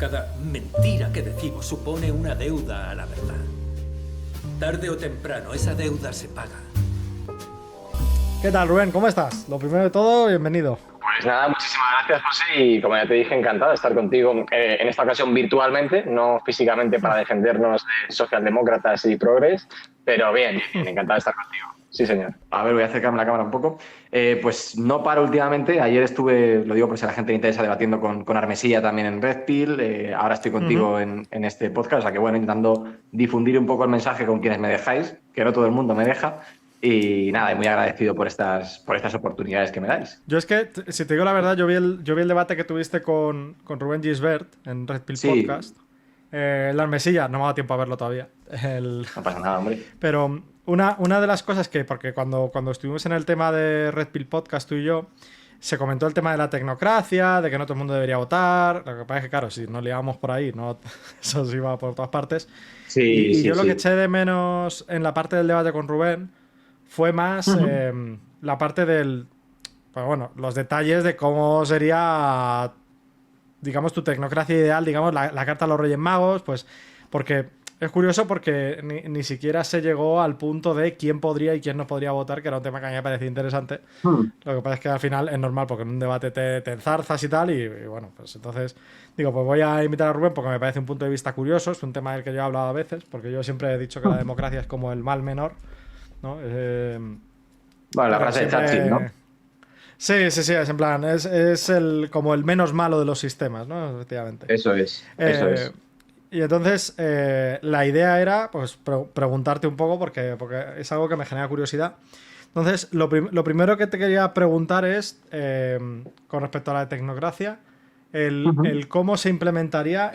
Cada mentira que decimos supone una deuda a la verdad. Tarde o temprano, esa deuda se paga. ¿Qué tal, Rubén? ¿Cómo estás? Lo primero de todo, bienvenido. Pues nada, muchísimas gracias, José, y como ya te dije, encantado de estar contigo en esta ocasión virtualmente, no físicamente para defendernos de socialdemócratas y progres, pero bien, encantado de estar contigo. Sí, señor. A ver, voy a acercarme la cámara un poco. Pues no paro últimamente. Ayer estuve, lo digo por si a la gente le interesa, debatiendo con Armesilla también en Red Pill. Ahora estoy contigo en este podcast. O sea que bueno, intentando difundir un poco el mensaje con quienes me dejáis, que no todo el mundo me deja. Y nada, muy agradecido por estas oportunidades que me dais. Yo es que, si te digo la verdad, yo vi el debate que tuviste con Rubén Gisbert en Red Pill Podcast. La Armesilla, no me ha dado tiempo a verlo todavía. No pasa nada, hombre. Pero una de las cosas que, porque cuando estuvimos en el tema de Red Pill Podcast, tú y yo, se comentó el tema de la tecnocracia, de que no todo el mundo debería votar. Lo que pasa es que, claro, si nos liábamos por ahí, no, eso se iba por todas partes. Y yo lo que eché de menos en la parte del debate con Rubén fue más la parte del... Pues bueno, los detalles de cómo sería, digamos, tu tecnocracia ideal, digamos, la carta a los Reyes Magos, pues porque... Es curioso porque ni siquiera se llegó al punto de quién podría y quién no podría votar, que era un tema que a mí me parecía interesante. Lo que pasa es que al final es normal, porque en un debate te enzarzas y tal, y bueno, pues entonces digo, pues voy a invitar a Rubén porque me parece un punto de vista curioso, es un tema del que yo he hablado a veces, porque yo siempre he dicho que la democracia es como el mal menor, ¿no? Bueno, la frase de Churchill, ¿no? Sí, es en plan, es como el menos malo de los sistemas, ¿no? Efectivamente. Eso es. Y entonces la idea era pues preguntarte un poco porque es algo que me genera curiosidad. Entonces lo primero que te quería preguntar es con respecto a la tecnocracia, el cómo se implementaría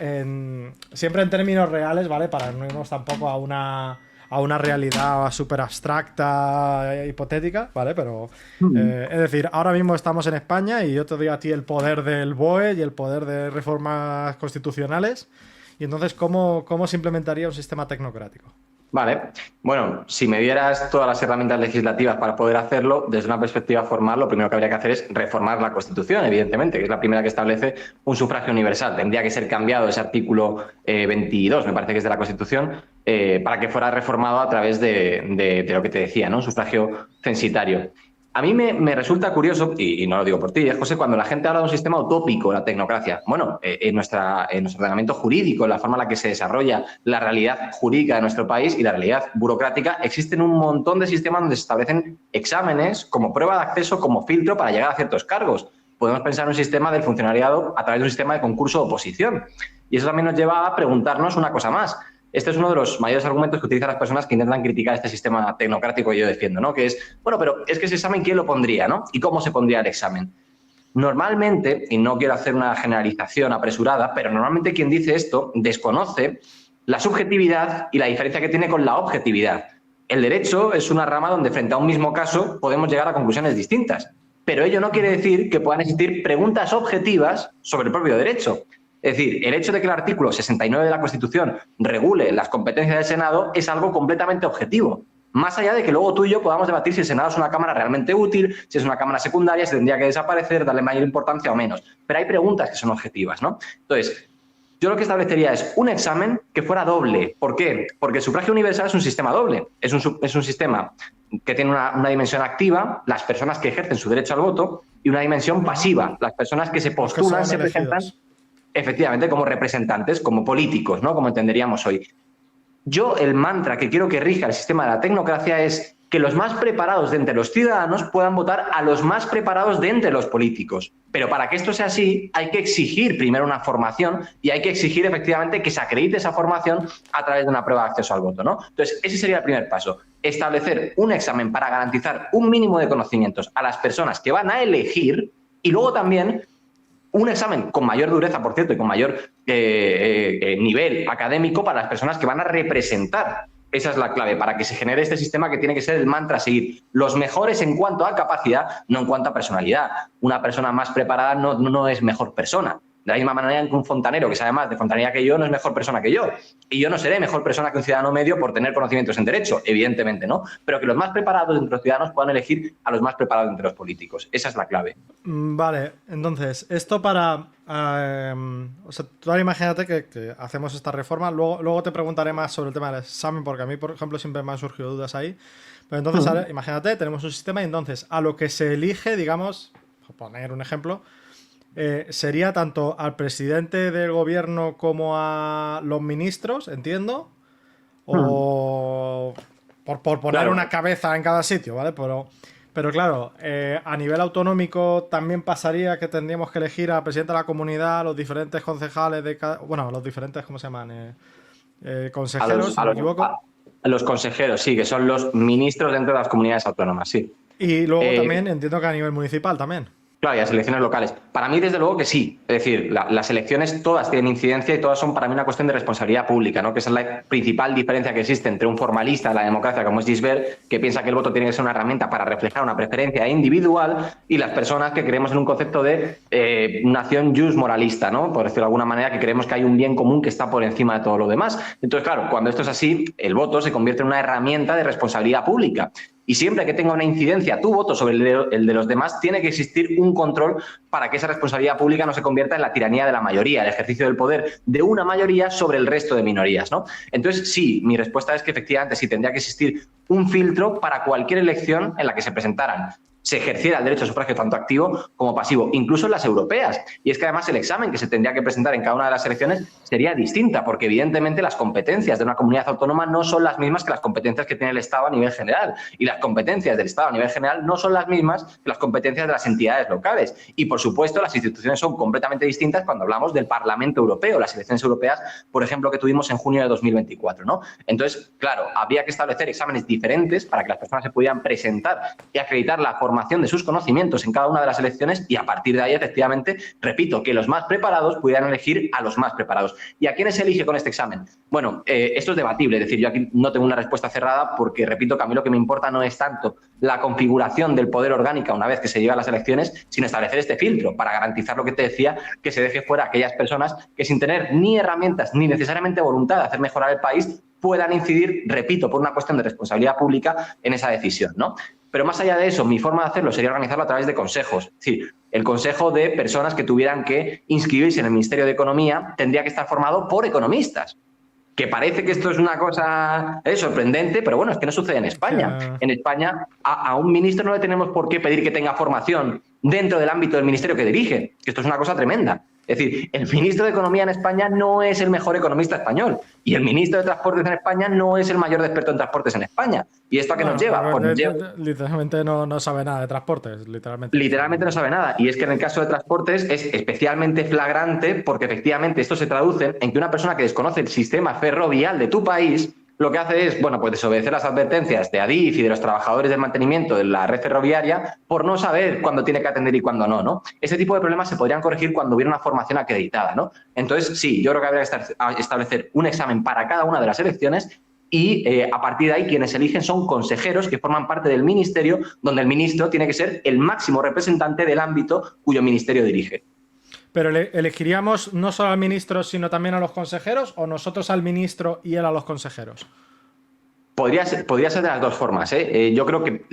siempre en términos reales, ¿vale? Para no irnos tampoco a una realidad súper abstracta, hipotética, ¿vale? Pero es decir, ahora mismo estamos en España y yo te doy a ti el poder del BOE y el poder de reformas constitucionales. Y entonces, ¿cómo se implementaría un sistema tecnocrático? Vale. Bueno, si me dieras todas las herramientas legislativas para poder hacerlo, desde una perspectiva formal, lo primero que habría que hacer es reformar la Constitución, evidentemente, que es la primera que establece un sufragio universal. Tendría que ser cambiado ese artículo 22, me parece que es de la Constitución, para que fuera reformado a través de lo que te decía, ¿no? Un sufragio censitario. A mí me resulta curioso, y no lo digo por ti, José, cuando la gente habla de un sistema utópico, la tecnocracia. Bueno, en nuestro ordenamiento jurídico, en la forma en la que se desarrolla la realidad jurídica de nuestro país y la realidad burocrática, existen un montón de sistemas donde se establecen exámenes como prueba de acceso, como filtro para llegar a ciertos cargos. Podemos pensar en un sistema del funcionariado a través de un sistema de concurso o oposición. Y eso también nos lleva a preguntarnos una cosa más. Este es uno de los mayores argumentos que utilizan las personas que intentan criticar este sistema tecnocrático que yo defiendo, ¿no? Que es, bueno, pero es que ese examen, ¿quién lo pondría, no? ¿Y cómo se pondría el examen? Normalmente, y no quiero hacer una generalización apresurada, pero normalmente quien dice esto desconoce la subjetividad y la diferencia que tiene con la objetividad. El derecho es una rama donde frente a un mismo caso podemos llegar a conclusiones distintas, pero ello no quiere decir que puedan existir preguntas objetivas sobre el propio derecho. Es decir, el hecho de que el artículo 69 de la Constitución regule las competencias del Senado es algo completamente objetivo. Más allá de que luego tú y yo podamos debatir si el Senado es una cámara realmente útil, si es una cámara secundaria, si tendría que desaparecer, darle mayor importancia o menos. Pero hay preguntas que son objetivas, ¿no? Entonces, yo lo que establecería es un examen que fuera doble. ¿Por qué? Porque el sufragio universal es un sistema doble. Es un sistema que tiene una dimensión activa, las personas que ejercen su derecho al voto, y una dimensión pasiva, las personas que se postulan, se presentan... Efectivamente, como representantes, como políticos, ¿no? Como entenderíamos hoy. Yo, el mantra que quiero que rija el sistema de la tecnocracia es que los más preparados de entre los ciudadanos puedan votar a los más preparados de entre los políticos. Pero para que esto sea así, hay que exigir primero una formación y hay que exigir efectivamente que se acredite esa formación a través de una prueba de acceso al voto, ¿no? Entonces, ese sería el primer paso. Establecer un examen para garantizar un mínimo de conocimientos a las personas que van a elegir y luego también un examen con mayor dureza, por cierto, y con mayor nivel académico para las personas que van a representar. Esa es la clave, para que se genere este sistema que tiene que ser el mantra a seguir. Los mejores en cuanto a capacidad, no en cuanto a personalidad. Una persona más preparada no es mejor persona. De la misma manera en que un fontanero que sabe más de fontanería que yo no es mejor persona que yo. Y yo no seré mejor persona que un ciudadano medio por tener conocimientos en derecho, evidentemente, ¿no? Pero que los más preparados entre los ciudadanos puedan elegir a los más preparados entre los políticos. Esa es la clave. Vale, entonces, esto para... o sea, tú ahora imagínate que hacemos esta reforma, luego te preguntaré más sobre el tema del examen, porque a mí, por ejemplo, siempre me han surgido dudas ahí. Pero entonces, ahora, imagínate, tenemos un sistema y entonces a lo que se elige, digamos, por poner un ejemplo, sería tanto al presidente del gobierno como a los ministros, entiendo, o por poner Claro. una cabeza en cada sitio, ¿vale? Pero claro, a nivel autonómico también pasaría que tendríamos que elegir al presidente de la comunidad, los diferentes concejales de cada... Bueno, los diferentes, ¿cómo se llaman? Consejeros, si no me equivoco. A los consejeros, sí, que son los ministros dentro de las comunidades autónomas, sí. Y luego también entiendo que a nivel municipal también. Claro, y las elecciones locales. Para mí, desde luego que sí. Es decir, las elecciones todas tienen incidencia y todas son para mí una cuestión de responsabilidad pública, ¿no? Que esa es la principal diferencia que existe entre un formalista de la democracia como es Gisbert, que piensa que el voto tiene que ser una herramienta para reflejar una preferencia individual, y las personas que creemos en un concepto de nación jus moralista, ¿no? Por decirlo de alguna manera, que creemos que hay un bien común que está por encima de todo lo demás. Entonces, claro, cuando esto es así, el voto se convierte en una herramienta de responsabilidad pública. Y siempre que tenga una incidencia tu voto sobre el de los demás, tiene que existir un control para que esa responsabilidad pública no se convierta en la tiranía de la mayoría, el ejercicio del poder de una mayoría sobre el resto de minorías, ¿no? Entonces, sí, mi respuesta es que efectivamente sí tendría que existir un filtro para cualquier elección en la que se presentaran. Se ejerciera el derecho a sufragio tanto activo como pasivo, incluso en las europeas. Y es que además el examen que se tendría que presentar en cada una de las elecciones sería distinta, porque evidentemente las competencias de una comunidad autónoma no son las mismas que las competencias que tiene el Estado a nivel general. Y las competencias del Estado a nivel general no son las mismas que las competencias de las entidades locales. Y por supuesto, las instituciones son completamente distintas cuando hablamos del Parlamento Europeo, las elecciones europeas, por ejemplo, que tuvimos en junio de 2024, ¿no? Entonces, claro, había que establecer exámenes diferentes para que las personas se pudieran presentar y acreditar la formación de sus conocimientos en cada una de las elecciones, y a partir de ahí, efectivamente, repito, que los más preparados pudieran elegir a los más preparados. ¿Y a quiénes se elige con este examen? Bueno, esto es debatible, es decir, yo aquí no tengo una respuesta cerrada porque, repito, que a mí lo que me importa no es tanto la configuración del poder orgánica una vez que se llega a las elecciones, sino establecer este filtro para garantizar lo que te decía, que se deje fuera a aquellas personas que sin tener ni herramientas ni necesariamente voluntad de hacer mejorar el país puedan incidir, repito, por una cuestión de responsabilidad pública en esa decisión, ¿no? Pero más allá de eso, mi forma de hacerlo sería organizarlo a través de consejos. Es decir, el consejo de personas que tuvieran que inscribirse en el Ministerio de Economía tendría que estar formado por economistas. Que parece que esto es una cosa sorprendente, pero bueno, es que no sucede en España. En España a un ministro no le tenemos por qué pedir que tenga formación dentro del ámbito del ministerio que dirige, que esto es una cosa tremenda. Es decir, el ministro de Economía en España no es el mejor economista español y el ministro de Transportes en España no es el mayor experto en transportes en España. ¿Y esto a qué nos lleva? Pues nos lleva... Literalmente no sabe nada de transportes. Literalmente no sabe nada. Y es que en el caso de transportes es especialmente flagrante porque efectivamente esto se traduce en que una persona que desconoce el sistema ferrovial de tu país lo que hace es, bueno, pues desobedecer las advertencias de Adif y de los trabajadores del mantenimiento de la red ferroviaria por no saber cuándo tiene que atender y cuándo no, ¿no? Ese tipo de problemas se podrían corregir cuando hubiera una formación acreditada, ¿no? Entonces, sí, yo creo que habría que establecer un examen para cada una de las elecciones y a partir de ahí quienes eligen son consejeros que forman parte del ministerio, donde el ministro tiene que ser el máximo representante del ámbito cuyo ministerio dirige. ¿Pero elegiríamos no solo al ministro, sino también a los consejeros, o nosotros al ministro y él a los consejeros? Podría ser de las dos formas, ¿eh? Yo creo que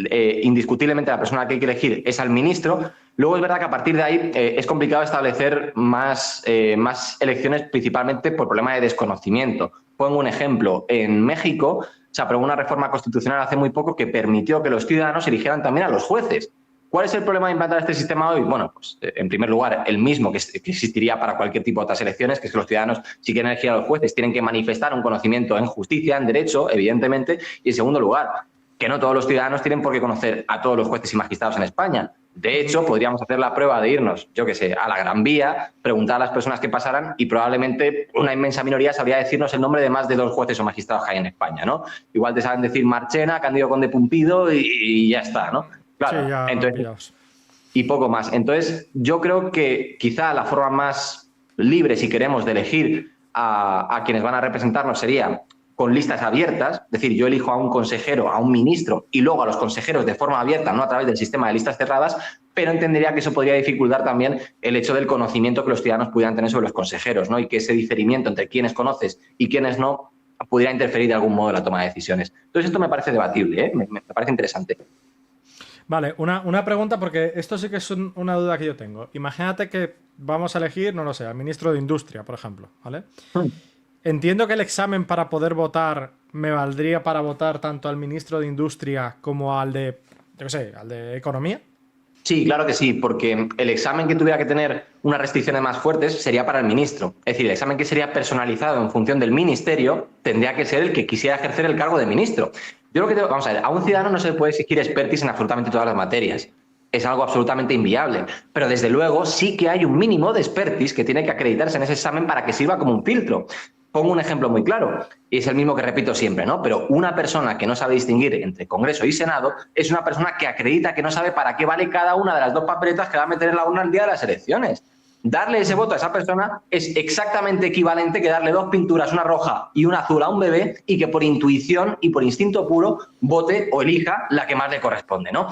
indiscutiblemente la persona que hay que elegir es al ministro. Luego es verdad que a partir de ahí es complicado establecer más elecciones, principalmente por problema de desconocimiento. Pongo un ejemplo. En México se aprobó una reforma constitucional hace muy poco que permitió que los ciudadanos eligieran también a los jueces. ¿Cuál es el problema de implantar este sistema hoy? Bueno, pues en primer lugar, el mismo que existiría para cualquier tipo de otras elecciones, que es que los ciudadanos, si quieren elegir a los jueces, tienen que manifestar un conocimiento en justicia, en derecho, evidentemente. Y en segundo lugar, que no todos los ciudadanos tienen por qué conocer a todos los jueces y magistrados en España. De hecho, podríamos hacer la prueba de irnos, yo qué sé, a la Gran Vía, preguntar a las personas que pasaran y probablemente una inmensa minoría sabría decirnos el nombre de más de 2 jueces o magistrados que hay en España, ¿no? Igual te saben decir Marchena, Cándido Conde Pumpido y ya está, ¿no? Claro, sí, ya entonces, y poco más. Entonces, yo creo que quizá la forma más libre, si queremos, de elegir a quienes van a representarnos sería con listas abiertas, es decir, yo elijo a un consejero, a un ministro y luego a los consejeros de forma abierta, no a través del sistema de listas cerradas, pero entendería que eso podría dificultar también el hecho del conocimiento que los ciudadanos pudieran tener sobre los consejeros, ¿no? Y que ese diferimiento entre quienes conoces y quienes no pudiera interferir de algún modo en la toma de decisiones. Entonces esto me parece debatible, ¿eh? Me parece interesante. Vale, una pregunta, porque esto sí que es una duda que yo tengo. Imagínate que vamos a elegir, no lo sé, al ministro de Industria, por ejemplo, ¿vale? Entiendo que el examen para poder votar me valdría para votar tanto al ministro de Industria como al de, yo qué sé, al de Economía. Sí, claro que sí, porque el examen que tuviera que tener unas restricciones más fuertes sería para el ministro. Es decir, el examen que sería personalizado en función del ministerio tendría que ser el que quisiera ejercer el cargo de ministro. Yo creo que, vamos a ver, a un ciudadano no se le puede exigir expertise en absolutamente todas las materias. Es algo absolutamente inviable. Pero desde luego sí que hay un mínimo de expertise que tiene que acreditarse en ese examen para que sirva como un filtro. Pongo un ejemplo muy claro, y es el mismo que repito siempre, ¿no? Pero una persona que no sabe distinguir entre Congreso y Senado es una persona que acredita que no sabe para qué vale cada una de las dos papeletas que va a meter en la urna el día de las elecciones. Darle ese voto a esa persona es exactamente equivalente que darle dos pinturas, una roja y una azul a un bebé y que por intuición y por instinto puro vote o elija la que más le corresponde, ¿no?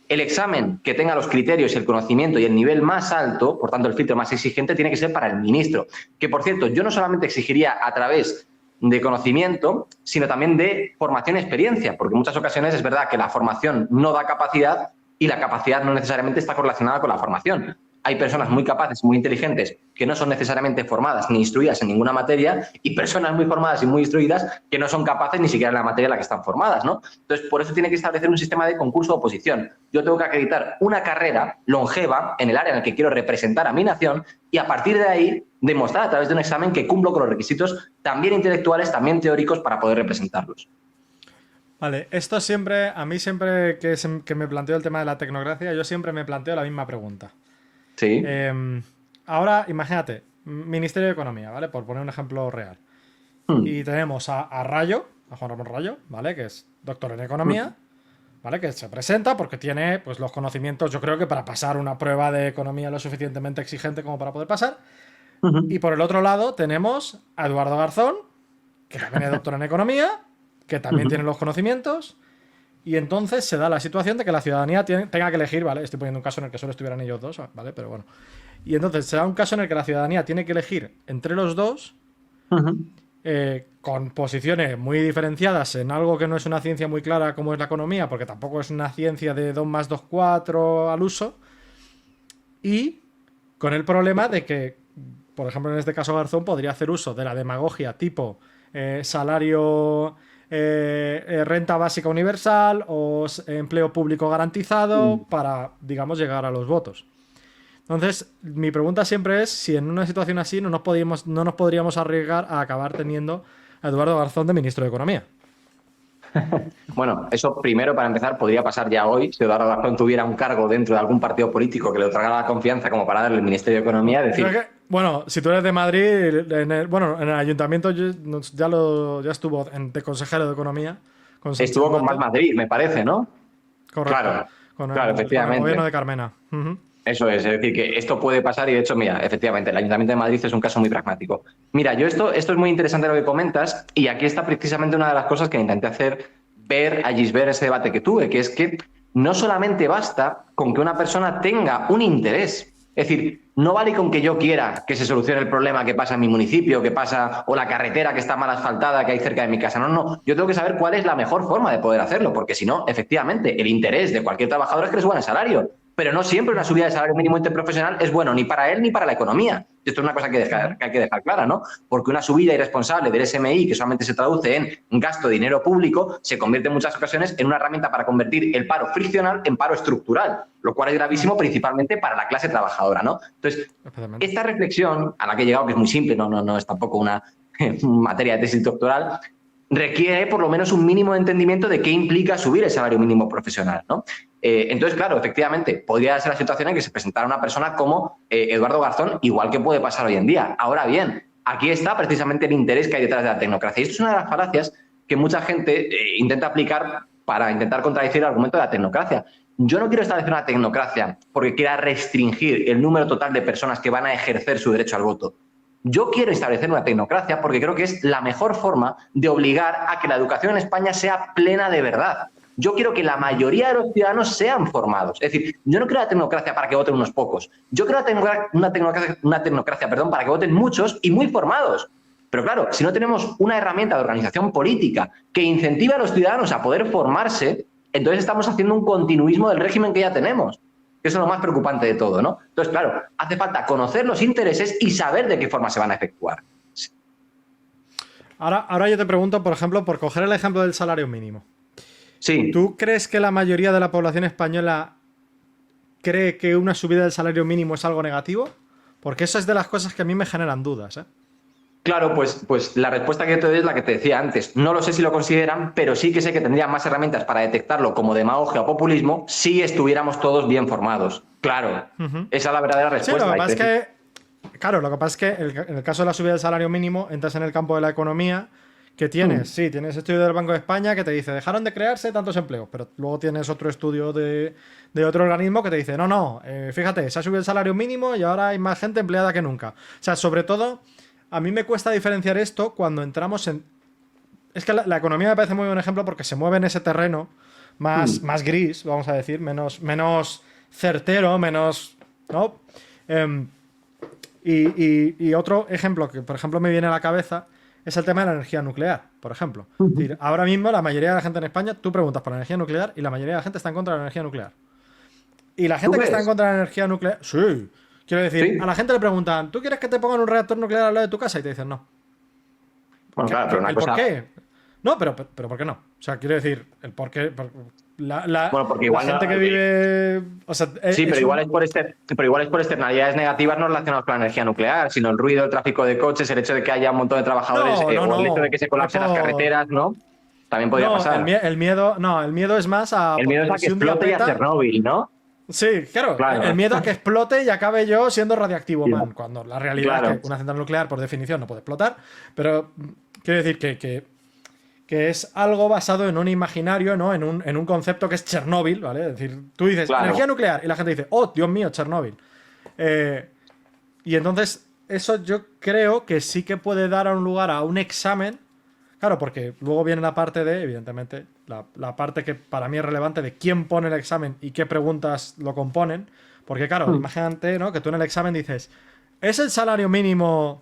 El examen que tenga los criterios y el conocimiento y el nivel más alto, por tanto el filtro más exigente, tiene que ser para el ministro. Que, por cierto, yo no solamente exigiría a través de conocimiento, sino también de formación y experiencia, porque en muchas ocasiones es verdad que la formación no da capacidad y la capacidad no necesariamente está correlacionada con la formación. Hay personas muy capaces y muy inteligentes que no son necesariamente formadas ni instruidas en ninguna materia y personas muy formadas y muy instruidas que no son capaces ni siquiera en la materia en la que están formadas, ¿no? Entonces, por eso tiene que establecer un sistema de concurso o oposición. Yo tengo que acreditar una carrera longeva en el área en la que quiero representar a mi nación y a partir de ahí demostrar a través de un examen que cumplo con los requisitos también intelectuales, también teóricos para poder representarlos. Vale, esto siempre, a mí siempre que me planteo el tema de la tecnocracia, yo siempre me planteo la misma pregunta. Sí. Ahora, imagínate, Ministerio de Economía, ¿vale? Por poner un ejemplo real. Y tenemos a Rayo, a Juan Ramón Rayo, ¿vale? Que es doctor en Economía, ¿vale? Que se presenta porque tiene pues, los conocimientos, yo creo que para pasar una prueba de economía lo suficientemente exigente como para poder pasar. Y por el otro lado tenemos a Eduardo Garzón, que también es doctor en Economía, que también tiene los conocimientos. Y entonces se da la situación de que la ciudadanía tenga que elegir, ¿vale? Estoy poniendo un caso en el que solo estuvieran ellos dos, ¿vale? Pero bueno. Y entonces se da un caso en el que la ciudadanía tiene que elegir entre los dos, con posiciones muy diferenciadas en algo que no es una ciencia muy clara como es la economía, porque tampoco es una ciencia de 2 más 2, 4 al uso. Y con el problema de que, por ejemplo, en este caso Garzón podría hacer uso de la demagogia tipo salario... renta básica universal o empleo público garantizado para, digamos, llegar a los votos. Entonces, mi pregunta siempre es si en una situación así no nos podríamos arriesgar a acabar teniendo a Eduardo Garzón de ministro de Economía. Bueno, eso primero, para empezar, podría pasar ya hoy si Eduardo Garzón tuviera un cargo dentro de algún partido político que le otorgara la confianza como para darle el Ministerio de Economía. Decir... Bueno, si tú eres de Madrid, en el ayuntamiento ya estuvo de consejero de Economía. Estuvo con Más Madrid, me parece, ¿no? Correcto. Claro, efectivamente. Con el gobierno de Carmena. Eso es decir, que esto puede pasar y de hecho, mira, efectivamente, el Ayuntamiento de Madrid es un caso muy pragmático. Mira, esto es muy interesante lo que comentas y aquí está precisamente una de las cosas que intenté hacer ver ese debate que tuve, que es que no solamente basta con que una persona tenga un interés. Es decir, no vale con que yo quiera que se solucione el problema que pasa en mi municipio, o la carretera que está mal asfaltada que hay cerca de mi casa. No. Yo tengo que saber cuál es la mejor forma de poder hacerlo, porque si no, efectivamente, el interés de cualquier trabajador es que le suban el salario. Pero no siempre una subida de salario mínimo interprofesional es bueno ni para él ni para la economía. Esto es una cosa que hay que dejar clara, ¿no? Porque una subida irresponsable del SMI, que solamente se traduce en gasto de dinero público, se convierte en muchas ocasiones en una herramienta para convertir el paro friccional en paro estructural, lo cual es gravísimo principalmente para la clase trabajadora, ¿no? Entonces, esta reflexión a la que he llegado, que es muy simple, no es tampoco una materia de tesis doctoral, requiere por lo menos un mínimo de entendimiento de qué implica subir el salario mínimo profesional, ¿no? Entonces, claro, efectivamente, podría ser la situación en que se presentara una persona como Eduardo Garzón, igual que puede pasar hoy en día. Ahora bien, aquí está precisamente el interés que hay detrás de la tecnocracia. Y esto es una de las falacias que mucha gente intenta aplicar para intentar contradecir el argumento de la tecnocracia. Yo no quiero establecer una tecnocracia porque quiera restringir el número total de personas que van a ejercer su derecho al voto. Yo quiero establecer una tecnocracia porque creo que es la mejor forma de obligar a que la educación en España sea plena de verdad. Yo quiero que la mayoría de los ciudadanos sean formados. Es decir, yo no quiero la tecnocracia para que voten unos pocos. Yo quiero una tecnocracia, para que voten muchos y muy formados. Pero claro, si no tenemos una herramienta de organización política que incentive a los ciudadanos a poder formarse, entonces estamos haciendo un continuismo del régimen que ya tenemos. Que eso es lo más preocupante de todo, ¿no? Entonces, claro, hace falta conocer los intereses y saber de qué forma se van a efectuar. Ahora yo te pregunto, por ejemplo, por coger el ejemplo del salario mínimo. Sí. ¿Tú crees que la mayoría de la población española cree que una subida del salario mínimo es algo negativo? Porque eso es de las cosas que a mí me generan dudas, ¿eh? Claro, pues la respuesta que yo te doy es la que te decía antes. No lo sé si lo consideran, pero sí que sé que tendrían más herramientas para detectarlo como demagogia o populismo si estuviéramos todos bien formados. Claro, esa es la verdadera respuesta. Sí, lo que pasa es que, claro, lo que pasa es que en el caso de la subida del salario mínimo, entras en el campo de la economía, que tienes, sí, tienes estudio del Banco de España que te dice, dejaron de crearse tantos empleos, pero luego tienes otro estudio de otro organismo que te dice, no, fíjate, se ha subido el salario mínimo y ahora hay más gente empleada que nunca. O sea, sobre todo, a mí me cuesta diferenciar esto cuando entramos en... Es que la economía me parece muy buen ejemplo porque se mueve en ese terreno más gris, vamos a decir, menos certero, menos... ¿no? Y otro ejemplo que, por ejemplo, me viene a la cabeza es el tema de la energía nuclear, por ejemplo. Es decir, ahora mismo la mayoría de la gente en España, tú preguntas por la energía nuclear y la mayoría de la gente está en contra de la energía nuclear. Y la gente que está en contra de la energía nuclear... Sí. Quiero decir, a la gente le preguntan, ¿tú quieres que te pongan un reactor nuclear al lado de tu casa? Y te dicen no. Bueno, claro, pero una cosa... ¿Por qué? No, pero ¿por qué no? O sea, quiero decir, el por qué... Bueno, porque igual la gente que vive... O sea, sí, pero igual es por externalidades negativas no relacionadas con la energía nuclear, sino el ruido, el tráfico de coches, el hecho de que haya un montón de trabajadores o el hecho de que se colapsen las carreteras, ¿no? También podría pasar. El miedo es más a... El miedo es a que explote y a Chernóbil, ¿no? Sí, claro. El miedo a que explote y acabe yo siendo radiactivo, man. Cuando la realidad es que una central nuclear, por definición, no puede explotar. Pero quiero decir que es algo basado en un imaginario, ¿no? En un concepto que es Chernóbil, ¿vale? Es decir, tú dices energía nuclear y la gente dice, oh, Dios mío, Chernóbil. Y entonces, eso yo creo que sí que puede dar a un lugar a un examen. Claro, porque luego viene la parte de, evidentemente, la parte que para mí es relevante de quién pone el examen y qué preguntas lo componen. Porque, claro, imagínate, ¿no? Que tú en el examen dices, ¿es el salario mínimo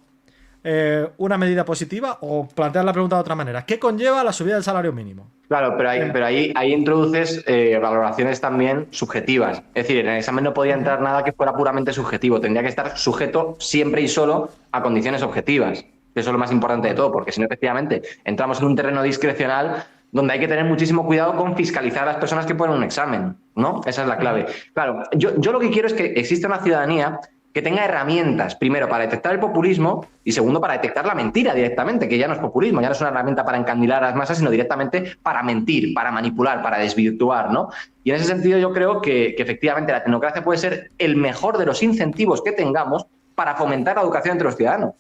una medida positiva? O planteas la pregunta de otra manera. ¿Qué conlleva la subida del salario mínimo? Claro, pero ahí introduces valoraciones también subjetivas. Es decir, en el examen no podía entrar nada que fuera puramente subjetivo. Tendría que estar sujeto siempre y solo a condiciones objetivas. Eso es lo más importante de todo, porque si no, efectivamente, entramos en un terreno discrecional donde hay que tener muchísimo cuidado con fiscalizar a las personas que ponen un examen, ¿no? Esa es la clave. Claro, yo lo que quiero es que exista una ciudadanía que tenga herramientas, primero, para detectar el populismo y segundo, para detectar la mentira directamente, que ya no es populismo, ya no es una herramienta para encandilar a las masas, sino directamente para mentir, para manipular, para desvirtuar, ¿no? Y en ese sentido yo creo que efectivamente la tecnocracia puede ser el mejor de los incentivos que tengamos para fomentar la educación entre los ciudadanos.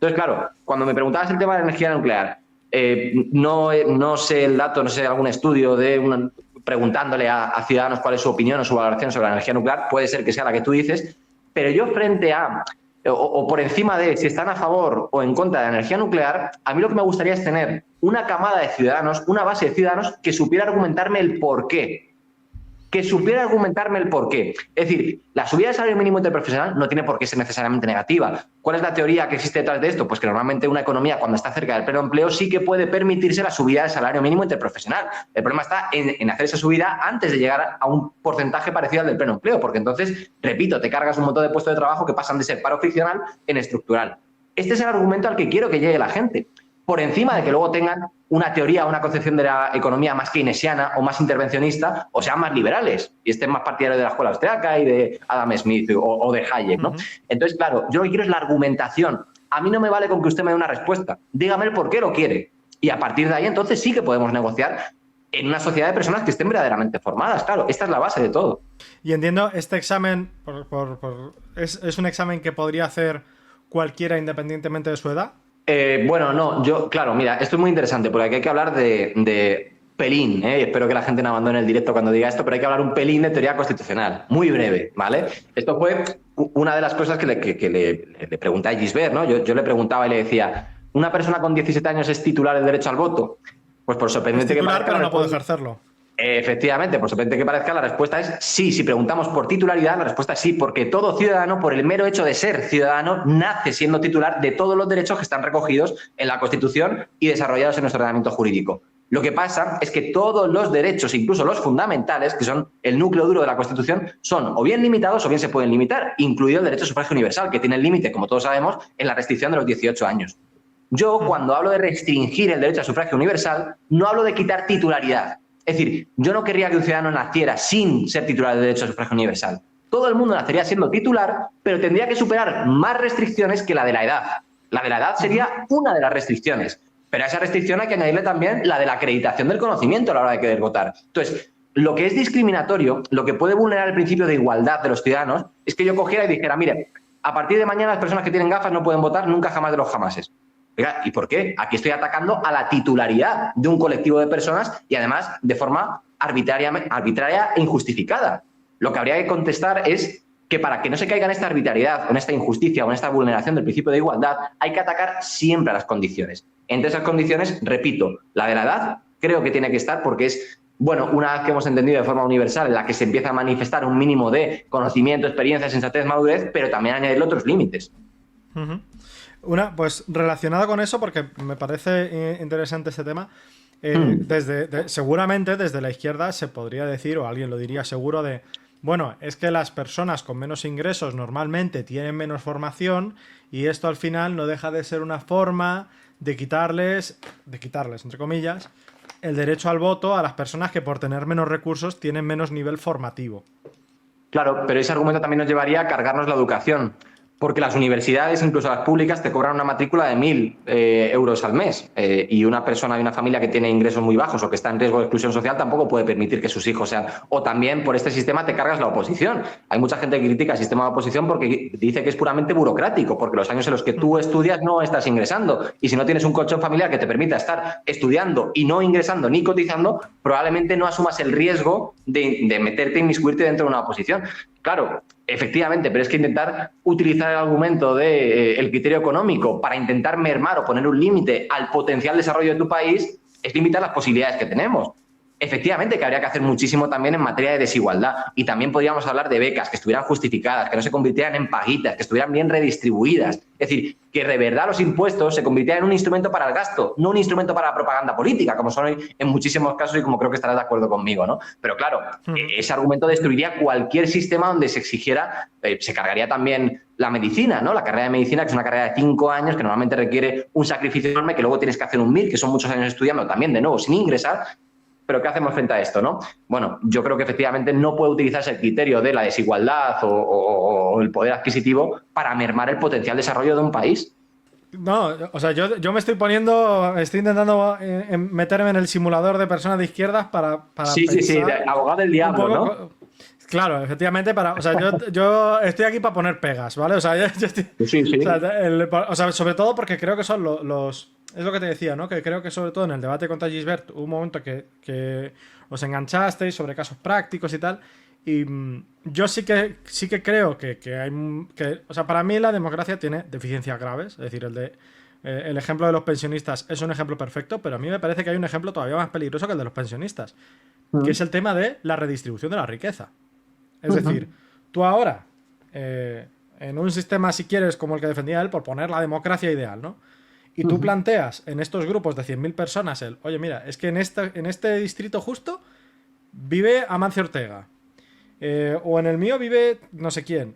Entonces, claro, cuando me preguntabas el tema de la energía nuclear, no sé el dato, no sé algún estudio preguntándole a ciudadanos cuál es su opinión o su valoración sobre la energía nuclear, puede ser que sea la que tú dices, pero yo frente a, o por encima de si están a favor o en contra de la energía nuclear, a mí lo que me gustaría es tener una camada de ciudadanos, una base de ciudadanos que supiera argumentarme el porqué. Que supiera argumentarme el porqué. Es decir, la subida del salario mínimo interprofesional no tiene por qué ser necesariamente negativa. ¿Cuál es la teoría que existe detrás de esto? Pues que normalmente una economía, cuando está cerca del pleno empleo, sí que puede permitirse la subida del salario mínimo interprofesional. El problema está en hacer esa subida antes de llegar a un porcentaje parecido al del pleno empleo, porque entonces, repito, te cargas un montón de puestos de trabajo que pasan de ser paro ficcional en estructural. Este es el argumento al que quiero que llegue la gente. Por encima de que luego tengan una teoría, una concepción de la economía más keynesiana o más intervencionista, o sean más liberales y estén más partidarios de la escuela austriaca y de Adam Smith o de Hayek, ¿no? Entonces, claro, yo lo que quiero es la argumentación. A mí no me vale con que usted me dé una respuesta. Dígame el por qué lo quiere. Y a partir de ahí, entonces sí que podemos negociar en una sociedad de personas que estén verdaderamente formadas. Claro, esta es la base de todo. Y entiendo, este examen es un examen que podría hacer cualquiera independientemente de su edad. Bueno, no, claro, mira, esto es muy interesante porque aquí hay que hablar de pelín, espero que la gente no abandone el directo cuando diga esto, pero hay que hablar un pelín de teoría constitucional, muy breve, ¿vale? Esto fue una de las cosas que le pregunté a Gisbert, ¿no? Yo le preguntaba y le decía, ¿una persona con 17 años es titular del derecho al voto? Pues por Es sorprendente que titular, parezca, pero no puede ejercerlo. efectivamente, por sorprendente que parezca, la respuesta es sí. Si preguntamos por titularidad, la respuesta es sí, porque todo ciudadano, por el mero hecho de ser ciudadano, nace siendo titular de todos los derechos que están recogidos en la Constitución y desarrollados en nuestro ordenamiento jurídico. Lo que pasa es que todos los derechos, incluso los fundamentales, que son el núcleo duro de la Constitución, son o bien limitados o bien se pueden limitar, incluido el derecho a sufragio universal, que tiene el límite, como todos sabemos, en la restricción de los 18 años. Yo, cuando hablo de restringir el derecho a sufragio universal, no hablo de quitar titularidad. Es decir, yo no querría que un ciudadano naciera sin ser titular del derecho a sufragio universal. Todo el mundo nacería siendo titular, pero tendría que superar más restricciones que la de la edad. La de la edad sería una de las restricciones, pero a esa restricción hay que añadirle también la de la acreditación del conocimiento a la hora de querer votar. Entonces, lo que es discriminatorio, lo que puede vulnerar el principio de igualdad de los ciudadanos, es que yo cogiera y dijera, mire, a partir de mañana las personas que tienen gafas no pueden votar nunca jamás de los jamases. Oiga, ¿y por qué? Aquí estoy atacando a la titularidad de un colectivo de personas y además de forma arbitraria e injustificada. Lo que habría que contestar es que para que no se caiga en esta arbitrariedad, o en esta injusticia o en esta vulneración del principio de igualdad, hay que atacar siempre a las condiciones. Entre esas condiciones, repito, la de la edad creo que tiene que estar porque es, bueno, una vez que hemos entendido de forma universal en la que se empieza a manifestar un mínimo de conocimiento, experiencia, sensatez, madurez, pero también añadirle otros límites. Pues relacionada con eso, porque me parece interesante este tema, seguramente desde la izquierda se podría decir, o alguien lo diría seguro, de, bueno, es que las personas con menos ingresos normalmente tienen menos formación y esto al final no deja de ser una forma de quitarles, entre comillas, el derecho al voto a las personas que por tener menos recursos tienen menos nivel formativo. Claro, pero ese argumento también nos llevaría a cargarnos la educación. Porque las universidades, incluso las públicas, te cobran una matrícula de 1.000 euros al mes. Y una persona de una familia que tiene ingresos muy bajos o que está en riesgo de exclusión social tampoco puede permitir que sus hijos sean. O también por este sistema te cargas la oposición. Hay mucha gente que critica el sistema de oposición porque dice que es puramente burocrático, porque los años en los que tú estudias no estás ingresando. Y si no tienes un colchón familiar que te permita estar estudiando y no ingresando ni cotizando, probablemente no asumas el riesgo de meterte e inmiscuirte dentro de una oposición. Claro, efectivamente, pero es que intentar utilizar el argumento del criterio económico para intentar mermar o poner un límite al potencial desarrollo de tu país es limitar las posibilidades que tenemos. Efectivamente que habría que hacer muchísimo también en materia de desigualdad y también podríamos hablar de becas que estuvieran justificadas, que no se convirtieran en paguitas, que estuvieran bien redistribuidas. Es decir, que de verdad los impuestos se convirtieran en un instrumento para el gasto, no un instrumento para la propaganda política, como son hoy en muchísimos casos y como creo que estarás de acuerdo conmigo, ¿no? Pero claro, ese argumento destruiría cualquier sistema donde se exigiera, se cargaría también la medicina, ¿no? La carrera de medicina, que es una carrera de 5 años, que normalmente requiere un sacrificio enorme, que luego tienes que hacer un MIR, que son muchos años estudiando también, de nuevo, sin ingresar. ¿Pero qué hacemos frente a esto, no? Bueno, yo creo que efectivamente no puede utilizarse el criterio de la desigualdad o el poder adquisitivo para mermar el potencial desarrollo de un país. No, o sea, yo me estoy intentando meterme en el simulador de personas de izquierdas para sí, de abogado del diablo, ¿no? Claro, efectivamente, o sea, yo estoy aquí para poner pegas, ¿vale? O sea, yo estoy, sí. O sea, sobre todo porque creo que son los es lo que te decía, ¿no? Que creo que sobre todo en el debate contra Gisbert hubo un momento que os enganchasteis sobre casos prácticos y tal. Y yo sí que creo que hay o sea, para mí la democracia tiene deficiencias graves. Es decir, el ejemplo de los pensionistas es un ejemplo perfecto, pero a mí me parece que hay un ejemplo todavía más peligroso que el de los pensionistas, que es el tema de la redistribución de la riqueza. Es decir, tú ahora, en un sistema, si quieres, como el que defendía él, por poner la democracia ideal, ¿no? Y tú planteas en estos grupos de 100.000 personas oye, mira, es que en este distrito justo vive Amancio Ortega. O en el mío vive no sé quién.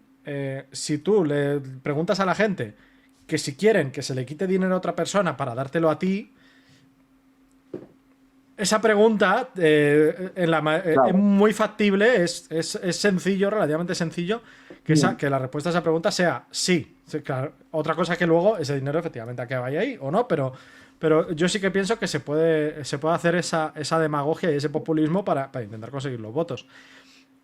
Si tú le preguntas a la gente que si quieren que se le quite dinero a otra persona para dártelo a ti, esa pregunta claro, es muy factible, es sencillo, relativamente sencillo, que la respuesta a esa pregunta sea sí. Claro, otra cosa es que luego ese dinero efectivamente acaba ahí o no, pero yo sí que pienso que se puede hacer esa demagogia y ese populismo para intentar conseguir los votos.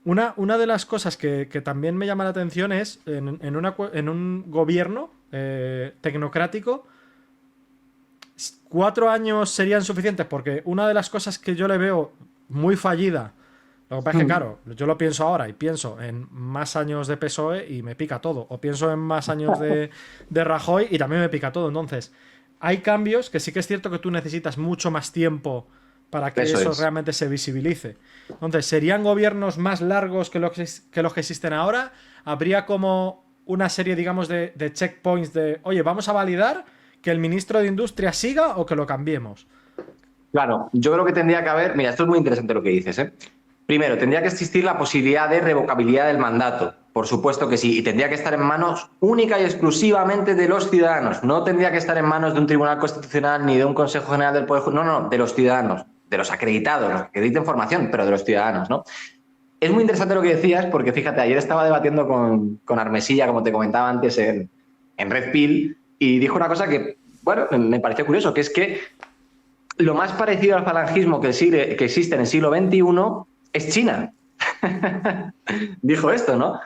Una de las cosas que también me llama la atención es en un gobierno tecnocrático, 4 años serían suficientes, porque una de las cosas que yo le veo muy fallida Lo que pasa es que, claro, yo lo pienso ahora y pienso en más años de PSOE y me pica todo. O pienso en más años de Rajoy y también me pica todo. Entonces, hay cambios que sí que es cierto que tú necesitas mucho más tiempo para que eso realmente se visibilice. Entonces, ¿serían gobiernos más largos que los que existen ahora? ¿Habría como una serie, digamos, de checkpoints de, oye, vamos a validar que el ministro de Industria siga o que lo cambiemos? Claro, yo creo que tendría que haber... Mira, esto es muy interesante lo que dices, ¿eh? Primero, tendría que existir la posibilidad de revocabilidad del mandato. Por supuesto que sí. Y tendría que estar en manos única y exclusivamente de los ciudadanos. No tendría que estar en manos de un tribunal constitucional ni de un Consejo General del Poder Judicial. No, de los ciudadanos, de los acreditados, los que acrediten formación, pero de los ciudadanos, ¿no? Es muy interesante lo que decías porque, fíjate, ayer estaba debatiendo con Armesilla, como te comentaba antes, en Red Pill, y dijo una cosa que, bueno, me pareció curioso, que es que lo más parecido al falangismo que existe en el siglo XXI es China. Dijo esto, ¿no?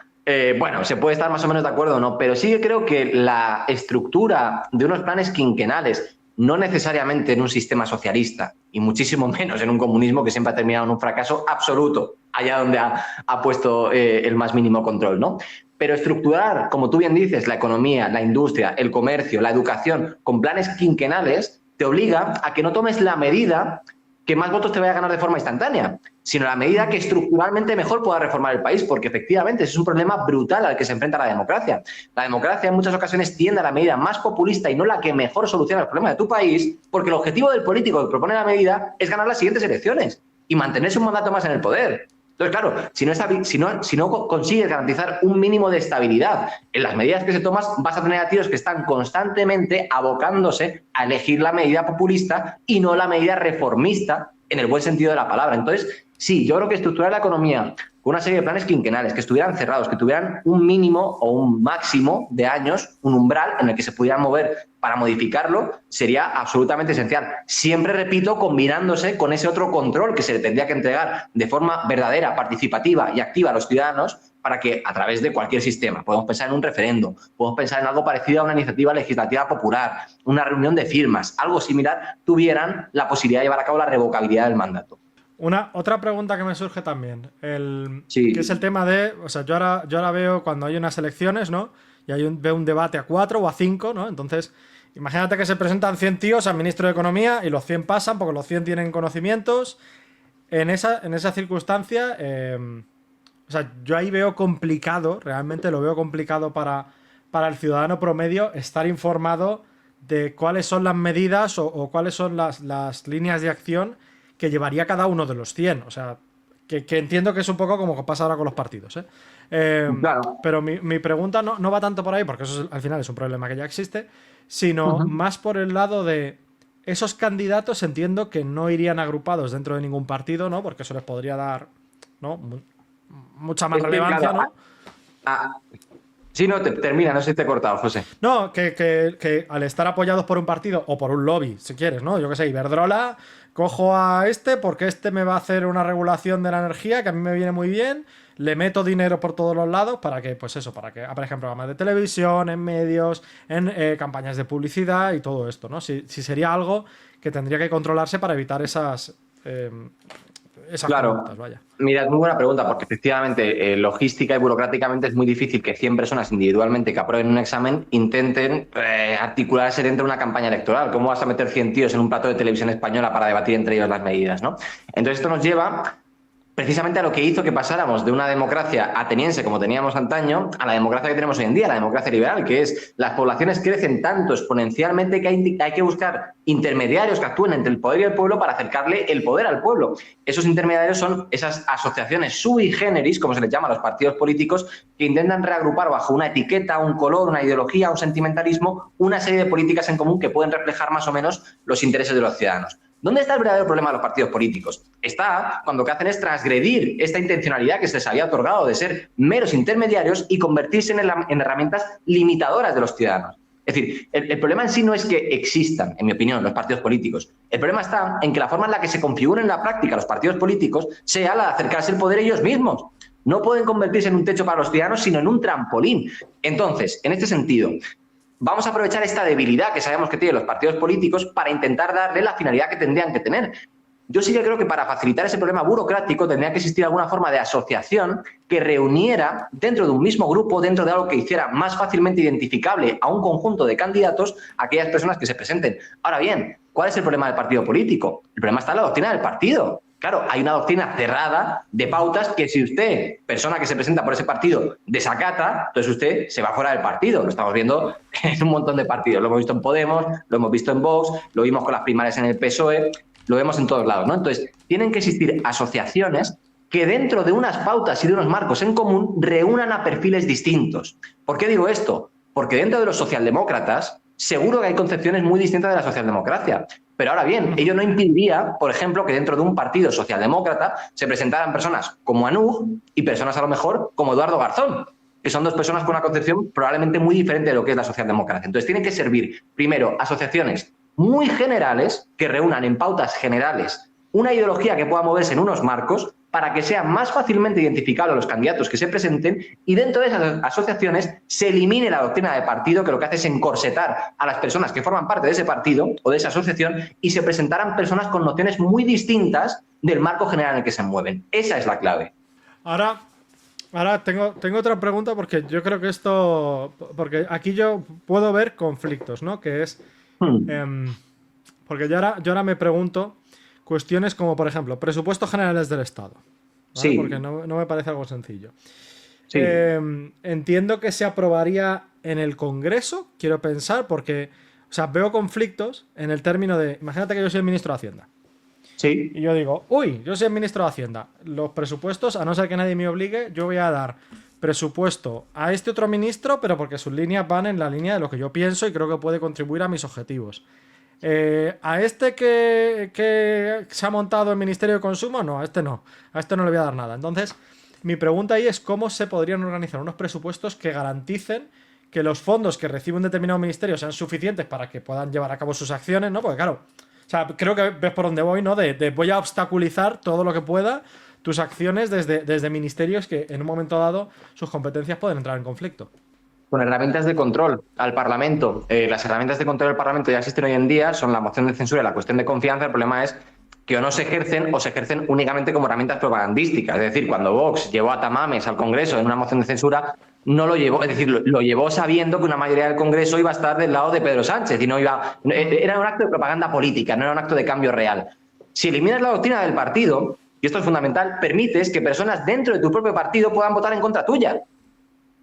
Bueno, se puede estar más o menos de acuerdo o no, pero sí que creo que la estructura de unos planes quinquenales, no necesariamente en un sistema socialista, y muchísimo menos en un comunismo que siempre ha terminado en un fracaso absoluto, allá donde ha puesto el más mínimo control, ¿no? Pero estructurar, como tú bien dices, la economía, la industria, el comercio, la educación, con planes quinquenales, te obliga a que no tomes la medida que más votos te vaya a ganar de forma instantánea, sino la medida que estructuralmente mejor pueda reformar el país, porque efectivamente ese es un problema brutal al que se enfrenta la democracia. La democracia en muchas ocasiones tiende a la medida más populista y no la que mejor soluciona el problema de tu país, porque el objetivo del político que propone la medida es ganar las siguientes elecciones y mantenerse un mandato más en el poder. Entonces, claro, si no consigues garantizar un mínimo de estabilidad en las medidas que se toman, vas a tener a tíos que están constantemente abocándose a elegir la medida populista y no la medida reformista en el buen sentido de la palabra. Entonces, sí, yo creo que estructurar la economía con una serie de planes quinquenales que estuvieran cerrados, que tuvieran un mínimo o un máximo de años, un umbral en el que se pudieran mover para modificarlo, sería absolutamente esencial. Siempre, repito, combinándose con ese otro control que se le tendría que entregar de forma verdadera, participativa y activa a los ciudadanos para que, a través de cualquier sistema, podemos pensar en un referendo, podemos pensar en algo parecido a una iniciativa legislativa popular, una reunión de firmas, algo similar, tuvieran la posibilidad de llevar a cabo la revocabilidad del mandato. Otra pregunta que me surge también, Sí. que es el tema de, o sea, yo ahora veo cuando hay unas elecciones, ¿no? Y veo un debate a 4 o a 5, ¿no? Entonces, imagínate que se presentan 100 tíos al ministro de Economía y los 100 pasan porque los 100 tienen conocimientos. En esa circunstancia, o sea, yo ahí veo complicado, realmente lo veo complicado para el ciudadano promedio estar informado de cuáles son las medidas o cuáles son las líneas de acción que llevaría cada uno de los 100. O sea, que entiendo que es un poco como pasa ahora con los partidos, ¿eh? Claro. Pero mi pregunta no va tanto por ahí, porque eso al final es un problema que ya existe, sino más por el lado de esos candidatos. Entiendo que no irían agrupados dentro de ningún partido, ¿no? Porque eso les podría dar, ¿no?, mucha más relevancia, claro, ¿no? Sí, no, termina, no sé si te he cortado, José. No, que al estar apoyados por un partido o por un lobby, si quieres, ¿no? Yo qué sé, Iberdrola, cojo a este porque este me va a hacer una regulación de la energía que a mí me viene muy bien, le meto dinero por todos los lados para que, pues eso, para que aparezcan programas de televisión, en medios, en campañas de publicidad y todo esto, ¿no? Si sería algo que tendría que controlarse para evitar esas claro. conductas, vaya. Mira, es muy buena pregunta, porque efectivamente, logística y burocráticamente es muy difícil que 100 personas individualmente que aprueben un examen intenten articularse dentro de una campaña electoral. ¿Cómo vas a meter 100 tíos en un plato de televisión española para debatir entre ellos las medidas, ¿no? Entonces esto nos lleva precisamente a lo que hizo que pasáramos de una democracia ateniense como teníamos antaño a la democracia que tenemos hoy en día, la democracia liberal, que es las poblaciones crecen tanto exponencialmente que hay que buscar intermediarios que actúen entre el poder y el pueblo para acercarle el poder al pueblo. Esos intermediarios son esas asociaciones sui generis, como se les llama a los partidos políticos, que intentan reagrupar bajo una etiqueta, un color, una ideología, un sentimentalismo, una serie de políticas en común que pueden reflejar más o menos los intereses de los ciudadanos. ¿Dónde está el verdadero problema de los partidos políticos? Está cuando lo que hacen es transgredir esta intencionalidad que se les había otorgado de ser meros intermediarios y convertirse en herramientas limitadoras de los ciudadanos. Es decir, el problema en sí no es que existan, en mi opinión, los partidos políticos. El problema está en que la forma en la que se configuran en la práctica los partidos políticos sea la de acercarse al poder ellos mismos. No pueden convertirse en un techo para los ciudadanos, sino en un trampolín. Entonces, en este sentido, vamos a aprovechar esta debilidad que sabemos que tienen los partidos políticos para intentar darle la finalidad que tendrían que tener. yo sí que creo que para facilitar ese problema burocrático tendría que existir alguna forma de asociación que reuniera dentro de un mismo grupo, dentro de algo que hiciera más fácilmente identificable a un conjunto de candidatos a aquellas personas que se presenten. Ahora bien, ¿cuál es el problema del partido político? El problema está en la doctrina del partido. Claro, hay una doctrina cerrada de pautas que si usted, persona que se presenta por ese partido, desacata, entonces usted se va fuera del partido. Lo estamos viendo en un montón de partidos. Lo hemos visto en Podemos, lo hemos visto en Vox, lo vimos con las primarias en el PSOE, lo vemos en todos lados, ¿no? Entonces, tienen que existir asociaciones que dentro de unas pautas y de unos marcos en común reúnan a perfiles distintos. ¿Por qué digo esto? Porque dentro de los socialdemócratas seguro que hay concepciones muy distintas de la socialdemocracia. Pero ahora bien, ello no impediría, por ejemplo, que dentro de un partido socialdemócrata se presentaran personas como Anuj y personas a lo mejor como Eduardo Garzón, que son dos personas con una concepción probablemente muy diferente de lo que es la socialdemocracia. Entonces tienen que servir, primero, asociaciones muy generales que reúnan en pautas generales una ideología que pueda moverse en unos marcos para que sea más fácilmente identificable a los candidatos que se presenten y dentro de esas asociaciones se elimine la doctrina de partido que lo que hace es encorsetar a las personas que forman parte de ese partido o de esa asociación y se presentaran personas con nociones muy distintas del marco general en el que se mueven. Esa es la clave. Ahora tengo otra pregunta porque yo creo que esto... Porque aquí yo puedo ver conflictos, ¿no? Que es... porque yo ahora me pregunto cuestiones como, por ejemplo, presupuestos generales del Estado. ¿Vale? Sí. Porque no me parece algo sencillo. Sí. Entiendo que se aprobaría en el Congreso, quiero pensar, porque o sea, veo conflictos en el término de... Imagínate que yo soy el ministro de Hacienda. Sí. Y yo digo, yo soy el ministro de Hacienda. Los presupuestos, a no ser que nadie me obligue, yo voy a dar presupuesto a este otro ministro, pero porque sus líneas van en la línea de lo que yo pienso y creo que puede contribuir a mis objetivos. A este que se ha montado el Ministerio de Consumo, no, a este no le voy a dar nada. Entonces, mi pregunta ahí es cómo se podrían organizar unos presupuestos que garanticen que los fondos que recibe un determinado ministerio sean suficientes para que puedan llevar a cabo sus acciones, ¿no? Porque claro, o sea, creo que ves por dónde voy, ¿no? De voy a obstaculizar todo lo que pueda tus acciones desde ministerios que en un momento dado sus competencias pueden entrar en conflicto. Con herramientas de control al Parlamento. Las herramientas de control del Parlamento ya existen hoy en día, son la moción de censura y la cuestión de confianza. El problema es que o no se ejercen o se ejercen únicamente como herramientas propagandísticas. Es decir, cuando Vox llevó a Tamames al Congreso en una moción de censura, no lo llevó, es decir, lo llevó sabiendo que una mayoría del Congreso iba a estar del lado de Pedro Sánchez y no iba. Era un acto de propaganda política, no era un acto de cambio real. Si eliminas la doctrina del partido, y esto es fundamental, permites que personas dentro de tu propio partido puedan votar en contra tuya.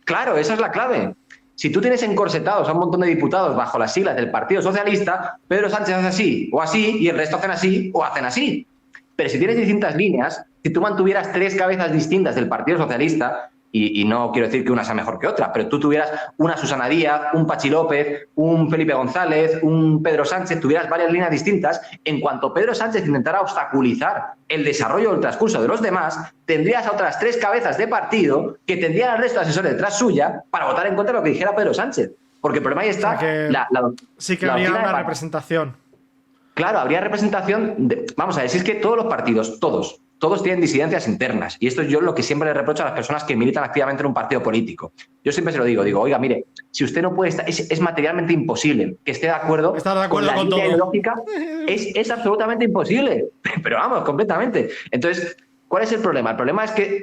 Claro, esa es la clave. Si tú tienes encorsetados a un montón de diputados bajo las siglas del Partido Socialista, Pedro Sánchez hace así, y el resto hacen así o hacen así. Pero si tienes distintas líneas, si tú mantuvieras 3 cabezas distintas del Partido Socialista, y no quiero decir que una sea mejor que otra, pero tú tuvieras una Susana Díaz, un Pachi López, un Felipe González, un Pedro Sánchez, tuvieras varias líneas distintas, en cuanto Pedro Sánchez intentara obstaculizar el desarrollo del transcurso de los demás, tendrías a otras 3 cabezas de partido que tendrían al resto de asesores detrás suya para votar en contra de lo que dijera Pedro Sánchez. Porque el problema ahí está... O sea que sí que habría una representación. Claro, habría representación... Vamos a ver, si es que todos los partidos, todos tienen disidencias internas. Y esto es yo lo que siempre le reprocho a las personas que militan activamente en un partido político. Yo siempre se lo digo, oiga, mire, si usted no puede estar, es materialmente imposible que esté de acuerdo con la línea todo. ideológica, es absolutamente imposible. Pero vamos, completamente. Entonces, ¿cuál es el problema? El problema es que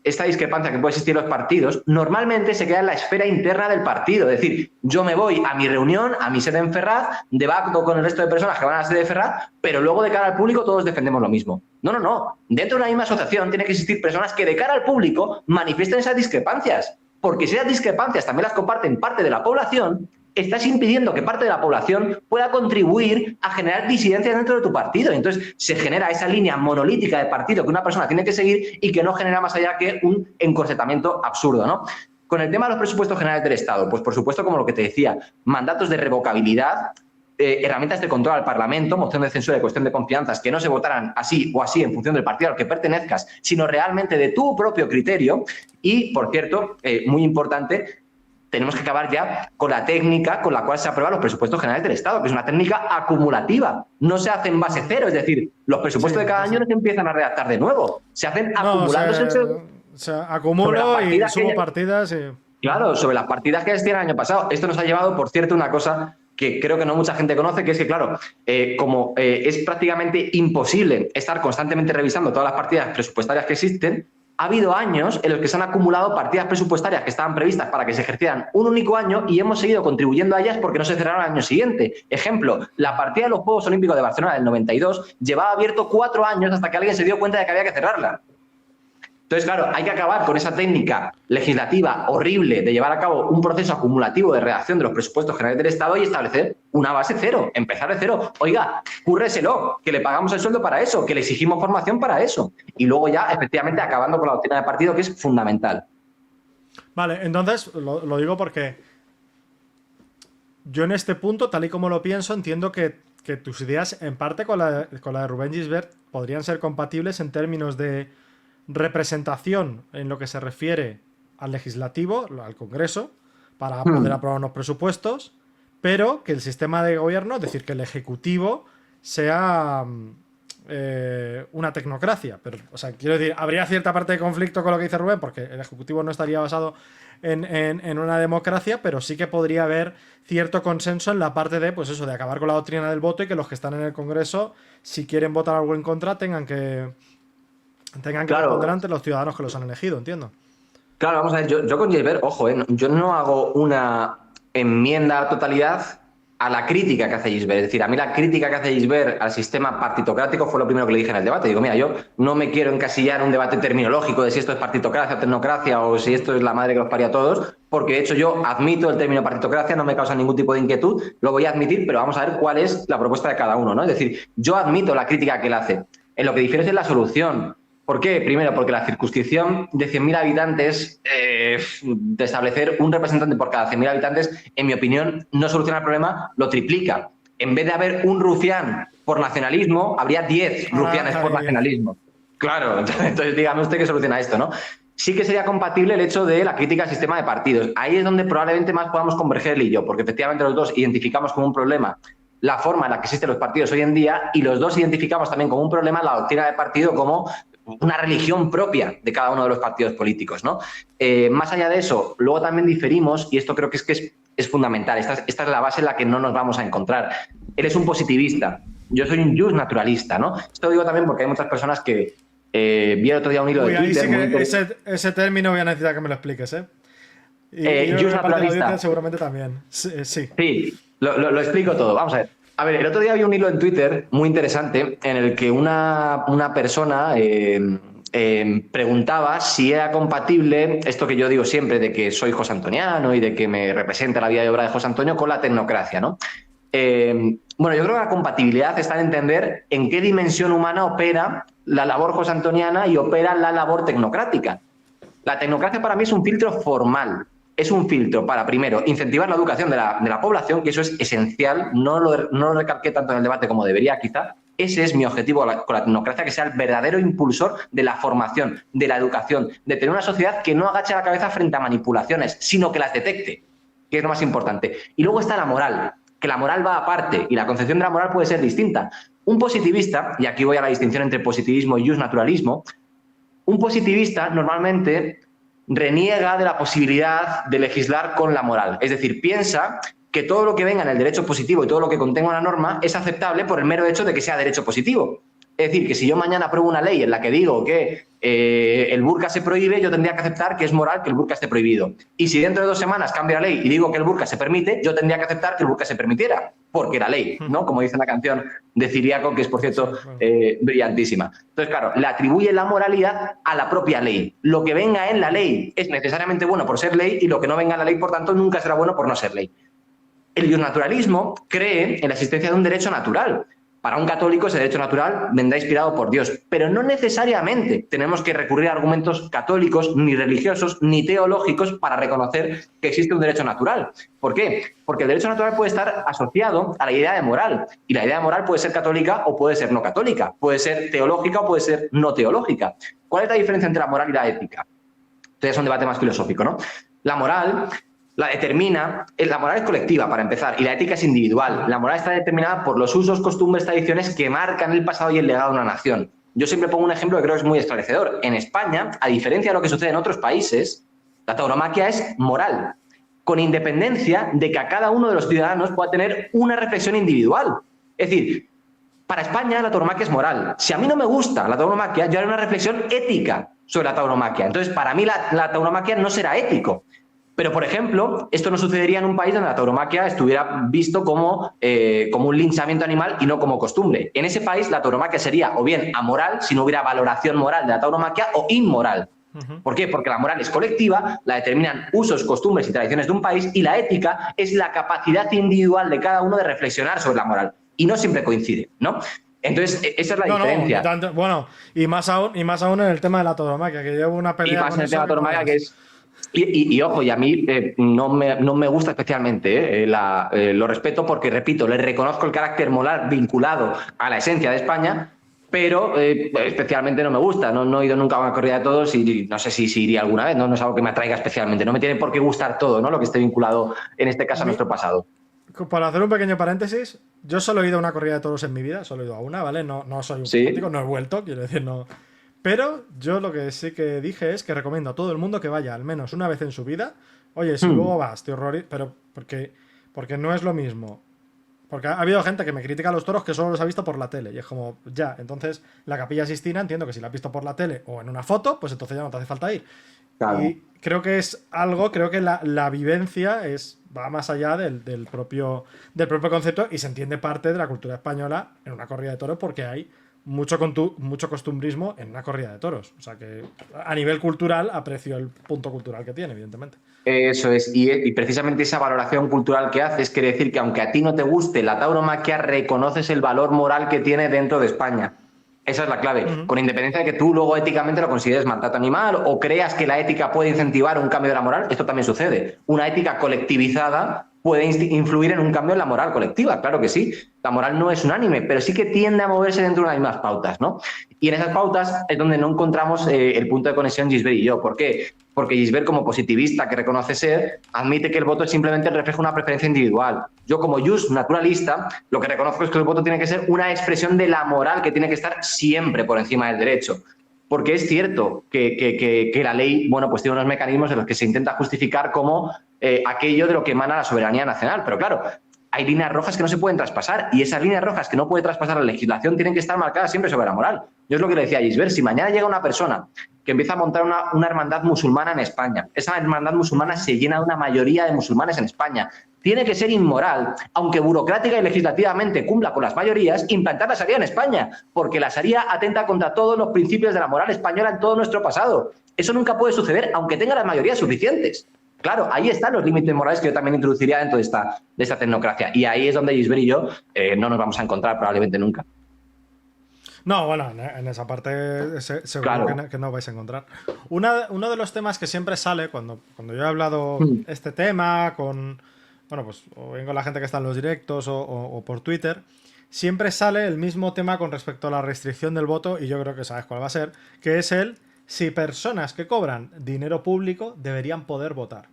esta discrepancia que puede existir en los partidos, normalmente se queda en la esfera interna del partido. Es decir, yo me voy a mi reunión, a mi sede en Ferraz, debato con el resto de personas que van a la sede de Ferraz, pero luego de cara al público todos defendemos lo mismo. No. Dentro de una misma asociación tiene que existir personas que de cara al público manifiesten esas discrepancias. Porque si esas discrepancias también las comparten parte de la población, estás impidiendo que parte de la población pueda contribuir a generar disidencias dentro de tu partido. Entonces se genera esa línea monolítica de partido que una persona tiene que seguir y que no genera más allá que un encorsetamiento absurdo, ¿no? Con el tema de los presupuestos generales del Estado, pues por supuesto, como lo que te decía, mandatos de revocabilidad, herramientas de control al Parlamento, moción de censura y cuestión de confianzas, que no se votaran así o así en función del partido al que pertenezcas, sino realmente de tu propio criterio. Y, por cierto, muy importante, tenemos que acabar ya con la técnica con la cual se aprueban los presupuestos generales del Estado, que es una técnica acumulativa. No se hace en base cero, es decir, los presupuestos de cada año no se empiezan a redactar de nuevo, se hacen acumulándose. O sea, acumulo y subo partidas. Claro, sobre las partidas que existían el año pasado. Esto nos ha llevado, por cierto, una cosa que creo que no mucha gente conoce, que es que, claro, como es prácticamente imposible estar constantemente revisando todas las partidas presupuestarias que existen, ha habido años en los que se han acumulado partidas presupuestarias que estaban previstas para que se ejercieran un único año y hemos seguido contribuyendo a ellas porque no se cerraron al año siguiente. Ejemplo, la partida de los Juegos Olímpicos de Barcelona del 92 llevaba abierto 4 años hasta que alguien se dio cuenta de que había que cerrarla. Entonces, claro, hay que acabar con esa técnica legislativa horrible de llevar a cabo un proceso acumulativo de redacción de los presupuestos generales del Estado y establecer una base cero, empezar de cero. Oiga, cúrreselo, que le pagamos el sueldo para eso, que le exigimos formación para eso. Y luego ya, efectivamente, acabando con la doctrina de partido, que es fundamental. Vale, entonces, lo digo porque yo en este punto, tal y como lo pienso, entiendo que tus ideas, en parte con la de Rubén Gisbert, podrían ser compatibles en términos de representación en lo que se refiere al legislativo, al Congreso, para poder aprobar unos presupuestos, pero que el sistema de gobierno, es decir, que el Ejecutivo sea una tecnocracia. Pero, o sea, quiero decir, habría cierta parte de conflicto con lo que dice Rubén, porque el Ejecutivo no estaría basado en una democracia, pero sí que podría haber cierto consenso en la parte de, pues eso, de acabar con la doctrina del voto y que los que están en el Congreso, si quieren votar algo en contra, tengan que responder ante los ciudadanos que los han elegido, entiendo. Claro, vamos a ver, yo con Gisbert, ojo, yo no hago una enmienda a la totalidad a la crítica que hace Gisbert. Es decir, a mí la crítica que hace Gisbert al sistema partitocrático fue lo primero que le dije en el debate. Digo, mira, yo no me quiero encasillar en un debate terminológico de si esto es partitocracia o tecnocracia o si esto es la madre que los parió a todos, porque de hecho yo admito el término partitocracia, no me causa ningún tipo de inquietud, lo voy a admitir, pero vamos a ver cuál es la propuesta de cada uno, ¿no? Es decir, yo admito la crítica que él hace. En lo que difiere es la solución. ¿Por qué? Primero, porque la circunscripción de 100.000 habitantes, de establecer un representante por cada 100.000 habitantes, en mi opinión, no soluciona el problema, lo triplica. En vez de haber un rufián por nacionalismo, habría 10 rufianes por nacionalismo. Claro, entonces dígame usted qué soluciona esto, ¿no? Sí que sería compatible el hecho de la crítica al sistema de partidos. Ahí es donde probablemente más podamos converger él y yo, porque efectivamente los dos identificamos como un problema la forma en la que existen los partidos hoy en día y los dos identificamos también como un problema la doctrina de partido como una religión propia de cada uno de los partidos políticos, ¿no? Más allá de eso, luego también diferimos, y esto creo que es fundamental, esta es la base en la que no nos vamos a encontrar. Él es un positivista, yo soy un just naturalista, ¿no? Esto lo digo también porque hay muchas personas que vi el otro día un hilo de Twitter... Ahí sí que ese término voy a necesitar que me lo expliques, ¿eh? Y just naturalista. Seguramente también, sí. Sí, lo explico todo, vamos a ver. A ver, el otro día vi un hilo en Twitter muy interesante en el que una persona preguntaba si era compatible esto que yo digo siempre de que soy josantoniano y de que me representa la vida y obra de José Antonio con la tecnocracia, ¿no? Bueno, yo creo que la compatibilidad está en entender en qué dimensión humana opera la labor josantoniana y opera la labor tecnocrática. La tecnocracia para mí es un filtro formal. Es un filtro para, primero, incentivar la educación de la población, que eso es esencial, no lo recalqué tanto en el debate como debería quizá. Ese es mi objetivo con la tecnocracia, que sea el verdadero impulsor de la formación, de la educación, de tener una sociedad que no agache la cabeza frente a manipulaciones, sino que las detecte, que es lo más importante. Y luego está la moral, que la moral va aparte y la concepción de la moral puede ser distinta. Un positivista, y aquí voy a la distinción entre positivismo y justnaturalismo, un positivista normalmente reniega de la posibilidad de legislar con la moral. Es decir, piensa que todo lo que venga en el derecho positivo y todo lo que contenga una norma es aceptable por el mero hecho de que sea derecho positivo. Es decir, que si yo mañana apruebo una ley en la que digo que el burka se prohíbe, yo tendría que aceptar que es moral que el burka esté prohibido. Y si dentro de 2 semanas cambia la ley y digo que el burka se permite, yo tendría que aceptar que el burka se permitiera, porque era ley, ¿no? Como dice la canción de Ciriaco, que es, por cierto, brillantísima. Entonces, claro, le atribuye la moralidad a la propia ley. Lo que venga en la ley es necesariamente bueno por ser ley y lo que no venga en la ley, por tanto, nunca será bueno por no ser ley. El justnaturalismo cree en la existencia de un derecho natural. Para un católico ese derecho natural vendrá inspirado por Dios, pero no necesariamente tenemos que recurrir a argumentos católicos, ni religiosos, ni teológicos para reconocer que existe un derecho natural. ¿Por qué? Porque el derecho natural puede estar asociado a la idea de moral, y la idea de moral puede ser católica o puede ser no católica, puede ser teológica o puede ser no teológica. ¿Cuál es la diferencia entre la moral y la ética? Entonces es un debate más filosófico, ¿no? La moral la moral es colectiva, para empezar, y la ética es individual. La moral está determinada por los usos, costumbres, tradiciones que marcan el pasado y el legado de una nación. Yo siempre pongo un ejemplo que creo que es muy esclarecedor. En España, a diferencia de lo que sucede en otros países, la tauromaquia es moral. con independencia de que a cada uno de los ciudadanos pueda tener una reflexión individual. Es decir, para España la tauromaquia es moral. Si a mí no me gusta la tauromaquia, yo haré una reflexión ética sobre la tauromaquia. Entonces, para mí la tauromaquia no será ético. Pero, por ejemplo, esto no sucedería en un país donde la tauromaquia estuviera visto como un linchamiento animal y no como costumbre. En ese país la tauromaquia sería o bien amoral, si no hubiera valoración moral de la tauromaquia, o inmoral. ¿Por qué? Porque la moral es colectiva, la determinan usos, costumbres y tradiciones de un país, y la ética es la capacidad individual de cada uno de reflexionar sobre la moral. Y no siempre coincide, ¿no? Entonces, esa es la diferencia. Bueno, y más aún en el tema de la tauromaquia, que llevo una pelea. Y más en el tema de la tauromaquia, que es. Y ojo, y a mí no me gusta especialmente, lo respeto porque, repito, le reconozco el carácter moral vinculado a la esencia de España, pero especialmente no me gusta. No he ido nunca a una corrida de toros y no sé si iría alguna vez, no es algo que me atraiga especialmente. No me tiene por qué gustar todo, ¿no? Lo que esté vinculado, en este caso, a nuestro pasado. Para hacer un pequeño paréntesis, yo solo he ido a una corrida de toros en mi vida, solo he ido a una, ¿vale? No soy un fanático, no he vuelto, quiero decir, no. Pero yo lo que sí que dije es que recomiendo a todo el mundo que vaya al menos una vez en su vida. Oye, si luego vas, te horrorizas, pero porque no es lo mismo. Porque ha habido gente que me critica a los toros que solo los ha visto por la tele. Y es como, ya, entonces la Capilla Sixtina entiendo que si la has visto por la tele o en una foto, pues entonces ya no te hace falta ir. Claro. Y creo que es algo, creo que la vivencia va más allá del propio concepto y se entiende parte de la cultura española en una corrida de toros porque hay mucho costumbrismo en una corrida de toros. O sea que a nivel cultural aprecio el punto cultural que tiene, evidentemente. Eso es, y precisamente esa valoración cultural que haces quiere decir que aunque a ti no te guste la tauromaquia, reconoces el valor moral que tiene dentro de España. Esa es la clave, con independencia de que tú luego éticamente lo consideres maltrato animal o creas que la ética puede incentivar un cambio de la moral. Esto también sucede. Una ética colectivizada puede influir en un cambio en la moral colectiva, claro que sí. La moral no es unánime, pero sí que tiende a moverse dentro de las mismas pautas, ¿no? Y en esas pautas es donde no encontramos el punto de conexión Gisbert y yo. ¿Por qué? Porque Gisbert, como positivista que reconoce ser, admite que el voto simplemente refleja una preferencia individual. Yo, como just naturalista, lo que reconozco es que el voto tiene que ser una expresión de la moral que tiene que estar siempre por encima del derecho. Porque es cierto que la ley, bueno, pues tiene unos mecanismos en los que se intenta justificar como aquello de lo que emana la soberanía nacional. Pero claro, hay líneas rojas que no se pueden traspasar y esas líneas rojas que no puede traspasar la legislación tienen que estar marcadas siempre sobre la moral. Yo es lo que le decía a Gisbert, si mañana llega una persona que empieza a montar una hermandad musulmana en España, esa hermandad musulmana se llena de una mayoría de musulmanes en España, tiene que ser inmoral, aunque burocrática y legislativamente cumpla con las mayorías, implantar la Sharia en España, porque la Sharia atenta contra todos los principios de la moral española en todo nuestro pasado. Eso nunca puede suceder, aunque tenga las mayorías suficientes. Claro, ahí están los límites morales que yo también introduciría dentro de esta tecnocracia. Y ahí es donde Gisbert y yo no nos vamos a encontrar probablemente nunca. No, bueno, en esa parte seguro claro que no vais a encontrar. Uno de los temas que siempre sale cuando yo he hablado este tema con, bueno, pues o bien con la gente que está en los directos o por Twitter, siempre sale el mismo tema con respecto a la restricción del voto, y yo creo que sabes cuál va a ser, que es si personas que cobran dinero público deberían poder votar.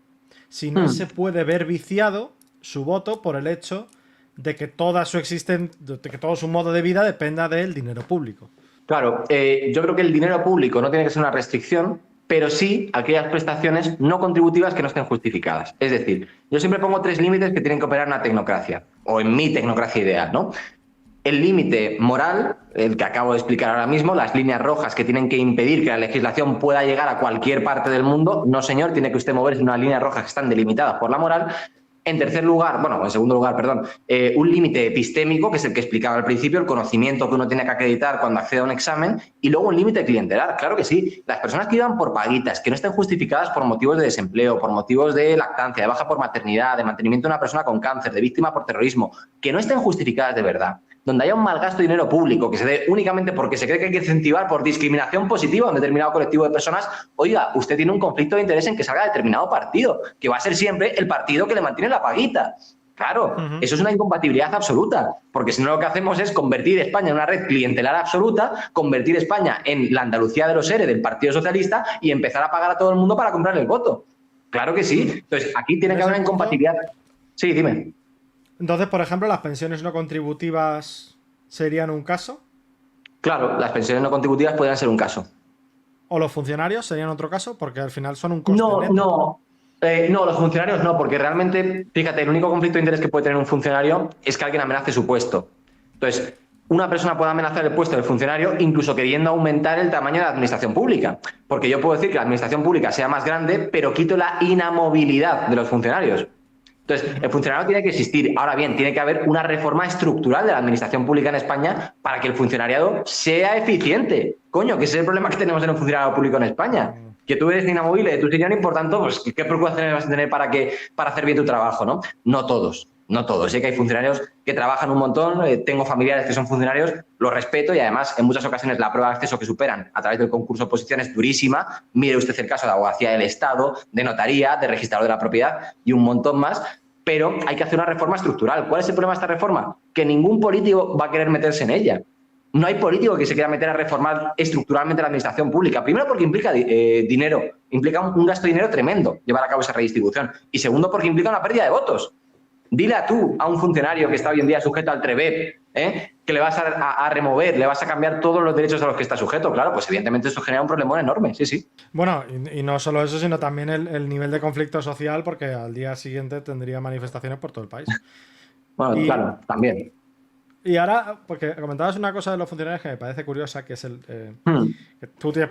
Si no se puede ver viciado su voto por el hecho de que toda su de que todo su modo de vida dependa del dinero público. Claro, yo creo que el dinero público no tiene que ser una restricción, pero sí aquellas prestaciones no contributivas que no estén justificadas. Es decir, yo siempre pongo 3 límites que tienen que operar en una tecnocracia, o en mi tecnocracia ideal, ¿no? El límite moral, el que acabo de explicar ahora mismo, las líneas rojas que tienen que impedir que la legislación pueda llegar a cualquier parte del mundo. No, señor, tiene que usted moverse en unas líneas rojas que están delimitadas por la moral. En segundo lugar, un límite epistémico, que es el que explicaba al principio, el conocimiento que uno tiene que acreditar cuando accede a un examen, y luego un límite clientelar. Claro que sí, las personas que iban por paguitas, que no estén justificadas por motivos de desempleo, por motivos de lactancia, de baja por maternidad, de mantenimiento de una persona con cáncer, de víctima por terrorismo, que no estén justificadas de verdad, donde haya un malgasto de dinero público que se dé únicamente porque se cree que hay que incentivar por discriminación positiva a un determinado colectivo de personas, oiga, usted tiene un conflicto de interés en que salga determinado partido, que va a ser siempre el partido que le mantiene la paguita. Claro, eso es una incompatibilidad absoluta, porque si no lo que hacemos es convertir España en una red clientelar absoluta, convertir España en la Andalucía de los ERE del Partido Socialista y empezar a pagar a todo el mundo para comprar el voto. Claro que sí. Entonces, aquí tiene que haber una incompatibilidad. Sí, dime. Entonces, por ejemplo, ¿las pensiones no contributivas serían un caso? Claro, las pensiones no contributivas podrían ser un caso. ¿O los funcionarios serían otro caso? Porque al final son un coste neto. No, los funcionarios no, porque realmente, fíjate, el único conflicto de interés que puede tener un funcionario es que alguien amenace su puesto. Entonces, una persona puede amenazar el puesto del funcionario incluso queriendo aumentar el tamaño de la administración pública. Porque yo puedo decir que la administración pública sea más grande, pero quito la inamovilidad de los funcionarios. Entonces, el funcionario tiene que existir. Ahora bien, tiene que haber una reforma estructural de la administración pública en España para que el funcionariado sea eficiente. Coño, que ese es el problema que tenemos en un funcionario público en España. Que tú eres inamovible de tu sillón y por tanto, pues, ¿qué preocupaciones vas a tener para hacer bien tu trabajo, ¿no? No todos. Sé que hay funcionarios que trabajan un montón, tengo familiares que son funcionarios, los respeto y además en muchas ocasiones la prueba de acceso que superan a través del concurso de oposición es durísima. Mire usted el caso de Abogacía del Estado, de Notaría, de Registrador de la Propiedad y un montón más, pero hay que hacer una reforma estructural. ¿Cuál es el problema de esta reforma? Que ningún político va a querer meterse en ella. No hay político que se quiera meter a reformar estructuralmente la administración pública. Primero, porque implica dinero, implica un gasto de dinero tremendo llevar a cabo esa redistribución. Y segundo, porque implica una pérdida de votos. Dile a un funcionario que está hoy en día sujeto al TREBEP, que le vas a remover, le vas a cambiar todos los derechos a los que está sujeto. Claro, pues evidentemente eso genera un problemón enorme, sí. Bueno, y no solo eso, sino también el nivel de conflicto social, porque al día siguiente tendría manifestaciones por todo el país. Bueno, claro, también. Y ahora, porque comentabas una cosa de los funcionarios que me parece curiosa, que es que tú tienes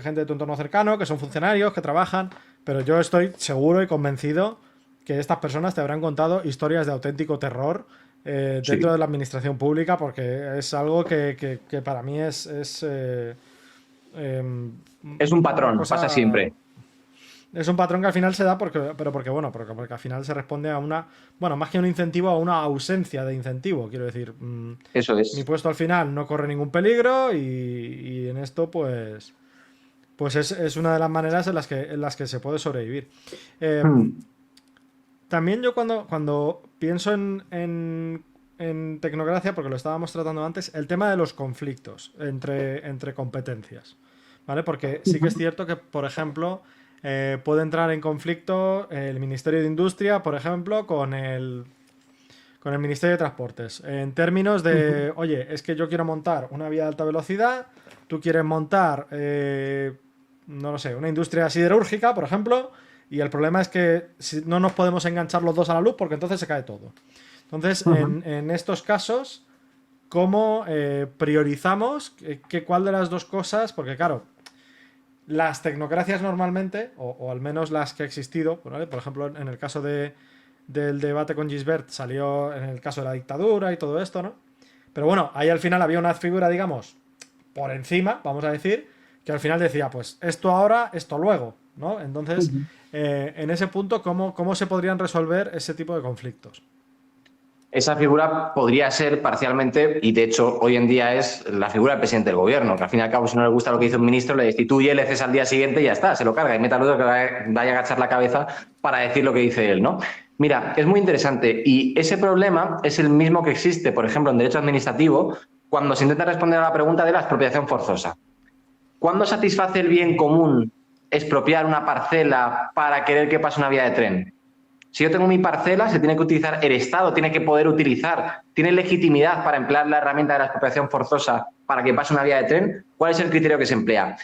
gente de tu entorno cercano, que son funcionarios, que trabajan, pero yo estoy seguro y convencido que estas personas te habrán contado historias de auténtico terror dentro de la administración pública, porque es algo que para mí es un patrón, pasa siempre. Es un patrón que al final se da porque al final se responde a una, bueno, más que un incentivo, a una ausencia de incentivo, quiero decir. Eso es. Mi puesto al final no corre ningún peligro y en esto pues es una de las maneras en las que se puede sobrevivir. También yo cuando pienso en tecnocracia, porque lo estábamos tratando antes, el tema de los conflictos entre competencias, ¿vale? Porque sí que es cierto que, por ejemplo, puede entrar en conflicto el Ministerio de Industria, por ejemplo, con el Ministerio de Transportes, en términos de, oye, es que yo quiero montar una vía de alta velocidad, tú quieres montar, no lo sé, una industria siderúrgica, por ejemplo, y el problema es que no nos podemos enganchar los dos a la luz porque entonces se cae todo. Entonces, en estos casos, ¿cómo priorizamos cuál de las dos cosas? Porque claro, las tecnocracias normalmente, o al menos las que ha existido, ¿vale? Por ejemplo, en el caso del debate con Gisbert salió en el caso de la dictadura y todo esto, ¿no? Pero bueno, ahí al final había una figura, digamos, por encima, vamos a decir, que al final decía, pues esto ahora, esto luego, ¿no? Entonces, en ese punto, ¿cómo se podrían resolver ese tipo de conflictos? Esa figura podría ser parcialmente, y de hecho hoy en día es la figura del presidente del gobierno, que al fin y al cabo si no le gusta lo que dice un ministro, le destituye, le cesa al día siguiente y ya está, se lo carga y meta al otro que vaya a agachar la cabeza para decir lo que dice él, ¿no? Mira, es muy interesante y ese problema es el mismo que existe, por ejemplo, en derecho administrativo, cuando se intenta responder a la pregunta de la expropiación forzosa. ¿Cuándo satisface el bien común expropiar una parcela para querer que pase una vía de tren? Si yo tengo mi parcela, se tiene que utilizar, el Estado tiene que poder utilizar, tiene legitimidad para emplear la herramienta de la expropiación forzosa para que pase una vía de tren. ¿Cuál es el criterio que se emplea?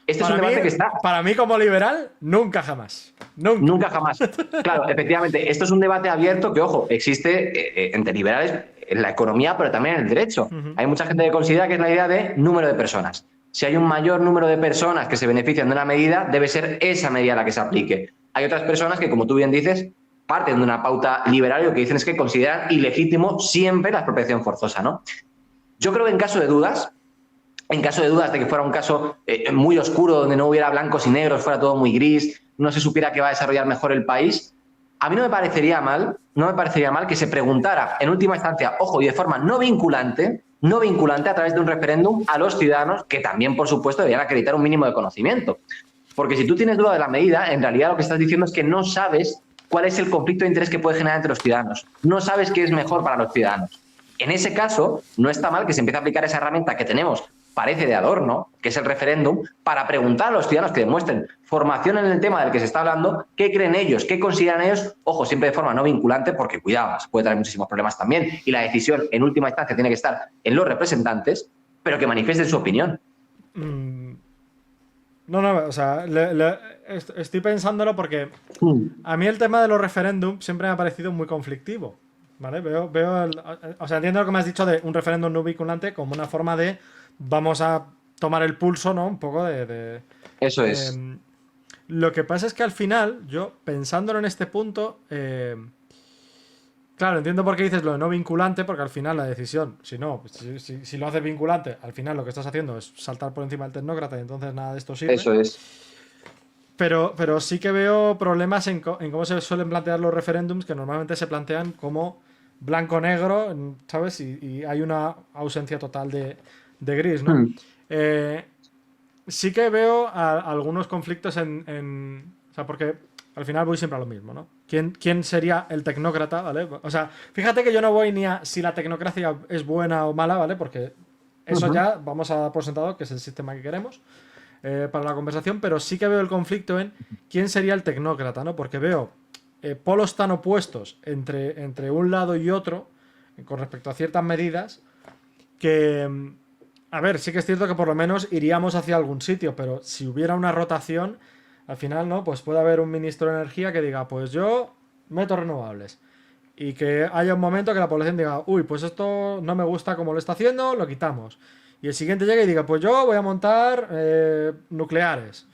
Este es un debate que está... Para mí, como liberal, nunca jamás. Nunca jamás. Claro, efectivamente, esto es un debate abierto que, ojo, existe entre liberales en la economía, pero también en el derecho. Hay mucha gente que considera que es la idea de número de personas. Si hay un mayor número de personas que se benefician de una medida, debe ser esa medida la que se aplique. Hay otras personas que, como tú bien dices, parten de una pauta liberal y lo que dicen es que consideran ilegítimo siempre la expropiación forzosa, ¿no? Yo creo que en caso de dudas de que fuera un caso muy oscuro, donde no hubiera blancos y negros, fuera todo muy gris, no se supiera que va a desarrollar mejor el país, a mí no me parecería mal que se preguntara en última instancia, ojo, y de forma no vinculante a través de un referéndum a los ciudadanos, que también, por supuesto, deberían acreditar un mínimo de conocimiento. Porque si tú tienes duda de la medida, en realidad lo que estás diciendo es que no sabes cuál es el conflicto de interés que puede generar entre los ciudadanos. No sabes qué es mejor para los ciudadanos. En ese caso, no está mal que se empiece a aplicar esa herramienta que tenemos, parece de adorno, que es el referéndum, para preguntar a los ciudadanos que demuestren formación en el tema del que se está hablando, qué creen ellos, qué consideran ellos, ojo, siempre de forma no vinculante, porque cuidado, puede traer muchísimos problemas también, y la decisión en última instancia tiene que estar en los representantes, pero que manifiesten su opinión. No, o sea, estoy pensándolo porque a mí el tema de los referéndums siempre me ha parecido muy conflictivo. ¿Vale? O sea, entiendo lo que me has dicho de un referéndum no vinculante como una forma de vamos a tomar el pulso, ¿no? Un poco Eso es. Lo que pasa es que al final, yo pensándolo en este punto, claro, entiendo por qué dices lo de no vinculante, porque al final la decisión, si lo haces vinculante, al final lo que estás haciendo es saltar por encima del tecnócrata y entonces nada de esto sirve. Eso es. Pero sí que veo problemas en cómo se suelen plantear los referéndums, que normalmente se plantean como blanco-negro, ¿sabes? Y hay una ausencia total de gris, ¿no? Sí que veo algunos conflictos o sea, porque al final voy siempre a lo mismo, ¿no? ¿Quién sería el tecnócrata, ¿vale? O sea, fíjate que yo no voy ni a si la tecnocracia es buena o mala, ¿vale? Porque eso ya vamos a dar por sentado que es el sistema que queremos para la conversación, pero sí que veo el conflicto en quién sería el tecnócrata, ¿no? Porque veo polos tan opuestos entre un lado y otro con respecto a ciertas medidas que, a ver, sí que es cierto que por lo menos iríamos hacia algún sitio, pero si hubiera una rotación, al final, ¿no? Pues puede haber un ministro de energía que diga, pues yo meto renovables. Y que haya un momento que la población diga, uy, pues esto no me gusta como lo está haciendo, lo quitamos. Y el siguiente llegue y diga, pues yo voy a montar nucleares.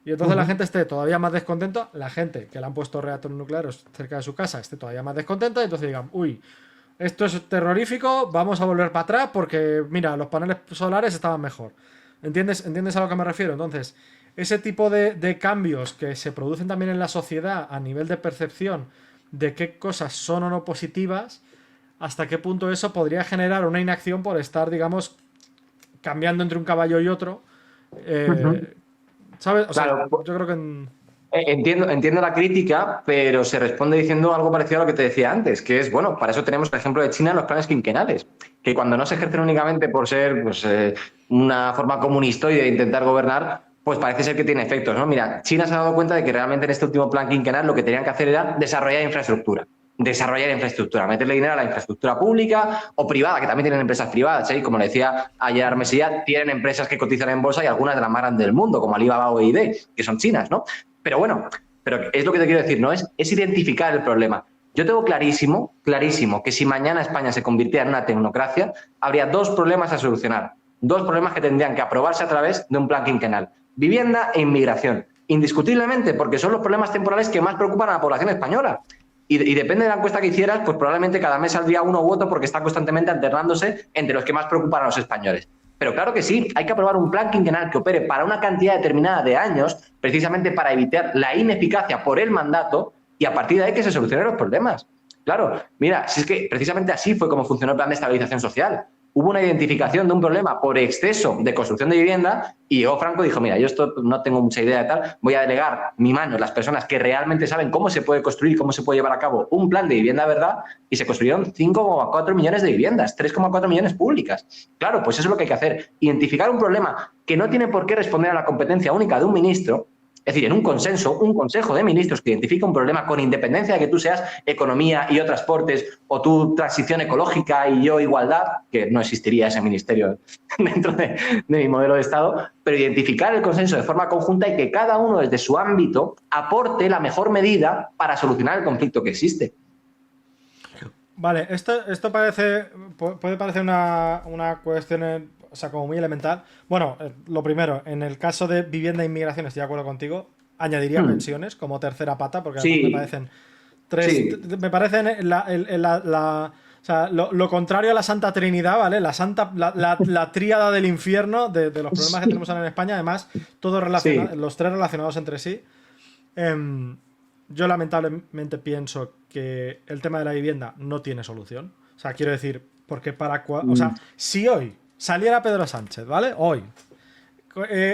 Y entonces la gente esté todavía más descontenta, la gente que le han puesto reactores nucleares cerca de su casa esté todavía más descontenta, y entonces digan, uy, esto es terrorífico, vamos a volver para atrás porque, mira, los paneles solares estaban mejor. ¿Entiendes a lo que me refiero? Entonces, ese tipo de cambios que se producen también en la sociedad a nivel de percepción de qué cosas son o no positivas, hasta qué punto eso podría generar una inacción por estar, digamos, cambiando entre un caballo y otro. ¿Sabes? O sea, Claro, yo creo que... entiendo la crítica, pero se responde diciendo algo parecido a lo que te decía antes, que es, bueno, para eso tenemos el ejemplo de China en los planes quinquenales, que cuando no se ejercen únicamente por ser pues, una forma comunista y de intentar gobernar, pues parece ser que tiene efectos, ¿no? Mira, China se ha dado cuenta de que realmente en este último plan quinquenal lo que tenían que hacer era desarrollar infraestructura, meterle dinero a la infraestructura pública o privada, que también tienen empresas privadas, ¿eh? Como le decía ayer Mesía, tienen empresas que cotizan en bolsa y algunas de las más grandes del mundo, como Alibaba o ID, que son chinas, ¿no? Pero bueno, es lo que te quiero decir, ¿no? Es identificar el problema. Yo tengo clarísimo que si mañana España se convirtiera en una tecnocracia, habría dos problemas a solucionar. Dos problemas que tendrían que aprobarse a través de un plan quinquenal. Vivienda e inmigración. Indiscutiblemente, porque son los problemas temporales que más preocupan a la población española. Y depende de la encuesta que hicieras, pues probablemente cada mes saldría uno u otro porque está constantemente alternándose entre los que más preocupan a los españoles. Pero claro que sí, hay que aprobar un plan quinquenal que opere para una cantidad determinada de años, precisamente para evitar la ineficacia por el mandato y a partir de ahí que se solucionen los problemas. Claro, mira, si es que precisamente así fue como funcionó el plan de estabilización social. Hubo una identificación de un problema por exceso de construcción de vivienda y llegó Franco y dijo, mira, yo esto no tengo mucha idea de tal, voy a delegar mi mano a las personas que realmente saben cómo se puede construir, cómo se puede llevar a cabo un plan de vivienda, ¿verdad? Y se construyeron 5,4 millones de viviendas, 3,4 millones públicas. Claro, pues eso es lo que hay que hacer, identificar un problema que no tiene por qué responder a la competencia única de un ministro. Es decir, en un consenso, un consejo de ministros que identifica un problema con independencia de que tú seas economía y yo transportes o tú transición ecológica y yo igualdad, que no existiría ese ministerio dentro de mi modelo de Estado, pero identificar el consenso de forma conjunta y que cada uno desde su ámbito aporte la mejor medida para solucionar el conflicto que existe. Vale, esto puede parecer una cuestión, o sea, como muy elemental. Bueno, lo primero, en el caso de vivienda e inmigración estoy de acuerdo contigo. Añadiría pensiones como tercera pata, porque Sí. me parecen me parecen o sea, lo contrario a la Santa Trinidad, ¿vale? La tríada del infierno de los problemas que tenemos ahora en España, además, todos los tres relacionados entre sí. Yo lamentablemente pienso que el tema de la vivienda no tiene solución. O sea, quiero decir, porque o sea, si hoy saliera Pedro Sánchez, ¿vale? Hoy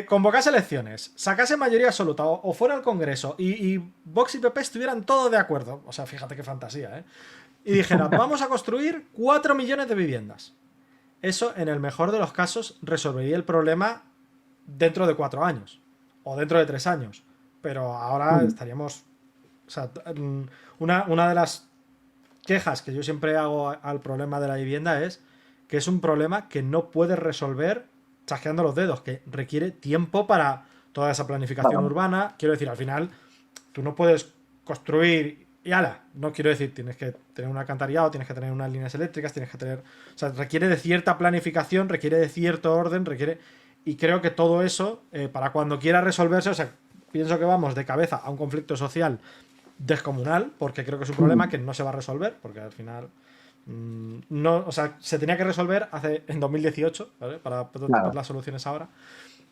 convocase elecciones, sacase mayoría absoluta o fuera al Congreso y Vox y PP estuvieran todos de acuerdo, o sea, fíjate qué fantasía, ¿eh? Y dijera, vamos a construir 4 millones de viviendas. Eso, en el mejor de los casos, resolvería el problema dentro de 4 años o dentro de 3 años. Pero ahora estaríamos... O sea, una de las quejas que yo siempre hago al problema de la vivienda es que es un problema que no puedes resolver chasqueando los dedos, que requiere tiempo para toda esa planificación urbana. Quiero decir, al final, tú no puedes construir y ala. No quiero decir, tienes que tener un alcantarillado, tienes que tener unas líneas eléctricas, tienes que tener... O sea, requiere de cierta planificación, requiere de cierto orden, requiere... Y creo que todo eso, para cuando quiera resolverse, o sea, pienso que vamos de cabeza a un conflicto social descomunal, porque creo que es un problema que no se va a resolver, porque al final... no, o sea, se tenía que resolver en 2018, ¿vale? Para ver las soluciones ahora.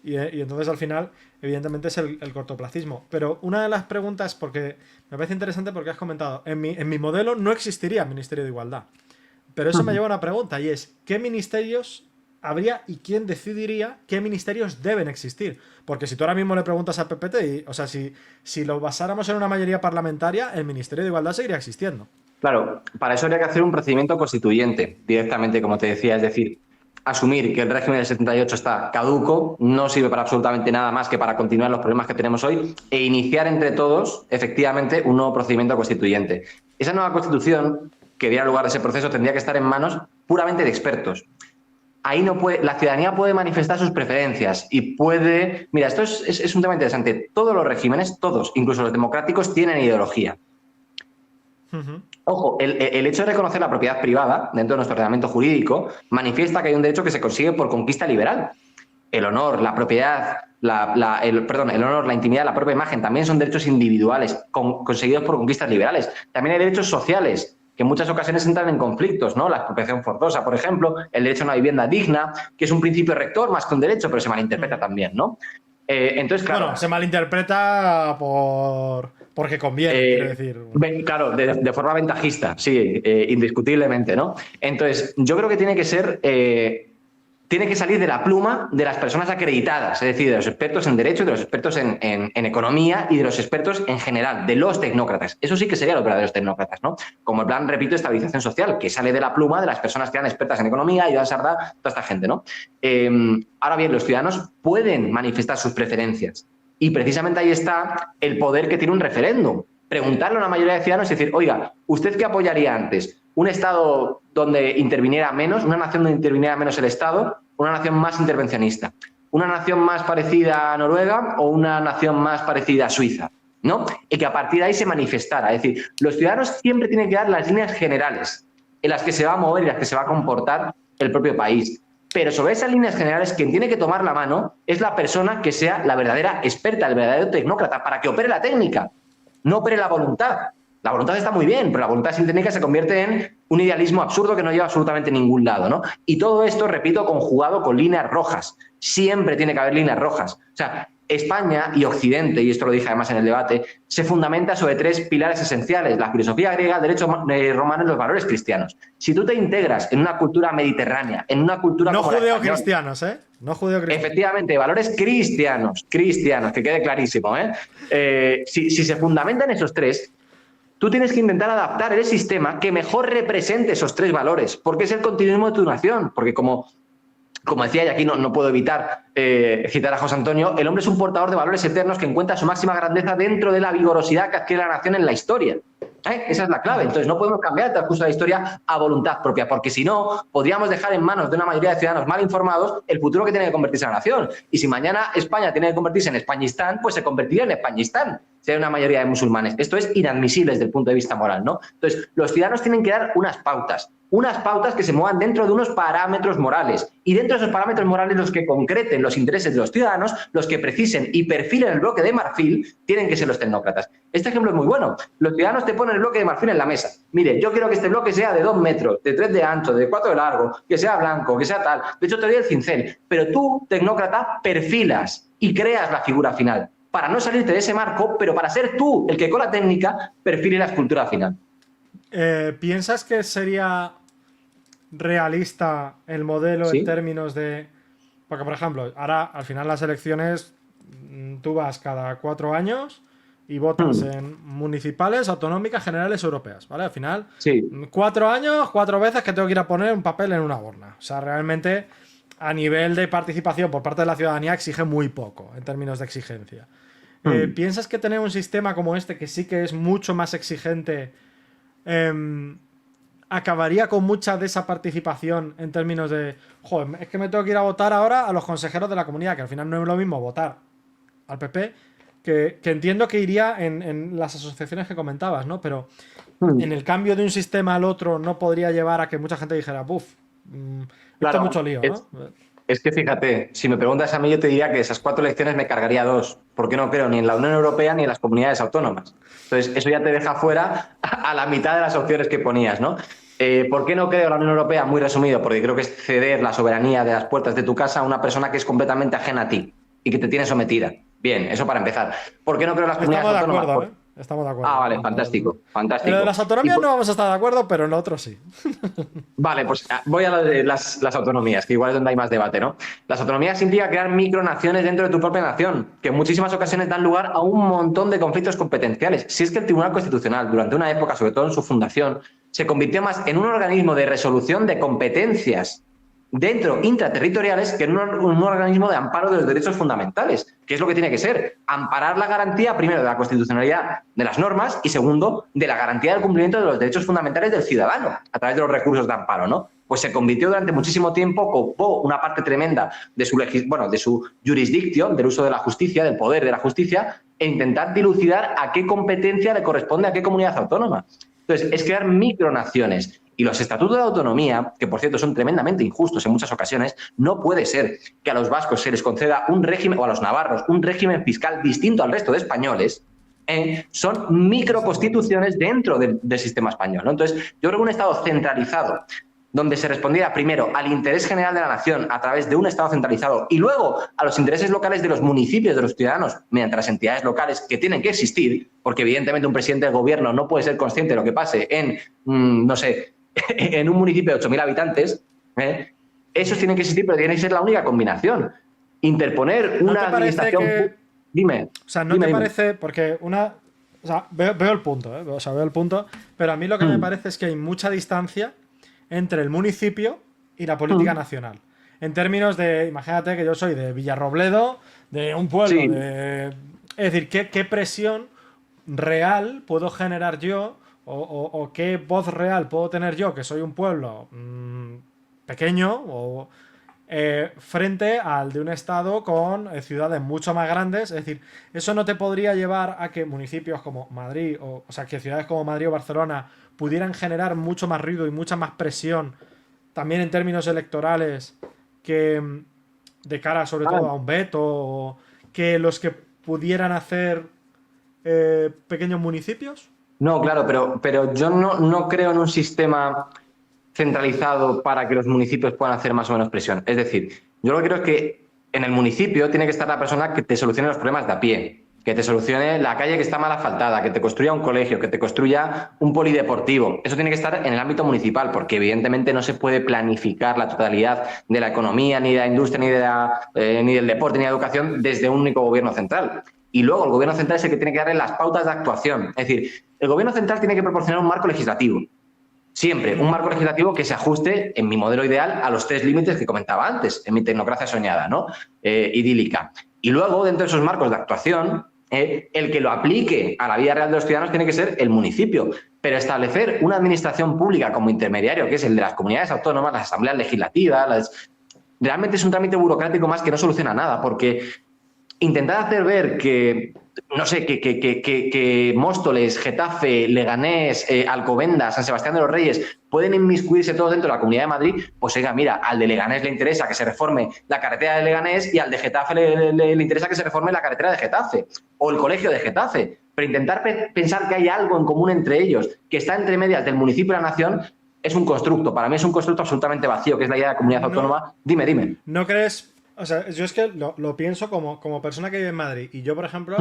Y entonces al final, evidentemente, es el cortoplacismo. Pero una de las preguntas, porque me parece interesante porque has comentado, en mi modelo no existiría Ministerio de Igualdad. Pero eso me lleva a una pregunta, y es, ¿qué ministerios habría y quién decidiría qué ministerios deben existir? Porque si tú ahora mismo le preguntas al PPT, o sea, si lo basáramos en una mayoría parlamentaria, el Ministerio de Igualdad seguiría existiendo. Claro, para eso habría que hacer un procedimiento constituyente directamente, como te decía, es decir, asumir que el régimen del 78 está caduco, no sirve para absolutamente nada más que para continuar los problemas que tenemos hoy e iniciar entre todos, efectivamente, un nuevo procedimiento constituyente. Esa nueva constitución que diera lugar a ese proceso tendría que estar en manos puramente de expertos. Ahí no puede, la ciudadanía puede manifestar sus preferencias y puede... Mira, esto es un tema interesante. Todos los regímenes, todos, incluso los democráticos, tienen ideología. Ojo, el hecho de reconocer la propiedad privada dentro de nuestro ordenamiento jurídico manifiesta que hay un derecho que se consigue por conquista liberal. El honor, la propiedad, el honor, la intimidad, la propia imagen también son derechos individuales conseguidos por conquistas liberales. También hay derechos sociales que en muchas ocasiones entran en conflictos, ¿no? La expropiación forzosa, por ejemplo, el derecho a una vivienda digna, que es un principio rector más que un derecho, pero se malinterpreta también, ¿no? Entonces, claro, bueno, se malinterpreta porque conviene, quiero decir. Claro, de forma ventajista, sí, indiscutiblemente, ¿no? Entonces, yo creo que tiene que ser... tiene que salir de la pluma de las personas acreditadas, es decir, de los expertos en derecho, de los expertos en economía y de los expertos en general, de los tecnócratas. Eso sí que serían los verdaderos tecnócratas, ¿no? Como el plan, repito, de estabilización social, que sale de la pluma de las personas que eran expertas en economía, Joan Sardá, toda esta gente, ¿no? Ahora bien, los ciudadanos pueden manifestar sus preferencias y precisamente ahí está el poder que tiene un referéndum. Preguntarle a una mayoría de ciudadanos y decir, oiga, ¿usted qué apoyaría antes? ¿Un Estado donde interviniera menos, una nación donde interviniera menos el Estado, una nación más intervencionista? ¿Una nación más parecida a Noruega o una nación más parecida a Suiza? ¿No? Y que a partir de ahí se manifestara. Es decir, los ciudadanos siempre tienen que dar las líneas generales en las que se va a mover y en las que se va a comportar el propio país. Pero sobre esas líneas generales, quien tiene que tomar la mano es la persona que sea la verdadera experta, el verdadero tecnócrata, para que opere la técnica, no opere la voluntad. La voluntad está muy bien, pero la voluntad sin técnica se convierte en un idealismo absurdo que no lleva absolutamente a ningún lado, ¿no? Y todo esto, repito, conjugado con líneas rojas. Siempre tiene que haber líneas rojas. O sea, España y Occidente, y esto lo dije además en el debate, se fundamenta sobre tres pilares esenciales: la filosofía griega, el derecho romano y los valores cristianos. Si tú te integras en una cultura mediterránea, en una cultura... No judeocristianos, ¿eh? No judeocristianos. Efectivamente, valores cristianos, que quede clarísimo, ¿eh? Si se fundamentan esos tres, tú tienes que intentar adaptar el sistema que mejor represente esos tres valores, porque es el continuismo de tu nación, porque como decía, y aquí no puedo evitar citar a José Antonio, el hombre es un portador de valores eternos que encuentra su máxima grandeza dentro de la vigorosidad que adquiere la nación en la historia. Esa es la clave. Entonces no podemos cambiar el transcurso de la historia a voluntad propia, porque si no, podríamos dejar en manos de una mayoría de ciudadanos mal informados el futuro que tiene que convertirse en la nación. Y si mañana España tiene que convertirse en Españistán, pues se convertiría en Españistán, si hay una mayoría de musulmanes. Esto es inadmisible desde el punto de vista moral, ¿no? Entonces, los ciudadanos tienen que dar unas pautas que se muevan dentro de unos parámetros morales. Y dentro de esos parámetros morales, los que concreten los intereses de los ciudadanos, los que precisen y perfilen el bloque de marfil, tienen que ser los tecnócratas. Este ejemplo es muy bueno. Los ciudadanos te ponen el bloque de marfil en la mesa. Mire, yo quiero que este bloque sea de 2 metros, de 3 de ancho, de 4 de largo, que sea blanco, que sea tal. De hecho, te doy el cincel. Pero tú, tecnócrata, perfilas y creas la figura final, para no salirte de ese marco, pero para ser tú el que con la técnica perfile la escultura final. ¿Piensas que sería realista el modelo ¿Sí? en términos de... Porque, por ejemplo, ahora al final las elecciones tú vas cada 4 años y votas en municipales, autonómicas, generales, europeas, ¿vale? Al final, Sí. 4 años, 4 veces que tengo que ir a poner un papel en una urna. O sea, realmente a nivel de participación por parte de la ciudadanía exige muy poco en términos de exigencia. ¿Piensas que tener un sistema como este, que sí que es mucho más exigente, acabaría con mucha de esa participación en términos de, joder, es que me tengo que ir a votar ahora a los consejeros de la comunidad, que al final no es lo mismo votar al PP, que entiendo que iría en las asociaciones que comentabas, ¿no? Pero en el cambio de un sistema al otro no podría llevar a que mucha gente dijera, buf, esto es Claro, mucho lío, ¿no? es que fíjate, si me preguntas a mí, yo te diría que esas 4 lecciones me cargaría 2, porque no creo ni en la Unión Europea ni en las comunidades autónomas. Entonces, eso ya te deja fuera a la mitad de las opciones que ponías, ¿no? ¿Por qué no creo en la Unión Europea? Muy resumido, porque creo que es ceder la soberanía de las puertas de tu casa a una persona que es completamente ajena a ti y que te tiene sometida. Bien, eso para empezar. ¿Por qué no creo en las comunidades Estamos de autónomas? acuerdo, ¿eh? Estamos de acuerdo. Vale, fantástico, En lo de las autonomías fantástico. no vamos a estar de acuerdo, pero en lo otro sí. Vale, pues voy a lo de las autonomías, que igual es donde hay más debate, ¿no? Las autonomías implica crear micronaciones dentro de tu propia nación, que en muchísimas ocasiones dan lugar a un montón de conflictos competenciales. Si es que el Tribunal Constitucional, durante una época, sobre todo en su fundación, se convirtió más en un organismo de resolución de competencias dentro intraterritoriales que en un organismo de amparo de los derechos fundamentales, que es lo que tiene que ser, amparar la garantía, primero, de la constitucionalidad de las normas y, segundo, de la garantía del cumplimiento de los derechos fundamentales del ciudadano a través de los recursos de amparo, ¿no? Pues se convirtió durante muchísimo tiempo, copó una parte tremenda de su jurisdicción, del uso de la justicia, del poder de la justicia, e intentar dilucidar a qué competencia le corresponde a qué comunidad autónoma. Entonces, es crear micronaciones. Y los estatutos de autonomía, que por cierto son tremendamente injustos en muchas ocasiones, no puede ser que a los vascos se les conceda un régimen, o a los navarros, un régimen fiscal distinto al resto de españoles. Son microconstituciones dentro del sistema español, ¿no? Entonces, yo creo que un Estado centralizado, donde se respondiera primero al interés general de la nación a través de un Estado centralizado y luego a los intereses locales de los municipios, de los ciudadanos, mediante las entidades locales que tienen que existir, porque evidentemente un presidente del gobierno no puede ser consciente de lo que pase en, no sé, en un municipio de 8.000 habitantes, esos tienen que existir, pero tiene que ser la única combinación. Interponer ¿No una te parece administración... que... Dime. O sea, ¿no te parece? Porque una... O sea, veo el punto, ¿eh? O sea, veo el punto, pero a mí lo que me parece es que hay mucha distancia entre el municipio y la política nacional. En términos de, imagínate que yo soy de Villarrobledo, de un pueblo, Sí. Es decir, ¿qué presión real puedo generar yo o qué voz real puedo tener yo, que soy un pueblo pequeño, frente al de un estado con ciudades mucho más grandes? Es decir, eso no te podría llevar a que municipios como Madrid, o sea, que ciudades como Madrid o Barcelona pudieran generar mucho más ruido y mucha más presión, también en términos electorales, que de cara sobre todo a un veto, o que los que pudieran hacer pequeños municipios. No, claro, pero yo no creo en un sistema centralizado para que los municipios puedan hacer más o menos presión. Es decir, yo lo que creo es que en el municipio tiene que estar la persona que te solucione los problemas de a pie, que te solucione la calle que está mal asfaltada, que te construya un colegio, que te construya un polideportivo. Eso tiene que estar en el ámbito municipal, porque evidentemente no se puede planificar la totalidad de la economía, ni de la industria, ni del deporte, ni de la educación desde un único gobierno central. Y luego el gobierno central es el que tiene que darle las pautas de actuación. Es decir, el gobierno central tiene que proporcionar un marco legislativo. Siempre un marco legislativo que se ajuste, en mi modelo ideal, a los 3 límites que comentaba antes, en mi tecnocracia soñada, ¿no? Idílica. Y luego, dentro de esos marcos de actuación, el que lo aplique a la vida real de los ciudadanos tiene que ser el municipio. Pero establecer una administración pública como intermediario, que es el de las comunidades autónomas, las asambleas legislativas, realmente es un trámite burocrático más que no soluciona nada, porque intentar hacer ver que, no sé, que Móstoles, Getafe, Leganés, Alcobendas, San Sebastián de los Reyes pueden inmiscuirse todos dentro de la Comunidad de Madrid, pues oiga, mira, al de Leganés le interesa que se reforme la carretera de Leganés y al de Getafe le interesa que se reforme la carretera de Getafe o el colegio de Getafe. Pero intentar pensar que hay algo en común entre ellos, que está entre medias del municipio y la nación, es un constructo. Para mí es un constructo absolutamente vacío, que es la idea de la comunidad autónoma. Dime. ¿No crees? O sea, yo es que lo pienso como persona que vive en Madrid. Y yo, por ejemplo,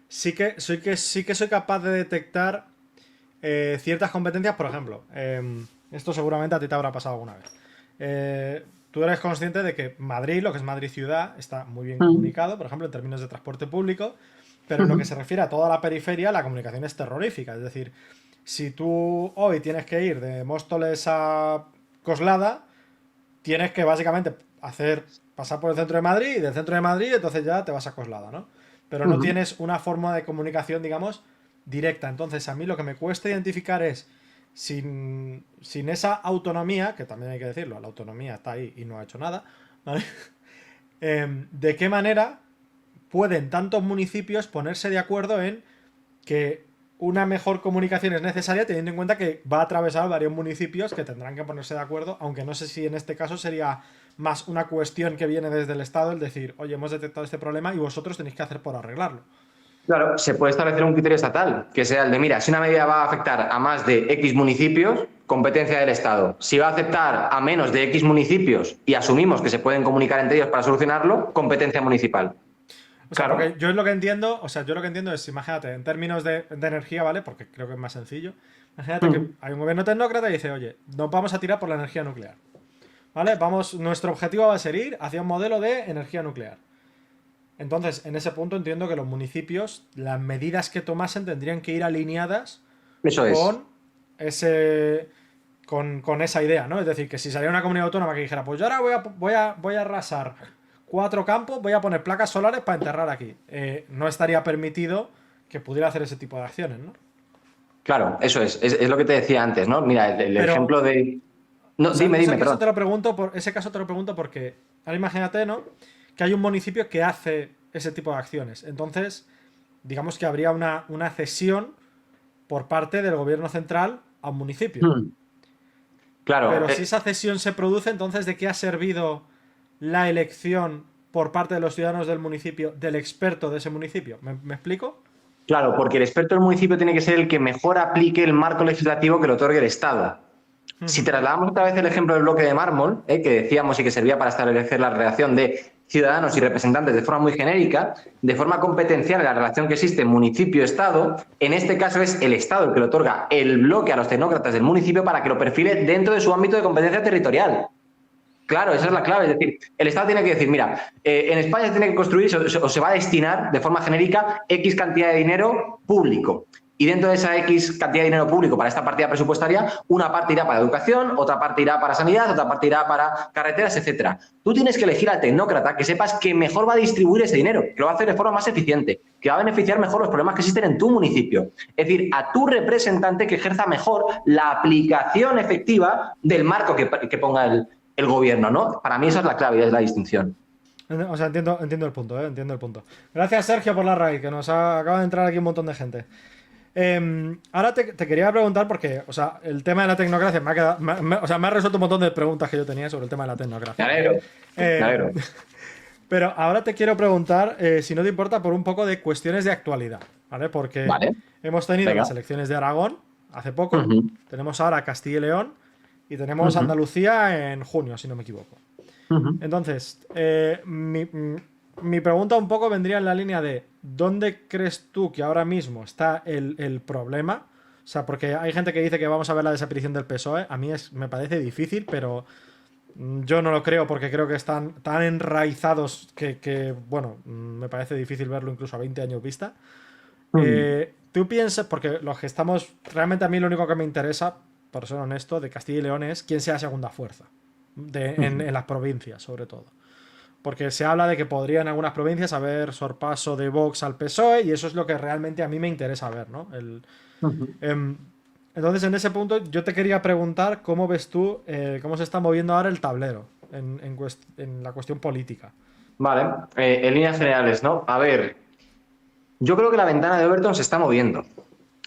sí que soy capaz de detectar ciertas competencias. Por ejemplo, esto seguramente a ti te habrá pasado alguna vez. Tú eres consciente de que Madrid, lo que es Madrid ciudad, está muy bien comunicado, por ejemplo, en términos de transporte público, pero en lo que se refiere a toda la periferia, la comunicación es terrorífica. Es decir, si tú hoy tienes que ir de Móstoles a Coslada, tienes que básicamente pasar por el centro de Madrid, y del centro de Madrid entonces ya te vas a Coslada, ¿no? Pero no tienes una forma de comunicación, digamos, directa. Entonces, a mí lo que me cuesta identificar es, sin esa autonomía, que también hay que decirlo, la autonomía está ahí y no ha hecho nada, ¿vale? ¿De qué manera pueden tantos municipios ponerse de acuerdo en que una mejor comunicación es necesaria, teniendo en cuenta que va a atravesar varios municipios que tendrán que ponerse de acuerdo, aunque no sé si en este caso sería más una cuestión que viene desde el Estado, el decir, oye, hemos detectado este problema y vosotros tenéis que hacer por arreglarlo. Claro, se puede establecer un criterio estatal, que sea el de, mira, si una medida va a afectar a más de X municipios, competencia del Estado. Si va a afectar a menos de X municipios y asumimos que se pueden comunicar entre ellos para solucionarlo, competencia municipal. O sea, claro. Porque yo lo que entiendo, es, imagínate, en términos de energía, ¿vale? Porque creo que es más sencillo. Imagínate que hay un gobierno tecnócrata y dice, oye, nos vamos a tirar por la energía nuclear. ¿Vale? Nuestro objetivo va a ser ir hacia un modelo de energía nuclear. Entonces, en ese punto entiendo que los municipios, las medidas que tomasen tendrían que ir alineadas con esa idea, ¿no? Es decir, que si saliera una comunidad autónoma que dijera, pues yo ahora voy a arrasar 4 campos, voy a poner placas solares para enterrar aquí. No estaría permitido que pudiera hacer ese tipo de acciones, ¿no? Claro, eso es lo que te decía antes, ¿no? Mira, el ejemplo de... No, dime, perdón. Ese caso te lo pregunto porque, ahora imagínate, ¿no? Que hay un municipio que hace ese tipo de acciones. Entonces, digamos que habría una cesión por parte del gobierno central a un municipio. Claro. Pero si esa cesión se produce, entonces, ¿de qué ha servido la elección por parte de los ciudadanos del municipio del experto de ese municipio? ¿Me explico? Claro, porque el experto del municipio tiene que ser el que mejor aplique el marco legislativo que le otorgue el Estado. Si trasladamos otra vez el ejemplo del bloque de mármol, que decíamos y que servía para establecer la relación de ciudadanos y representantes de forma muy genérica, de forma competencial en la relación que existe municipio-Estado, en este caso es el Estado el que le otorga el bloque a los tecnócratas del municipio para que lo perfile dentro de su ámbito de competencia territorial. Claro, esa es la clave. Es decir, el Estado tiene que decir, mira, en España se tiene que construir o se va a destinar de forma genérica X cantidad de dinero público. Y dentro de esa X cantidad de dinero público para esta partida presupuestaria, una parte irá para educación, otra parte irá para sanidad, otra parte irá para carreteras, etcétera. Tú tienes que elegir al tecnócrata que sepas que mejor va a distribuir ese dinero, que lo va a hacer de forma más eficiente, que va a beneficiar mejor los problemas que existen en tu municipio. Es decir, a tu representante que ejerza mejor la aplicación efectiva del marco que ponga el gobierno, ¿no? Para mí esa es la clave, es la distinción. O sea, entiendo el punto, entiendo el punto. Gracias, Sergio, por la raid, que nos acaba de entrar aquí un montón de gente. Ahora te quería preguntar porque, o sea, el tema de la tecnocracia me ha resuelto un montón de preguntas que yo tenía sobre el tema de la tecnocracia. Me alegro. Pero ahora te quiero preguntar, si no te importa, por un poco de cuestiones de actualidad, ¿vale? Porque hemos tenido las elecciones de Aragón hace poco, tenemos ahora Castilla y León y tenemos Andalucía en junio, si no me equivoco. Entonces, mi pregunta un poco vendría en la línea de ¿dónde crees tú que ahora mismo está el problema? O sea, porque hay gente que dice que vamos a ver la desaparición del PSOE. A mí me parece difícil, pero yo no lo creo porque creo que están tan enraizados que bueno, me parece difícil verlo incluso a 20 años vista. Tú piensas, porque los que estamos... Realmente a mí lo único que me interesa, por ser honesto, de Castilla y León es quién sea segunda fuerza. En las provincias, sobre todo. Porque se habla de que podría en algunas provincias haber sorpaso de Vox al PSOE y eso es lo que realmente a mí me interesa ver, ¿no? Entonces, en ese punto, yo te quería preguntar cómo ves tú cómo se está moviendo ahora el tablero en la cuestión política. Vale, en líneas generales, ¿no? A ver, yo creo que la ventana de Overton se está moviendo.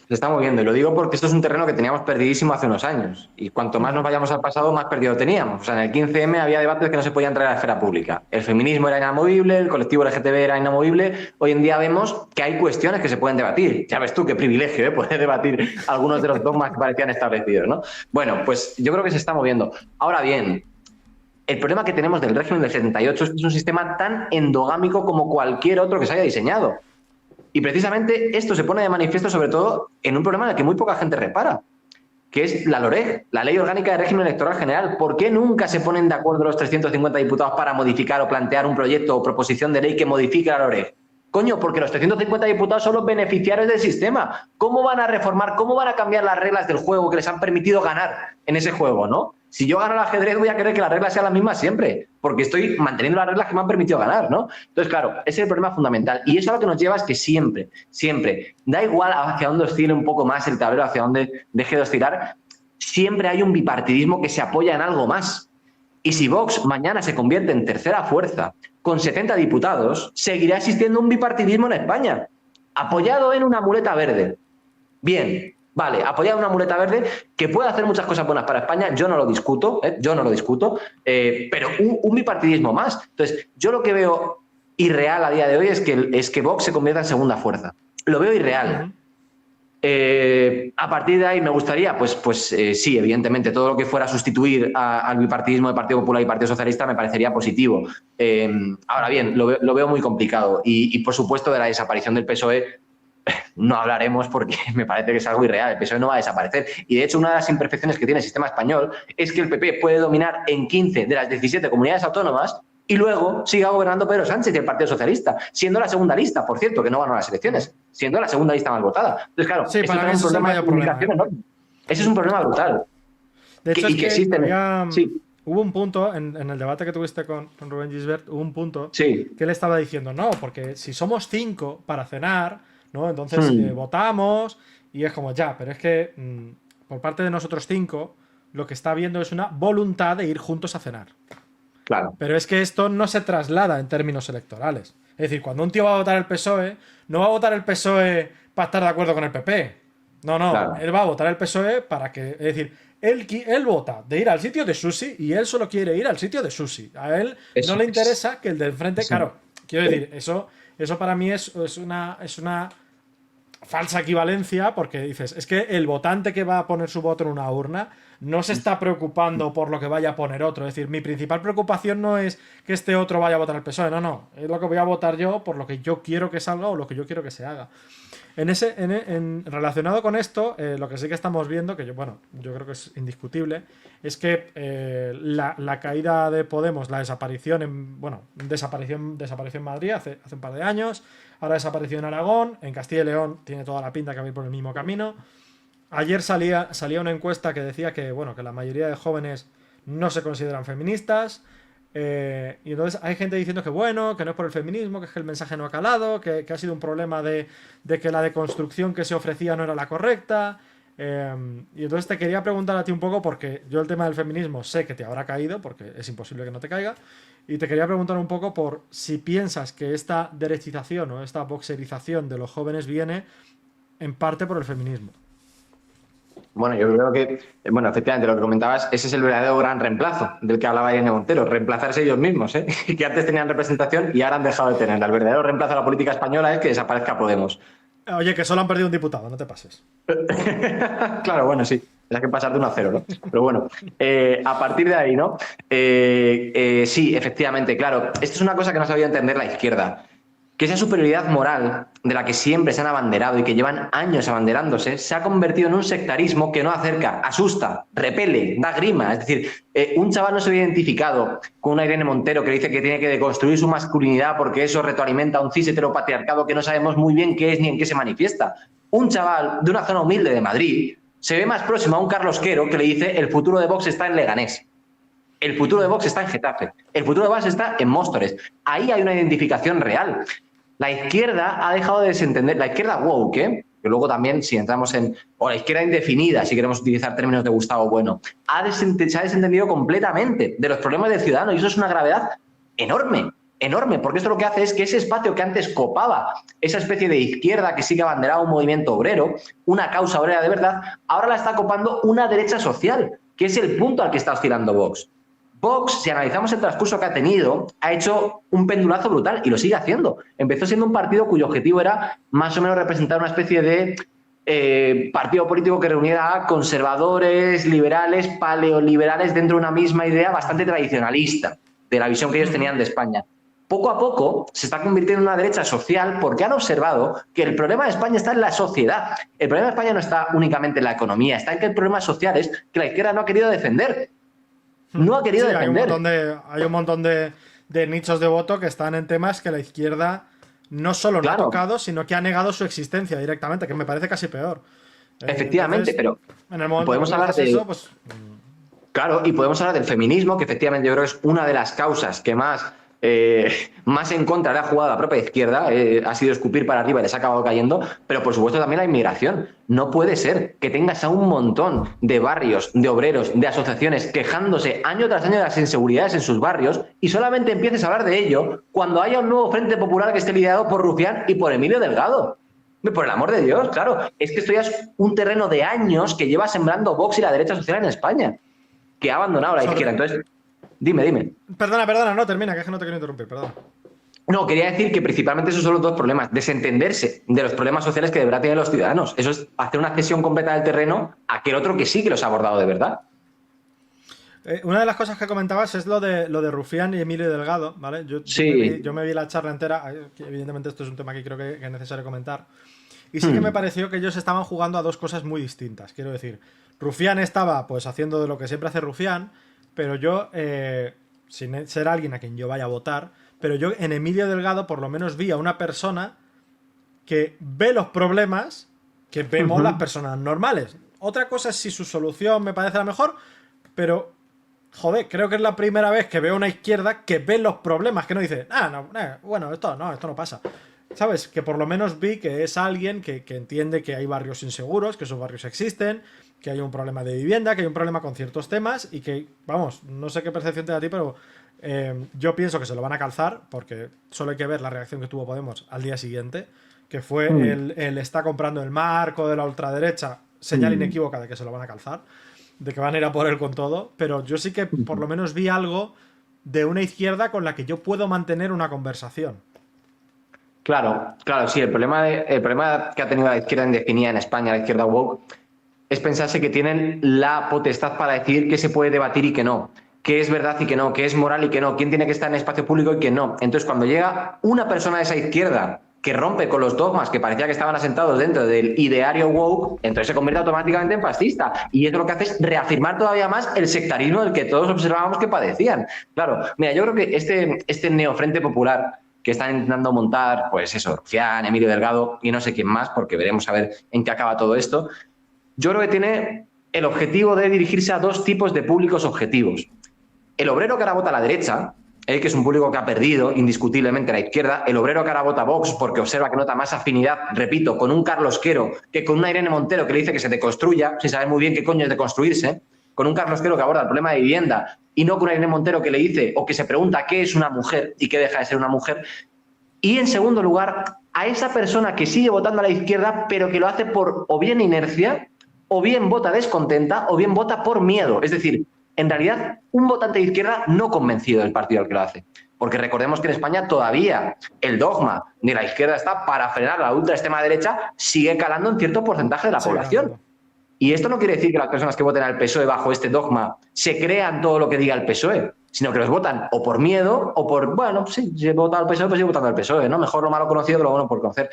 Se está moviendo, y lo digo porque esto es un terreno que teníamos perdidísimo hace unos años. Y cuanto más nos vayamos al pasado, más perdido teníamos. O sea, en el 15M había debates que no se podían traer a la esfera pública. El feminismo era inamovible, el colectivo LGTB era inamovible. Hoy en día vemos que hay cuestiones que se pueden debatir. Ya ves tú, qué privilegio, ¿eh? Poder debatir algunos de los dogmas que parecían establecidos, ¿no? Bueno, pues yo creo que se está moviendo. Ahora bien, el problema que tenemos del régimen del 78 es que es un sistema tan endogámico como cualquier otro que se haya diseñado. Y precisamente esto se pone de manifiesto sobre todo en un problema en el que muy poca gente repara, que es la LOREG, la Ley Orgánica de Régimen Electoral General. ¿Por qué nunca se ponen de acuerdo los 350 diputados para modificar o plantear un proyecto o proposición de ley que modifique la LOREG? Coño, porque los 350 diputados son los beneficiarios del sistema. ¿Cómo van a reformar, cómo van a cambiar las reglas del juego que les han permitido ganar en ese juego, ¿no? Si yo gano el ajedrez voy a querer que las reglas sean las mismas siempre, porque estoy manteniendo las reglas que me han permitido ganar, ¿no? Entonces, claro, ese es el problema fundamental. Y eso a lo que nos lleva es que siempre, da igual hacia dónde oscile un poco más el tablero, hacia dónde deje de oscilar, siempre hay un bipartidismo que se apoya en algo más. Y si Vox mañana se convierte en tercera fuerza, con 70 diputados, seguirá existiendo un bipartidismo en España, apoyado en una muleta verde. Bien, vale, apoyado en una muleta verde que puede hacer muchas cosas buenas para España, yo no lo discuto, pero un bipartidismo más. Entonces, yo lo que veo irreal a día de hoy es que Vox se convierta en segunda fuerza. Lo veo irreal. A partir de ahí me gustaría, sí, evidentemente, todo lo que fuera a sustituir al bipartidismo de Partido Popular y Partido Socialista me parecería positivo. Ahora bien, lo veo muy complicado y, por supuesto, de la desaparición del PSOE no hablaremos porque me parece que es algo irreal. El PSOE no va a desaparecer. Y, de hecho, una de las imperfecciones que tiene el sistema español es que el PP puede dominar en 15 de las 17 comunidades autónomas y luego siga gobernando Pedro Sánchez y el Partido Socialista, siendo la segunda lista, por cierto, que no ganó las elecciones, siendo la segunda lista más votada. Entonces, claro, sí, esto es un problema de comunicación enorme. Ese es un problema brutal. De hecho, Sí. Hubo un punto en el debate que tuviste con Rubén Gisbert, hubo un punto Sí. que él estaba diciendo, no, porque si somos 5 para cenar, ¿no? Entonces votamos y es como, ya, pero es que por parte de nosotros 5 lo que está habiendo es una voluntad de ir juntos a cenar. Claro. Pero es que esto no se traslada en términos electorales. Es decir, cuando un tío va a votar el PSOE, no va a votar el PSOE para estar de acuerdo con el PP. No, claro. Él va a votar el PSOE para que... Es decir, él vota de ir al sitio de sushi y él solo quiere ir al sitio de sushi. A él no le interesa que el del frente... Sí. Claro, quiero decir, eso para mí es una falsa equivalencia porque dices, es que el votante que va a poner su voto en una urna no se está preocupando por lo que vaya a poner otro. Es decir, mi principal preocupación no es que este otro vaya a votar al PSOE, no. Es lo que voy a votar yo por lo que yo quiero que salga o lo que yo quiero que se haga. Relacionado con esto, lo que sí que estamos viendo, que yo creo que es indiscutible, es que la caída de Podemos, la desaparición desapareció en Madrid hace un par de años, ahora desapareció en Aragón, en Castilla y León tiene toda la pinta que va a ir por el mismo camino. Ayer salía una encuesta que decía que la mayoría de jóvenes no se consideran feministas. Y entonces hay gente diciendo que no es por el feminismo, que es que el mensaje no ha calado, que ha sido un problema de que la deconstrucción que se ofrecía no era la correcta. Y entonces te quería preguntar a ti un poco, porque yo el tema del feminismo sé que te habrá caído, porque es imposible que no te caiga, y te quería preguntar un poco por si piensas que esta derechización o esta boxerización de los jóvenes viene en parte por el feminismo. Bueno, yo creo que, efectivamente, lo que comentabas, ese es el verdadero gran reemplazo del que hablaba Irene Montero, reemplazarse ellos mismos, que antes tenían representación y ahora han dejado de tenerla. El verdadero reemplazo a la política española es que desaparezca Podemos. Oye, que solo han perdido un diputado, no te pases. Claro, sí, hay que pasar de 1 a 0, ¿no? Pero bueno, a partir de ahí, ¿no? Sí, efectivamente, claro, esto es una cosa que no ha sabido entender la izquierda. Que esa superioridad moral de la que siempre se han abanderado y que llevan años abanderándose se ha convertido en un sectarismo que no acerca, asusta, repele, da grima. Es decir, un chaval no se ve identificado con una Irene Montero que dice que tiene que deconstruir su masculinidad porque eso retroalimenta a un cis heteropatriarcado que no sabemos muy bien qué es ni en qué se manifiesta. Un chaval de una zona humilde de Madrid se ve más próximo a un Carlos Quero que le dice el futuro de Vox está en Leganés. El futuro de Vox está en Getafe. El futuro de Vox está en Móstoles. Ahí hay una identificación real. La izquierda ha dejado de desentender, la izquierda woke, que luego también si entramos o la izquierda indefinida, si queremos utilizar términos de Gustavo Bueno, se ha desentendido completamente de los problemas del ciudadano y eso es una gravedad enorme, porque esto lo que hace es que ese espacio que antes copaba esa especie de izquierda que sí que abanderaba un movimiento obrero, una causa obrera de verdad, ahora la está copando una derecha social, que es el punto al que está oscilando Vox. Vox, si analizamos el transcurso que ha tenido, ha hecho un pendulazo brutal y lo sigue haciendo. Empezó siendo un partido cuyo objetivo era más o menos representar una especie de partido político que reuniera a conservadores, liberales, paleoliberales dentro de una misma idea bastante tradicionalista de la visión que ellos tenían de España. Poco a poco se está convirtiendo en una derecha social porque han observado que el problema de España está en la sociedad. El problema de España no está únicamente en la economía, está en que el problema social es que la izquierda no ha querido defender. No ha querido defender. Hay un montón de nichos de voto que están en temas que la izquierda no solo no ha tocado, sino que ha negado su existencia directamente, que me parece casi peor. Efectivamente, pero en el momento podemos hablar de eso, pues... Claro, y podemos hablar del feminismo, que efectivamente yo creo que es una de las causas que más más en contra le ha jugado a la propia izquierda, ha sido escupir para arriba y les ha acabado cayendo, pero por supuesto también la inmigración. No puede ser que tengas a un montón de barrios, de obreros, de asociaciones quejándose año tras año de las inseguridades en sus barrios y solamente empieces a hablar de ello cuando haya un nuevo Frente Popular que esté liderado por Rufián y por Emilio Delgado. Por el amor de Dios, claro, es que esto ya es un terreno de años que lleva sembrando Vox y la derecha social en España, que ha abandonado la izquierda. Entonces, dime. Perdona, no, termina, que es que no te quiero interrumpir, perdona. No, quería decir que principalmente esos son los dos problemas. Desentenderse de los problemas sociales que deberá tener los ciudadanos. Eso es hacer una cesión completa del terreno a aquel otro que sí que los ha abordado de verdad. Una de las cosas que comentabas es lo de Rufián y Emilio Delgado, ¿vale? Yo me vi la charla entera, que evidentemente esto es un tema que creo que es necesario comentar. Y sí que me pareció que ellos estaban jugando a dos cosas muy distintas. Quiero decir, Rufián estaba pues haciendo de lo que siempre hace Rufián, pero yo, sin ser alguien a quien yo vaya a votar, pero yo en Emilio Delgado por lo menos vi a una persona que ve los problemas que vemos las personas normales. Otra cosa es si su solución me parece la mejor, pero, joder, creo que es la primera vez que veo una izquierda que ve los problemas, que no dice, bueno, esto no pasa. ¿Sabes? Que por lo menos vi que es alguien que entiende que hay barrios inseguros, que esos barrios existen, que hay un problema de vivienda, que hay un problema con ciertos temas y que, vamos, no sé qué percepción te da a ti, pero yo pienso que se lo van a calzar porque solo hay que ver la reacción que tuvo Podemos al día siguiente, que fue el está comprando el marco de la ultraderecha, señal inequívoca de que se lo van a calzar, de que van a ir a por él con todo, pero yo sí que por lo menos vi algo de una izquierda con la que yo puedo mantener una conversación. Claro, sí, el problema que ha tenido la izquierda indefinida en España, la izquierda woke, es pensarse que tienen la potestad para decidir qué se puede debatir y qué no, qué es verdad y qué no, qué es moral y qué no, quién tiene que estar en espacio público y quién no. Entonces, cuando llega una persona de esa izquierda que rompe con los dogmas que parecía que estaban asentados dentro del ideario woke, entonces se convierte automáticamente en fascista. Y eso lo que hace es reafirmar todavía más el sectarismo del que todos observábamos que padecían. Claro, mira, yo creo que este neofrente popular que están intentando montar, pues eso, Rufián, Emilio Delgado y no sé quién más, porque veremos a ver en qué acaba todo esto, yo creo que tiene el objetivo de dirigirse a dos tipos de públicos objetivos. El obrero que ahora vota a la derecha, que es un público que ha perdido indiscutiblemente la izquierda, el obrero que ahora vota a Vox porque observa que nota más afinidad, repito, con un Carlos Quero que con una Irene Montero que le dice que se deconstruya, sin saber muy bien qué coño es deconstruirse, con un Carlos Quero que aborda el problema de vivienda y no con una Irene Montero que le dice o que se pregunta qué es una mujer y qué deja de ser una mujer. Y en segundo lugar, a esa persona que sigue votando a la izquierda pero que lo hace por o bien inercia, o bien vota descontenta, o bien vota por miedo. Es decir, en realidad, un votante de izquierda no convencido del partido al que lo hace. Porque recordemos que en España todavía el dogma de la izquierda está para frenar a la ultra extrema derecha, sigue calando en cierto porcentaje de la población. Claro. Y esto no quiere decir que las personas que voten al PSOE bajo este dogma se crean todo lo que diga el PSOE, sino que los votan o por miedo o por, bueno, sí, si he votado al PSOE, pues sigo votando al PSOE, ¿no? Mejor lo malo conocido que lo bueno por conocer.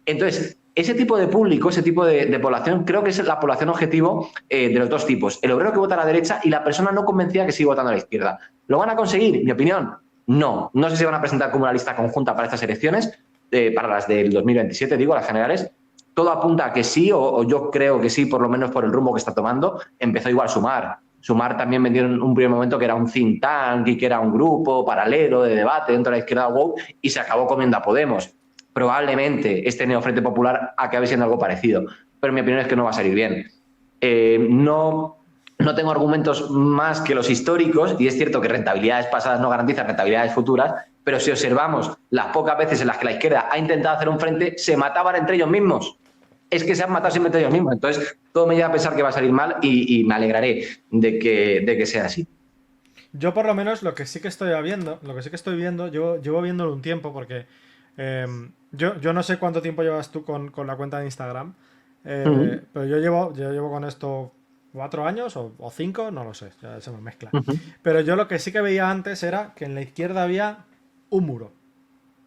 Entonces, ese tipo de público, ese tipo de población, creo que es la población objetivo de los dos tipos. El obrero que vota a la derecha y la persona no convencida que sigue votando a la izquierda. ¿Lo van a conseguir? Mi opinión, no. No sé si van a presentar como una lista conjunta para estas elecciones, para las del 2027, digo, las generales. Todo apunta a que sí, o yo creo que sí, por lo menos por el rumbo que está tomando. Empezó igual Sumar. Sumar también vendió en un primer momento que era un think tank y que era un grupo paralelo de debate dentro de la izquierda woke y se acabó comiendo a Podemos. Probablemente este neofrente popular acabe siendo algo parecido, pero mi opinión es que no va a salir bien. No tengo argumentos más que los históricos, y es cierto que rentabilidades pasadas no garantizan rentabilidades futuras, pero si observamos las pocas veces en las que la izquierda ha intentado hacer un frente, se mataban entre ellos mismos. Es que se han matado siempre entre ellos mismos. Entonces, todo me lleva a pensar que va a salir mal y me alegraré de que sea así. Yo, por lo menos, lo que sí que estoy viendo, llevo viéndolo un tiempo, porque yo no sé cuánto tiempo llevas tú con la cuenta de Instagram, pero yo llevo con esto 4 años o 5, no lo sé, ya se me mezcla. Pero yo lo que sí que veía antes era que en la izquierda había un muro.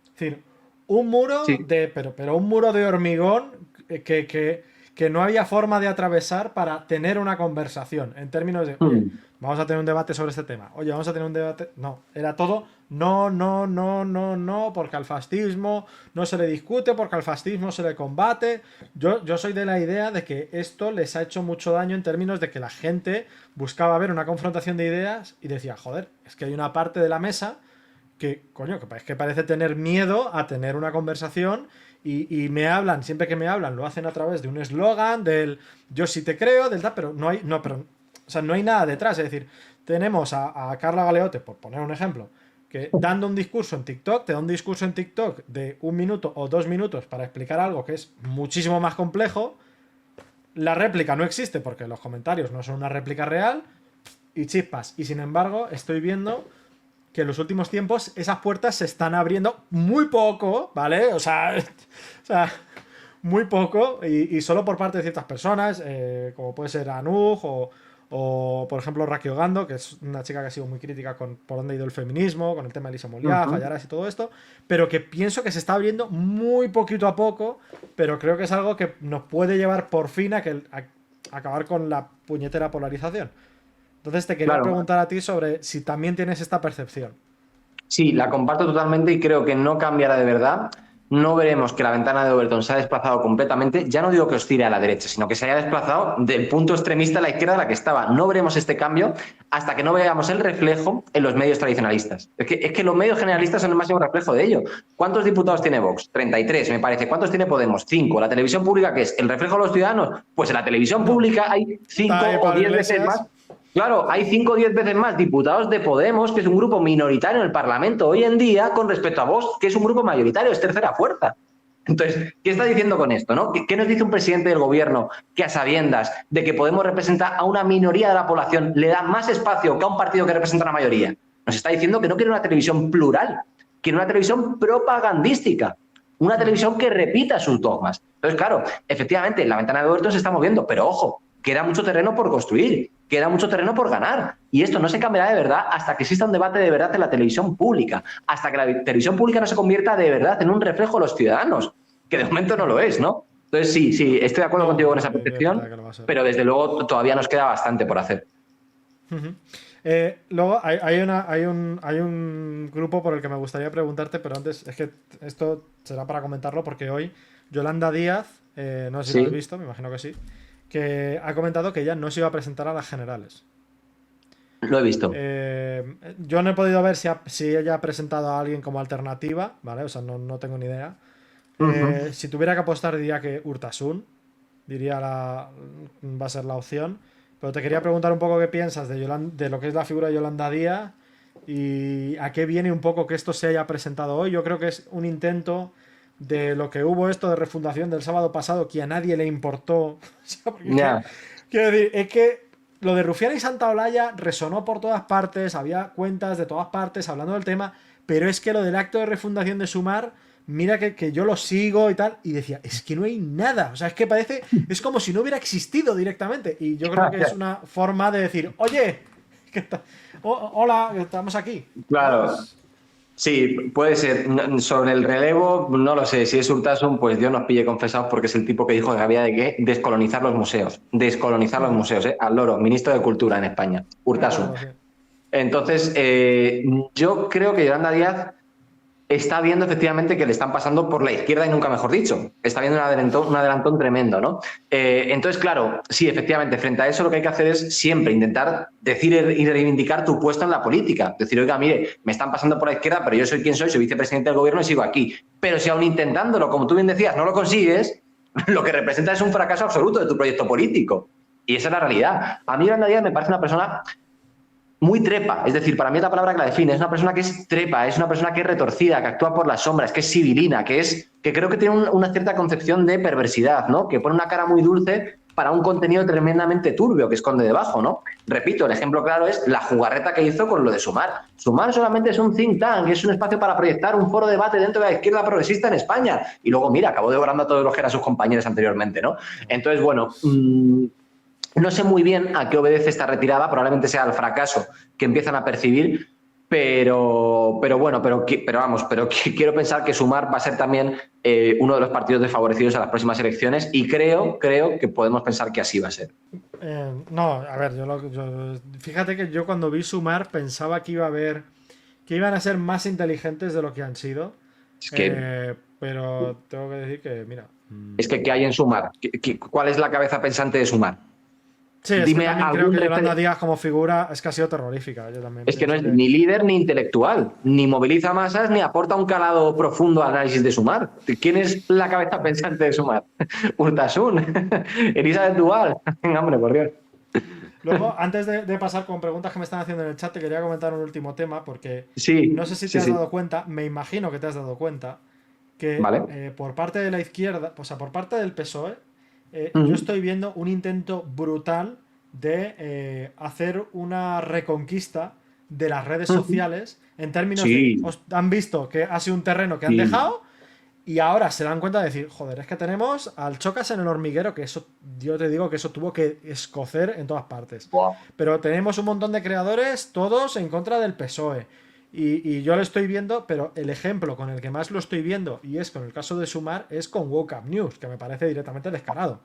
Es decir, un muro sí. pero un muro de hormigón que no había forma de atravesar para tener una conversación en términos de, oye, vamos a tener un debate sobre este tema, oye, vamos a tener un debate, no, era todo no, porque al fascismo no se le discute, porque al fascismo se le combate. Yo soy de la idea de que esto les ha hecho mucho daño en términos de que la gente buscaba ver una confrontación de ideas y decía, joder, es que hay una parte de la mesa que, coño, que parece tener miedo a tener una conversación y me hablan, siempre que me hablan, lo hacen a través de un eslogan, del yo sí te creo, del tal, pero o sea, no hay nada detrás. Es decir, tenemos a Carla Galeote, por poner un ejemplo, que dando un discurso en TikTok, te da un discurso en TikTok de 1 minuto o 2 minutos para explicar algo que es muchísimo más complejo. La réplica no existe porque los comentarios no son una réplica real y chispas. Y sin embargo, estoy viendo que en los últimos tiempos esas puertas se están abriendo muy poco, ¿vale? O sea muy poco y solo por parte de ciertas personas, como puede ser Anuj o por ejemplo, Rakio Gando, que es una chica que ha sido muy crítica con por dónde ha ido el feminismo, con el tema de Elisa Moliá, Fallaras y todo esto, pero que pienso que se está abriendo muy poquito a poco, pero creo que es algo que nos puede llevar por fin a acabar con la puñetera polarización. Entonces te quería preguntar a ti sobre si también tienes esta percepción. Sí, la comparto totalmente y creo que no cambiará de verdad. No veremos que la ventana de Overton se ha desplazado completamente. Ya no digo que os tire a la derecha, sino que se haya desplazado del punto extremista a la izquierda a la que estaba. No veremos este cambio hasta que no veamos el reflejo en los medios tradicionalistas. Es que los medios generalistas son el máximo reflejo de ello. ¿Cuántos diputados tiene Vox? 33, me parece. ¿Cuántos tiene Podemos? 5. ¿La televisión pública qué es? ¿El reflejo de los ciudadanos? Pues en la televisión pública hay 5 o 10 veces más. Claro, hay 5 o 10 veces más diputados de Podemos, que es un grupo minoritario en el Parlamento hoy en día, con respecto a Vox, que es un grupo mayoritario, es tercera fuerza. Entonces, ¿qué está diciendo con esto, no? ¿Qué nos dice un presidente del gobierno que a sabiendas de que Podemos representar a una minoría de la población le da más espacio que a un partido que representa a una mayoría? Nos está diciendo que no quiere una televisión plural, quiere una televisión propagandística, una televisión que repita sus dogmas. Entonces, claro, efectivamente, la ventana de Overton se está moviendo, pero ojo, queda mucho terreno por construir, queda mucho terreno por ganar. Y esto no se cambiará de verdad hasta que exista un debate de verdad en la televisión pública, hasta que la televisión pública no se convierta de verdad en un reflejo de los ciudadanos, que de momento no lo es, ¿no? Entonces sí, estoy de acuerdo contigo con esa percepción, pero desde luego todavía nos queda bastante por hacer. Luego hay un grupo por el que me gustaría preguntarte, pero antes es que esto será para comentarlo porque hoy Yolanda Díaz, no sé si lo has visto, me imagino que sí, que ha comentado que ella no se iba a presentar a las generales. Lo he visto. Yo no he podido ver si ella ha presentado a alguien como alternativa, ¿vale? O sea, no tengo ni idea. Si tuviera que apostar, diría que Urtasun, va a ser la opción. Pero te quería preguntar un poco qué piensas de lo que es la figura de Yolanda Díaz y a qué viene un poco que esto se haya presentado hoy. Yo creo que es un intento de lo que hubo esto de refundación del sábado pasado que a nadie le importó. Quiero decir, es que lo de Rufián y Santaolalla resonó por todas partes, había cuentas de todas partes hablando del tema, pero es que lo del acto de refundación de Sumar, mira que yo lo sigo y tal, y decía, es que no hay nada, o sea, es que es como si no hubiera existido directamente, y yo creo que es una forma de decir, oye, hola, estamos aquí. Claro. Sí, puede ser. Sobre el relevo, no lo sé. Si es Urtasun, pues Dios nos pille confesados porque es el tipo que dijo que había de que descolonizar los museos. Descolonizar los museos, al loro, ministro de Cultura en España. Urtasun. Entonces, yo creo que Yolanda Díaz está viendo efectivamente que le están pasando por la izquierda y nunca mejor dicho. Está viendo un adelantón tremendo, ¿no? Entonces, claro, sí, efectivamente, frente a eso lo que hay que hacer es siempre intentar decir y reivindicar tu puesto en la política. Decir, oiga, mire, me están pasando por la izquierda, pero yo soy quien soy vicepresidente del gobierno y sigo aquí. Pero si aún intentándolo, como tú bien decías, no lo consigues, lo que representa es un fracaso absoluto de tu proyecto político. Y esa es la realidad. A mí Yolanda Díaz me parece una persona muy trepa, es decir, para mí es la palabra que la define, es una persona que es trepa, es una persona que es retorcida, que actúa por las sombras, que es sibilina, que creo que tiene una cierta concepción de perversidad, ¿no? Que pone una cara muy dulce para un contenido tremendamente turbio que esconde debajo, ¿no? Repito, el ejemplo claro es la jugarreta que hizo con lo de Sumar. Sumar solamente es un think tank, es un espacio para proyectar un foro de debate dentro de la izquierda progresista en España. Y luego, mira, acabó devorando a todos los que eran sus compañeros anteriormente, ¿no? Entonces, bueno... no sé muy bien a qué obedece esta retirada, probablemente sea el fracaso que empiezan a percibir, pero quiero pensar que Sumar va a ser también uno de los partidos desfavorecidos a las próximas elecciones y creo que podemos pensar que así va a ser. No, a ver, fíjate que yo cuando vi Sumar pensaba que iban a ser más inteligentes de lo que han sido, pero tengo que decir que, mira... Es que ¿qué hay en Sumar? ¿Cuál es la cabeza pensante de Sumar? Sí, es que Dime también creo algún que Yolanda referente. Díaz como figura es que ha sido terrorífica. Yo también Es que no es pienso que... ni líder ni intelectual, ni moviliza masas, ni aporta un calado profundo al análisis de Sumar. ¿Quién es la cabeza pensante de Sumar? Urtasun, Elizabeth Duval. Hombre, por Dios. Luego, antes de pasar con preguntas que me están haciendo en el chat, te quería comentar un último tema, porque no Sí, sé si te sí, has sí. dado cuenta, me imagino que te has dado cuenta, que Vale. por parte de la izquierda, o sea, por parte del PSOE, yo Mm, estoy viendo un intento brutal de hacer una reconquista de las redes mm. sociales en términos de, Sí, han visto que ha sido un terreno que han sí. dejado y ahora se dan cuenta de decir, joder, es que tenemos al Chocas en el hormiguero, que eso, yo te digo que eso tuvo que escocer en todas partes. Buah. Pero tenemos un montón de creadores, todos en contra del PSOE. Y yo lo estoy viendo, pero el ejemplo con el que más lo estoy viendo, y es con el caso de Sumar, es con Woke Up News, que me parece directamente descarado.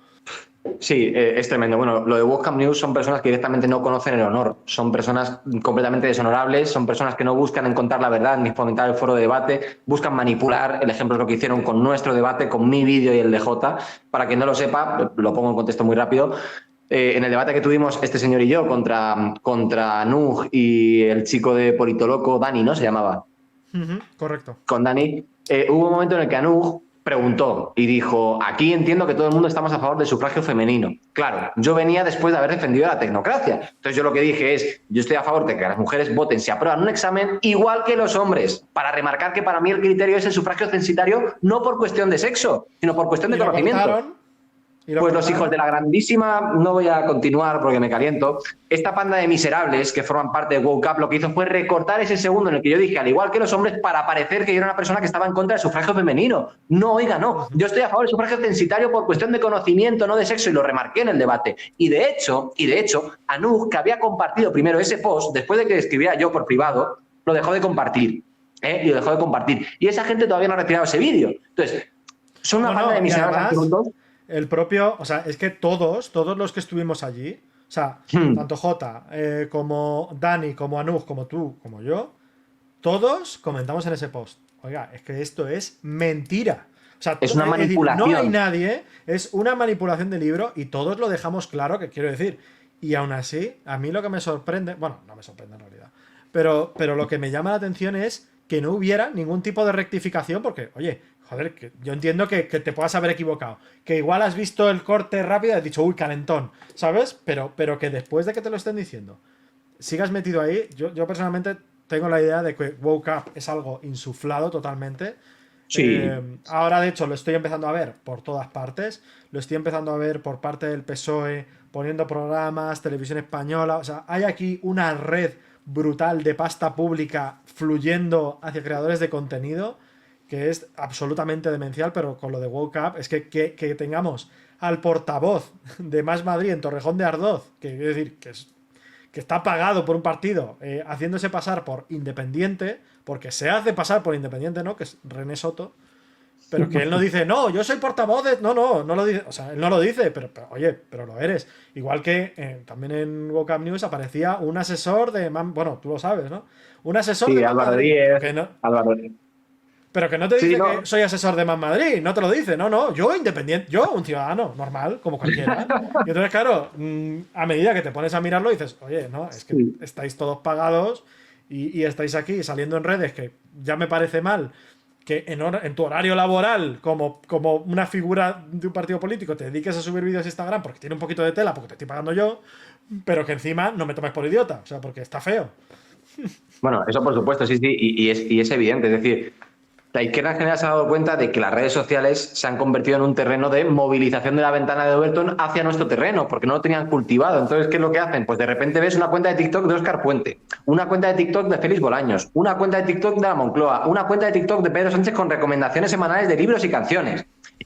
Sí, es tremendo. Bueno, lo de Webcam News son personas que directamente no conocen el honor, son personas completamente deshonorables, son personas que no buscan encontrar la verdad ni fomentar el foro de debate, buscan manipular. El ejemplo es lo que hicieron con nuestro debate, con mi vídeo y el de J. Para quien no lo sepa, lo pongo en contexto muy rápido. En el debate que tuvimos este señor y yo contra Nuj y el chico de Politoloco, Dani, ¿no? Se llamaba. Correcto. Con Dani, hubo un momento en el que Anuj preguntó y dijo, aquí entiendo que todo el mundo estamos a favor del sufragio femenino. Claro, yo venía después de haber defendido la tecnocracia. Entonces yo lo que dije es, yo estoy a favor de que las mujeres voten si aprueban un examen igual que los hombres, para remarcar que para mí el criterio es el sufragio censitario no por cuestión de sexo, sino por cuestión Y de lo conocimiento. cortaron. Y lo Pues los hijos cortaron. de la grandísima, no voy a continuar porque me caliento, esta panda de miserables que forman parte de Woke Up lo que hizo fue recortar ese segundo en el que yo dije, al igual que los hombres, para parecer que yo era una persona que estaba en contra del sufragio femenino. No, oiga, no. Yo estoy a favor del sufragio censitario por cuestión de conocimiento, no de sexo, y lo remarqué en el debate. Y de hecho, Anuj, que había compartido primero ese post, después de que escribiera yo por privado, lo dejó de compartir. Y lo dejó de compartir. Y esa gente todavía no ha retirado ese vídeo. Entonces, son una panda de Y miserables además, absolutos. el propio, o sea, es que todos los que estuvimos allí, o sea, tanto Jota como Dani, como Anuj, como tú, como yo, todos comentamos en ese post. Oiga, es que esto es mentira. O sea, Es una es decir, no hay manipulación. nadie, es una manipulación del libro y todos lo dejamos claro que quiero decir. Y aún así, a mí lo que me sorprende, bueno, no me sorprende en realidad, pero lo que me llama la atención es que no hubiera ningún tipo de rectificación porque, oye, joder, que yo entiendo que te puedas haber equivocado, que igual has visto el corte rápido y has dicho, uy, calentón, ¿sabes? Pero que después de que te lo estén diciendo, sigas metido ahí, yo personalmente tengo la idea de que Woke Up es algo insuflado totalmente. Sí. Ahora, de hecho, lo estoy empezando a ver por todas partes. Lo estoy empezando a ver por parte del PSOE, poniendo programas, televisión española. O sea, hay aquí una red brutal de pasta pública fluyendo hacia creadores de contenido que es absolutamente demencial, pero con lo de Woke Up es que tengamos al portavoz de Más Madrid en Torrejón de Ardoz, que quiere decir que está pagado por un partido, haciéndose pasar por independiente, porque se hace pasar por independiente, ¿no? Que es René Soto, pero que él no dice, no, yo soy portavoz de... No lo dice, o sea, él no lo dice, pero oye, pero lo eres. Igual que también en Woke Up News aparecía un asesor de... Bueno, tú lo sabes, ¿no? Un asesor Sí, de Man Álvaro Madrid, Díez. que no, Álvaro Díez. pero que no te Sí, dice no. que soy asesor de Man Madrid, no te lo dice, no, yo independiente, yo un ciudadano normal, como cualquiera. Y entonces, claro, a medida que te pones a mirarlo, dices, oye, no, es que Sí. estáis todos pagados y estáis aquí saliendo en redes, que ya me parece mal que en tu horario laboral, como una figura de un partido político, te dediques a subir vídeos a Instagram porque tiene un poquito de tela, porque te estoy pagando yo, pero que encima no me tomes por idiota, o sea, porque está feo. Bueno, eso por supuesto, sí, sí, y es evidente. Es decir, la izquierda en general se ha dado cuenta de que las redes sociales se han convertido en un terreno de movilización de la ventana de Overton hacia nuestro terreno, porque no lo tenían cultivado. Entonces, ¿qué es lo que hacen? Pues de repente ves una cuenta de TikTok de Óscar Puente, una cuenta de TikTok de Félix Bolaños, una cuenta de TikTok de la Moncloa, una cuenta de TikTok de Pedro Sánchez con recomendaciones semanales de libros y canciones.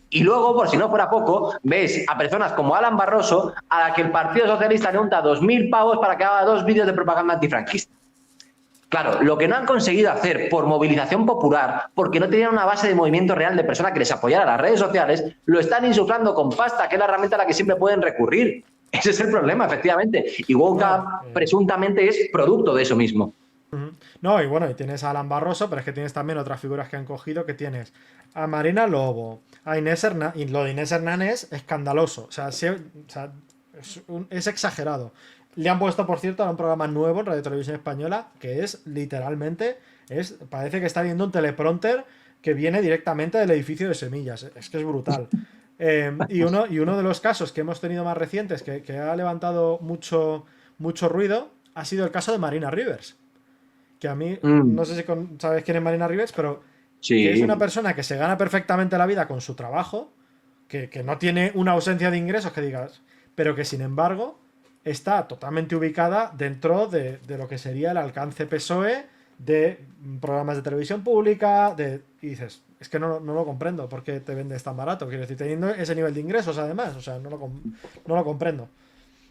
Y luego, por si no fuera poco, ves a personas como Alan Barroso, a la que el Partido Socialista le unta 2.000 pavos para que haga 2 vídeos de propaganda antifranquista. Claro, lo que no han conseguido hacer por movilización popular, porque no tenían una base de movimiento real de personas que les apoyaran las redes sociales, lo están insuflando con pasta, que es la herramienta a la que siempre pueden recurrir. Ese es el problema, efectivamente. Y Woke Up presuntamente es producto de eso mismo. No, y bueno, y tienes a Alan Barroso, pero es que tienes también otras figuras que han cogido, que tienes a Marina Lobo, a Inés Hernán, y lo de Inés Hernán es escandaloso. O sea, Es exagerado. Le han puesto, por cierto, a un programa nuevo en Radio Televisión Española que es literalmente, parece que está viendo un teleprompter que viene directamente del edificio de Semillas. Es que es brutal. Y uno de los casos que hemos tenido más recientes que ha levantado mucho ruido ha sido el caso de Marina Rivers. Que a mí, no sé si sabes quién es Marina Rivers, pero Sí. que es una persona que se gana perfectamente la vida con su trabajo, que no tiene una ausencia de ingresos que digas, pero que sin embargo está totalmente ubicada dentro de lo que sería el alcance PSOE de programas de televisión pública, y dices, es que no lo comprendo, ¿por qué te vendes tan barato? Quiero decir, teniendo ese nivel de ingresos además, o sea, no lo comprendo.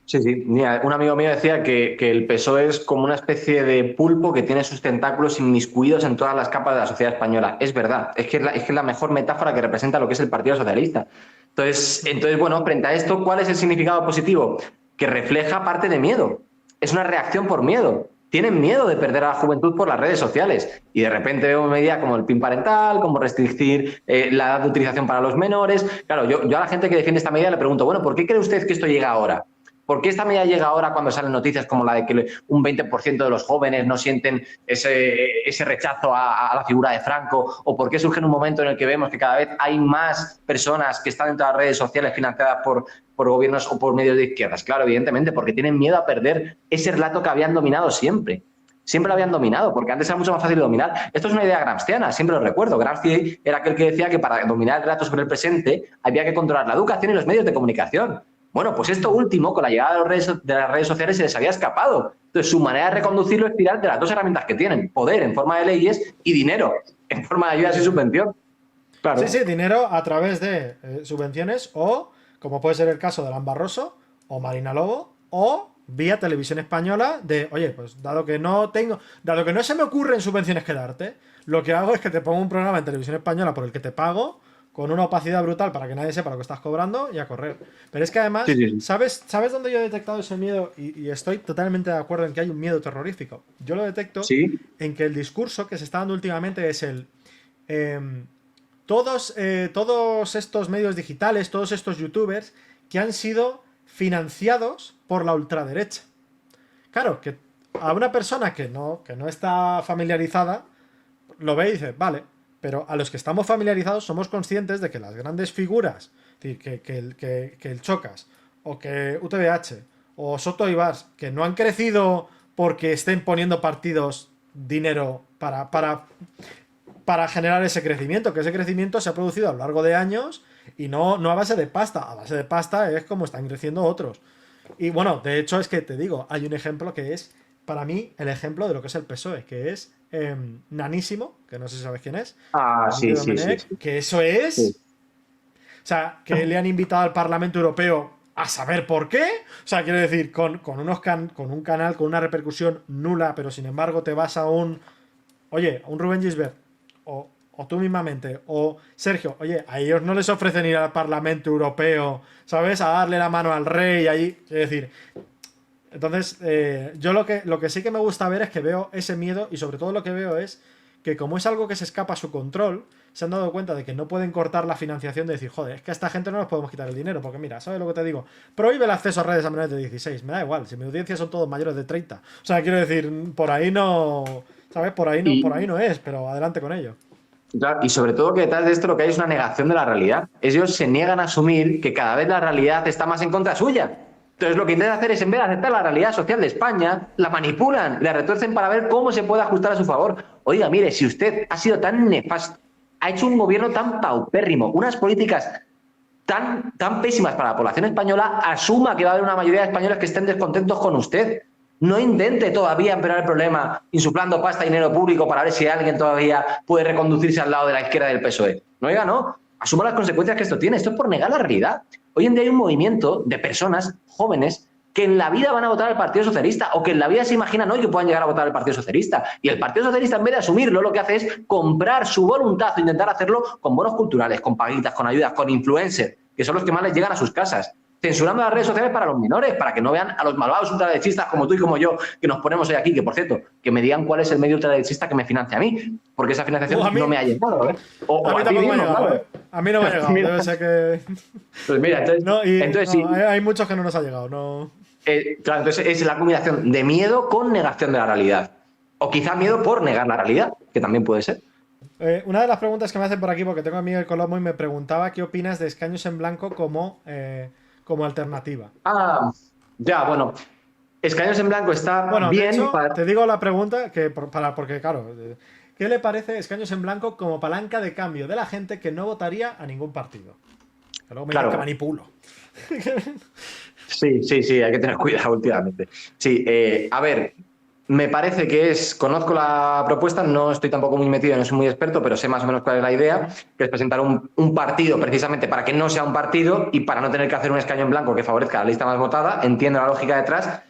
Sí, sí. Mira, un amigo mío decía que el PSOE es como una especie de pulpo que tiene sus tentáculos inmiscuidos en todas las capas de la sociedad española. Es verdad, es que es la mejor metáfora que representa lo que es el Partido Socialista. Entonces, bueno, frente a esto, ¿cuál es el significado positivo? Que refleja parte de miedo. Es una reacción por miedo. Tienen miedo de perder a la juventud por las redes sociales. Y de repente vemos medidas como el PIN parental, como restringir la edad de utilización para los menores. Claro, yo a la gente que defiende esta medida le pregunto, bueno, ¿por qué cree usted que esto llega ahora? ¿Por qué esta medida llega ahora cuando salen noticias como la de que un 20% de los jóvenes no sienten ese rechazo a la figura de Franco? ¿O por qué surge en un momento en el que vemos que cada vez hay más personas que están dentro de las redes sociales financiadas por gobiernos o por medios de izquierdas? Claro, evidentemente, porque tienen miedo a perder ese relato que habían dominado siempre. Siempre lo habían dominado, porque antes era mucho más fácil de dominar. Esto es una idea gramsciana, siempre lo recuerdo. Gramsci era aquel que decía que para dominar el relato sobre el presente había que controlar la educación y los medios de comunicación. Bueno, pues esto último, con la llegada de las redes sociales, se les había escapado. Entonces, su manera de reconducirlo es tirar de las dos herramientas que tienen: poder en forma de leyes y dinero en forma de ayudas y subvención. Claro. Sí, dinero a través de subvenciones o, como puede ser el caso de Alan Barroso o Marina Lobo, o vía Televisión Española de, oye, pues dado que no se me ocurren subvenciones que darte, lo que hago es que te pongo un programa en Televisión Española por el que te pago, con una opacidad brutal para que nadie sepa lo que estás cobrando y a correr. Pero es que además, Sí. ¿sabes dónde yo he detectado ese miedo? Y estoy totalmente de acuerdo en que hay un miedo terrorífico. Yo lo detecto en que el discurso que se está dando últimamente es todos estos medios digitales, todos estos youtubers que han sido financiados por la ultraderecha. Claro, que a una persona que no está familiarizada lo ve y dice, vale, pero a los que estamos familiarizados somos conscientes de que las grandes figuras, es decir, que el Chocas, o que UTVH, o Soto Ibars, que no han crecido porque estén poniendo partidos dinero para generar ese crecimiento, que ese crecimiento se ha producido a lo largo de años y no a base de pasta. A base de pasta es como están creciendo otros. Y bueno, de hecho es que te digo, hay un ejemplo que es, para mí, el ejemplo de lo que es el PSOE, que es Nanísimo, que no sé si sabes quién es. Sí. Que eso es... Sí. O sea, que le han invitado al Parlamento Europeo a saber por qué. O sea, quiero decir, con un canal con una repercusión nula, pero sin embargo te vas a un Rubén Gisbert, o tú mismamente, o Sergio, oye, a ellos no les ofrecen ir al Parlamento Europeo, ¿sabes? A darle la mano al rey allí. Es decir... Entonces, yo lo que sí que me gusta ver es que veo ese miedo, y sobre todo lo que veo es que como es algo que se escapa a su control, se han dado cuenta de que no pueden cortar la financiación, de decir, joder, es que a esta gente no nos podemos quitar el dinero, porque mira, ¿sabes lo que te digo? Prohíbe el acceso a redes a menores de 16, me da igual, si mi audiencia son todos mayores de 30. O sea, quiero decir, por ahí no, ¿sabes? Por ahí no es, pero adelante con ello. Claro, y sobre todo que detrás de esto lo que hay es una negación de la realidad. Ellos se niegan a asumir que cada vez la realidad está más en contra suya. Entonces lo que intentan hacer es, en vez de aceptar la realidad social de España, la manipulan, la retuercen para ver cómo se puede ajustar a su favor. Oiga, mire, si usted ha sido tan nefasto, ha hecho un gobierno tan paupérrimo, unas políticas tan pésimas para la población española, asuma que va a haber una mayoría de españoles que estén descontentos con usted. No intente todavía empeorar el problema insuflando pasta y dinero público para ver si alguien todavía puede reconducirse al lado de la izquierda del PSOE. No, oiga, no. Asuma las consecuencias que esto tiene. Esto es por negar la realidad. Hoy en día hay un movimiento de personas jóvenes que en la vida van a votar al Partido Socialista, o que en la vida se imaginan hoy que puedan llegar a votar al Partido Socialista. Y el Partido Socialista, en vez de asumirlo, lo que hace es comprar su voluntad o intentar hacerlo con bonos culturales, con paguitas, con ayudas, con influencers, que son los que más les llegan a sus casas. Censurando las redes sociales para los menores, para que no vean a los malvados ultraderechistas como tú y como yo, que nos ponemos hoy aquí, que por cierto, que me digan cuál es el medio ultraderechista que me financia a mí, porque esa financiación no me ha llegado, ¿eh? A mí tampoco me ha llegado, ¿eh? A mí no me ha llegado, Mira. debe ser que... Pues mira, entonces, No, entonces sí. hay muchos que no nos ha llegado, no... Claro, entonces es la combinación de miedo con negación de la realidad. O quizá miedo por negar la realidad, que también puede ser. Una de las preguntas que me hacen por aquí, porque tengo a Miguel Colombo y me preguntaba qué opinas de escaños en blanco como alternativa. Ah, ya, bueno. Escaños en blanco está Bueno, de bien hecho, para... te digo la pregunta porque, claro, ¿qué le parece escaños en blanco como palanca de cambio de la gente que no votaría a ningún partido? Que luego me digan Claro. que manipulo. Sí, hay que tener cuidado últimamente. Sí, a ver, me parece que conozco la propuesta, no estoy tampoco muy metido, no soy muy experto, pero sé más o menos cuál es la idea, que es presentar un partido precisamente para que no sea un partido y para no tener que hacer un escaño en blanco que favorezca a la lista más votada. Entiendo la lógica detrás,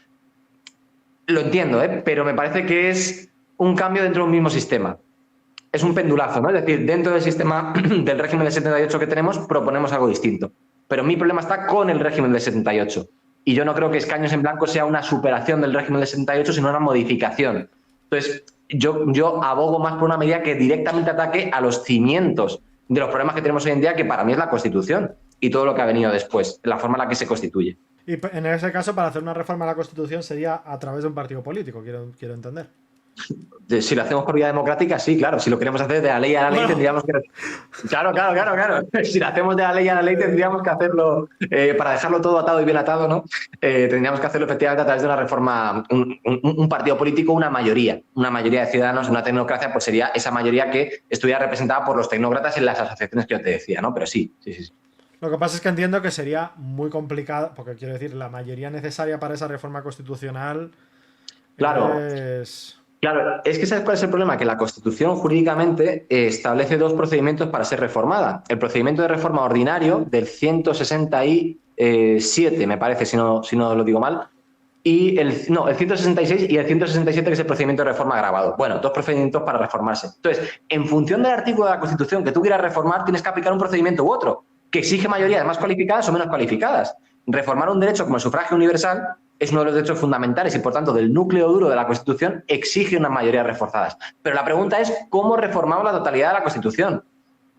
lo entiendo, pero me parece que es un cambio dentro de un mismo sistema. Es un pendulazo, ¿no? Es decir, dentro del sistema del régimen del 78 que tenemos, proponemos algo distinto. Pero mi problema está con el régimen del 78. Y yo no creo que escaños en blanco sea una superación del régimen del 78, sino una modificación. Entonces, yo abogo más por una medida que directamente ataque a los cimientos de los problemas que tenemos hoy en día, que para mí es la Constitución y todo lo que ha venido después, la forma en la que se constituye. Y en ese caso, para hacer una reforma a la Constitución sería a través de un partido político, quiero entender. Si lo hacemos por vía democrática, sí, claro. Si lo queremos hacer de la ley a la ley, tendríamos que... Claro. Si lo hacemos de la ley a la ley, tendríamos que hacerlo, para dejarlo todo atado y bien atado, ¿no? Tendríamos que hacerlo efectivamente a través de una reforma, un partido político, una mayoría de ciudadanos, una tecnocracia, pues sería esa mayoría que estuviera representada por los tecnócratas en las asociaciones que yo te decía, ¿no? Pero sí. Lo que pasa es que entiendo que sería muy complicado, porque quiero decir, la mayoría necesaria para esa reforma constitucional Claro. Claro, es que ¿sabes cuál es el problema? Que la Constitución jurídicamente establece dos procedimientos para ser reformada. El procedimiento de reforma ordinario del 167, me parece, si no lo digo mal, y el 166 y el 167, que es el procedimiento de reforma agravado. Bueno, dos procedimientos para reformarse. Entonces, en función del artículo de la Constitución que tú quieras reformar, tienes que aplicar un procedimiento u otro, que exige mayorías más cualificadas o menos cualificadas. Reformar un derecho como el sufragio universal es uno de los derechos fundamentales y, por tanto, del núcleo duro de la Constitución, exige unas mayorías reforzadas. Pero la pregunta es cómo reformamos la totalidad de la Constitución.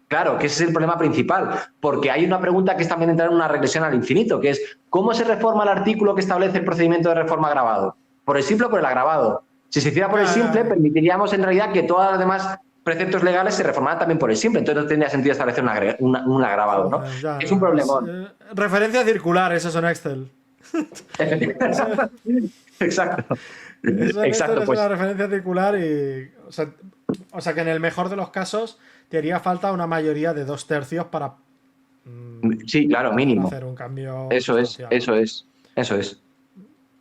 Claro, que ese es el problema principal, porque hay una pregunta que es también entrar en una regresión al infinito, que es ¿cómo se reforma el artículo que establece el procedimiento de reforma agravado? ¿Por el simple o por el agravado? Si se hiciera por el simple, permitiríamos en realidad que todas las demás preceptos legales se reformaran también por el simple, entonces no tendría sentido establecer un agravado, ¿no? Es un problemón. Referencia circular, eso es en Excel. Exacto. Exacto, Pues. Es una referencia circular y... O sea que en el mejor de los casos te haría falta una mayoría de 2/3 para... Sí, claro, mínimo. Hacer un cambio. Eso es.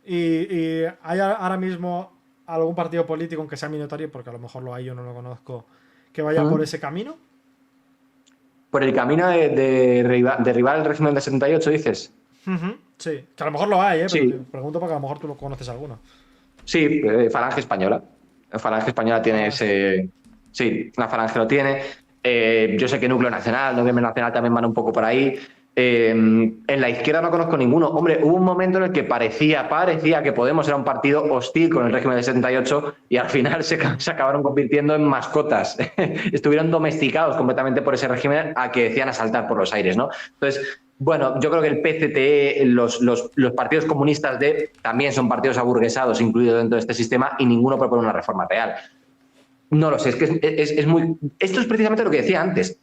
¿Y hay ahora mismo algún partido político, aunque sea minoritario, porque a lo mejor lo hay, yo no lo conozco, que vaya por ese camino? ¿Por el camino de derribar el régimen del 78, dices? Sí, que a lo mejor lo hay, Sí. pero te pregunto porque a lo mejor tú lo conoces alguno. Sí, Falange Española. La Falange Española tiene ese... Sí, la Falange lo tiene. Yo sé que Núcleo Nacional, Movimiento Nacional también van un poco por ahí. En la izquierda no conozco ninguno. Hombre, hubo un momento en el que parecía que Podemos era un partido hostil con el régimen del 78 y al final se acabaron convirtiendo en mascotas. Estuvieron domesticados completamente por ese régimen a que decían asaltar por los aires, ¿no? Entonces, bueno, yo creo que el PCTE, los partidos comunistas también son partidos aburguesados incluidos dentro de este sistema y ninguno propone una reforma real. No lo sé, es que es muy... Esto es precisamente lo que decía antes,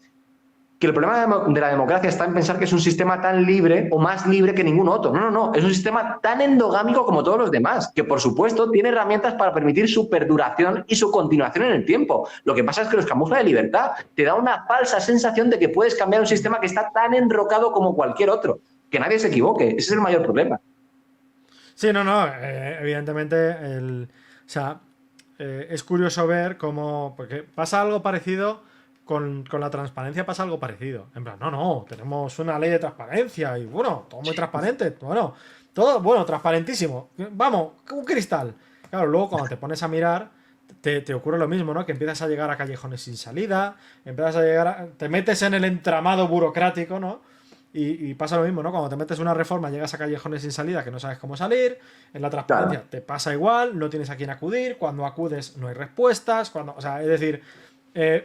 que el problema de la democracia está en pensar que es un sistema tan libre o más libre que ningún otro. No, es un sistema tan endogámico como todos los demás, que por supuesto tiene herramientas para permitir su perduración y su continuación en el tiempo. Lo que pasa es que los camufla de libertad, te da una falsa sensación de que puedes cambiar un sistema que está tan enrocado como cualquier otro. Que nadie se equivoque, ese es el mayor problema. Sí, evidentemente, es curioso ver cómo... Porque pasa algo parecido... Con la transparencia pasa algo parecido. En plan, no, tenemos una ley de transparencia y bueno, todo muy transparente. Bueno, todo, bueno, transparentísimo. Vamos, un cristal. Claro, luego cuando te pones a mirar, te ocurre lo mismo, ¿no? Que empiezas a llegar a callejones sin salida, te metes en el entramado burocrático, ¿no? Y pasa lo mismo, ¿no? Cuando te metes una reforma, llegas a callejones sin salida que no sabes cómo salir. En la transparencia te pasa igual, no tienes a quién acudir. Cuando acudes no hay respuestas. O sea, es decir...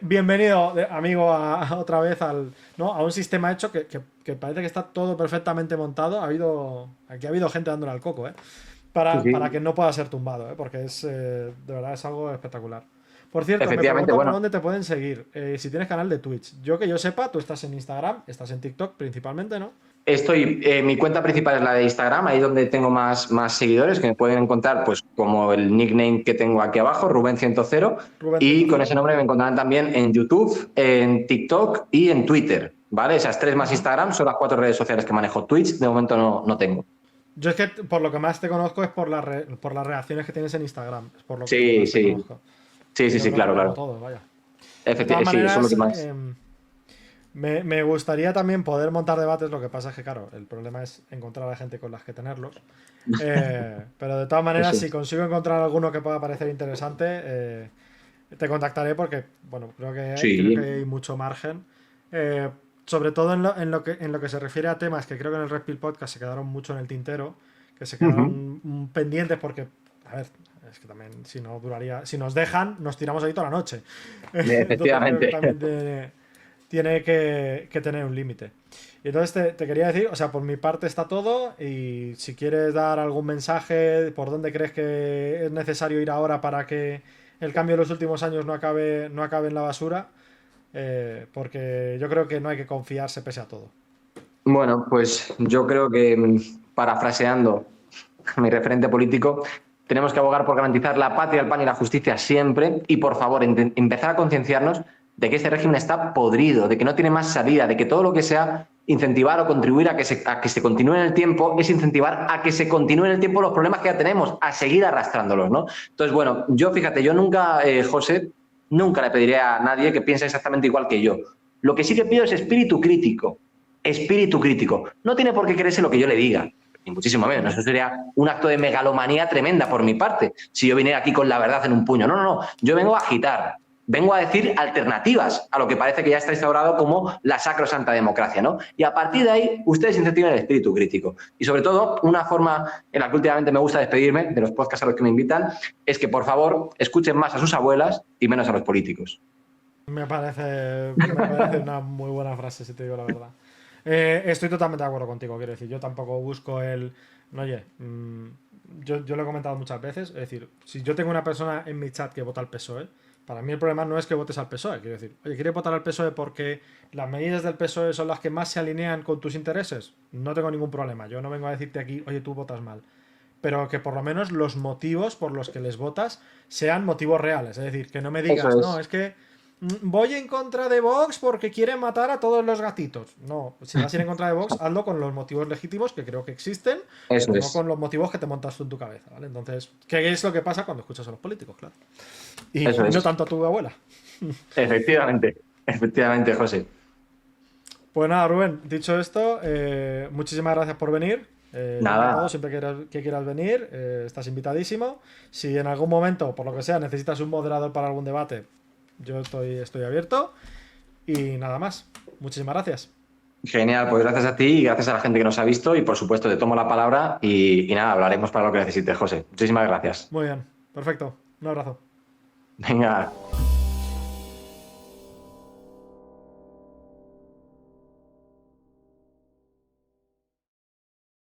Bienvenido, amigo, otra vez ¿no? a un sistema hecho que parece que está todo perfectamente montado. Aquí ha habido gente dándole al coco, para que no pueda ser tumbado, porque de verdad es algo espectacular. Por cierto, me preguntan por dónde te pueden seguir. Si tienes canal de Twitch. Yo que yo sepa, tú estás en Instagram, estás en TikTok principalmente, ¿no? Mi cuenta principal es la de Instagram, ahí donde tengo más seguidores, que me pueden encontrar pues como el nickname que tengo aquí abajo, Rubén100, y con ese nombre me encontrarán también en YouTube, en TikTok y en Twitter, ¿vale? Esas 3 más Instagram son las 4 redes sociales que manejo. Twitch de momento no tengo. Yo es que por lo que más te conozco es por las reacciones que tienes en Instagram. Es por lo que Sí, más te conozco. Sí, claro. Todos, vaya. Efectivamente, sí, eso es lo que más. Me gustaría también poder montar debates, lo que pasa es que, claro, el problema es encontrar a gente con las que tenerlos. Pero de todas maneras, si consigo encontrar alguno que pueda parecer interesante, te contactaré porque, bueno, creo que hay mucho margen. Sobre todo en lo que se refiere a temas que creo que en el Red Pill Podcast se quedaron mucho en el tintero, que se quedaron pendientes porque, a ver, es que también si no duraría, si nos dejan, nos tiramos ahí toda la noche. Efectivamente. Entonces, tiene que tener un límite. Y entonces te quería decir, o sea, por mi parte está todo, y si quieres dar algún mensaje, por dónde crees que es necesario ir ahora para que el cambio de los últimos años no acabe en la basura, porque yo creo que no hay que confiarse pese a todo. Bueno, pues yo creo que, parafraseando a mi referente político, tenemos que abogar por garantizar la patria, el pan y la justicia siempre, y por favor empezar a concienciarnos de que este régimen está podrido, de que no tiene más salida, de que todo lo que sea incentivar o contribuir a que se continúe en el tiempo es incentivar a que se continúen en el tiempo los problemas que ya tenemos, a seguir arrastrándolos, ¿no? Entonces, bueno, yo nunca, José, nunca le pediría a nadie que piense exactamente igual que yo. Lo que sí que pido es espíritu crítico. Espíritu crítico. No tiene por qué creerse lo que yo le diga, ni muchísimo menos. Eso sería un acto de megalomanía tremenda por mi parte, si yo viniera aquí con la verdad en un puño. No. Yo vengo a agitar. Vengo a decir alternativas a lo que parece que ya está instaurado como la sacrosanta democracia, ¿no? Y a partir de ahí, ustedes incentivan el espíritu crítico. Y sobre todo, una forma en la que últimamente me gusta despedirme de los podcasts a los que me invitan es que, por favor, escuchen más a sus abuelas y menos a los políticos. Me parece una muy buena frase, si te digo la verdad. Estoy totalmente de acuerdo contigo, quiero decir. Yo tampoco busco oye, yo lo he comentado muchas veces, es decir, si yo tengo una persona en mi chat que vota al PSOE, para mí el problema no es que votes al PSOE, quiero decir, oye, ¿quieres votar al PSOE porque las medidas del PSOE son las que más se alinean con tus intereses? No tengo ningún problema, yo no vengo a decirte aquí, oye, tú votas mal, pero que por lo menos los motivos por los que les votas sean motivos reales, es decir, que no me digas, no, es que voy en contra de Vox porque quieren matar a todos los gatitos. No, si vas a ir en contra de Vox, hazlo con los motivos legítimos que creo que existen, pero no con los motivos que te montas tú en tu cabeza, ¿vale? Entonces, ¿qué es lo que pasa cuando escuchas a los políticos? Claro. Y no tanto a tu abuela. Efectivamente, José. Pues nada, Rubén, dicho esto, muchísimas gracias por venir. Nada. Siempre que quieras venir, estás invitadísimo. Si en algún momento, por lo que sea, necesitas un moderador para algún debate, yo estoy abierto. Y nada más. Muchísimas gracias. Genial, pues gracias a ti y gracias a la gente que nos ha visto y por supuesto te tomo la palabra y nada, hablaremos para lo que necesites, José. Muchísimas gracias. Muy bien, perfecto. Un abrazo. Venga.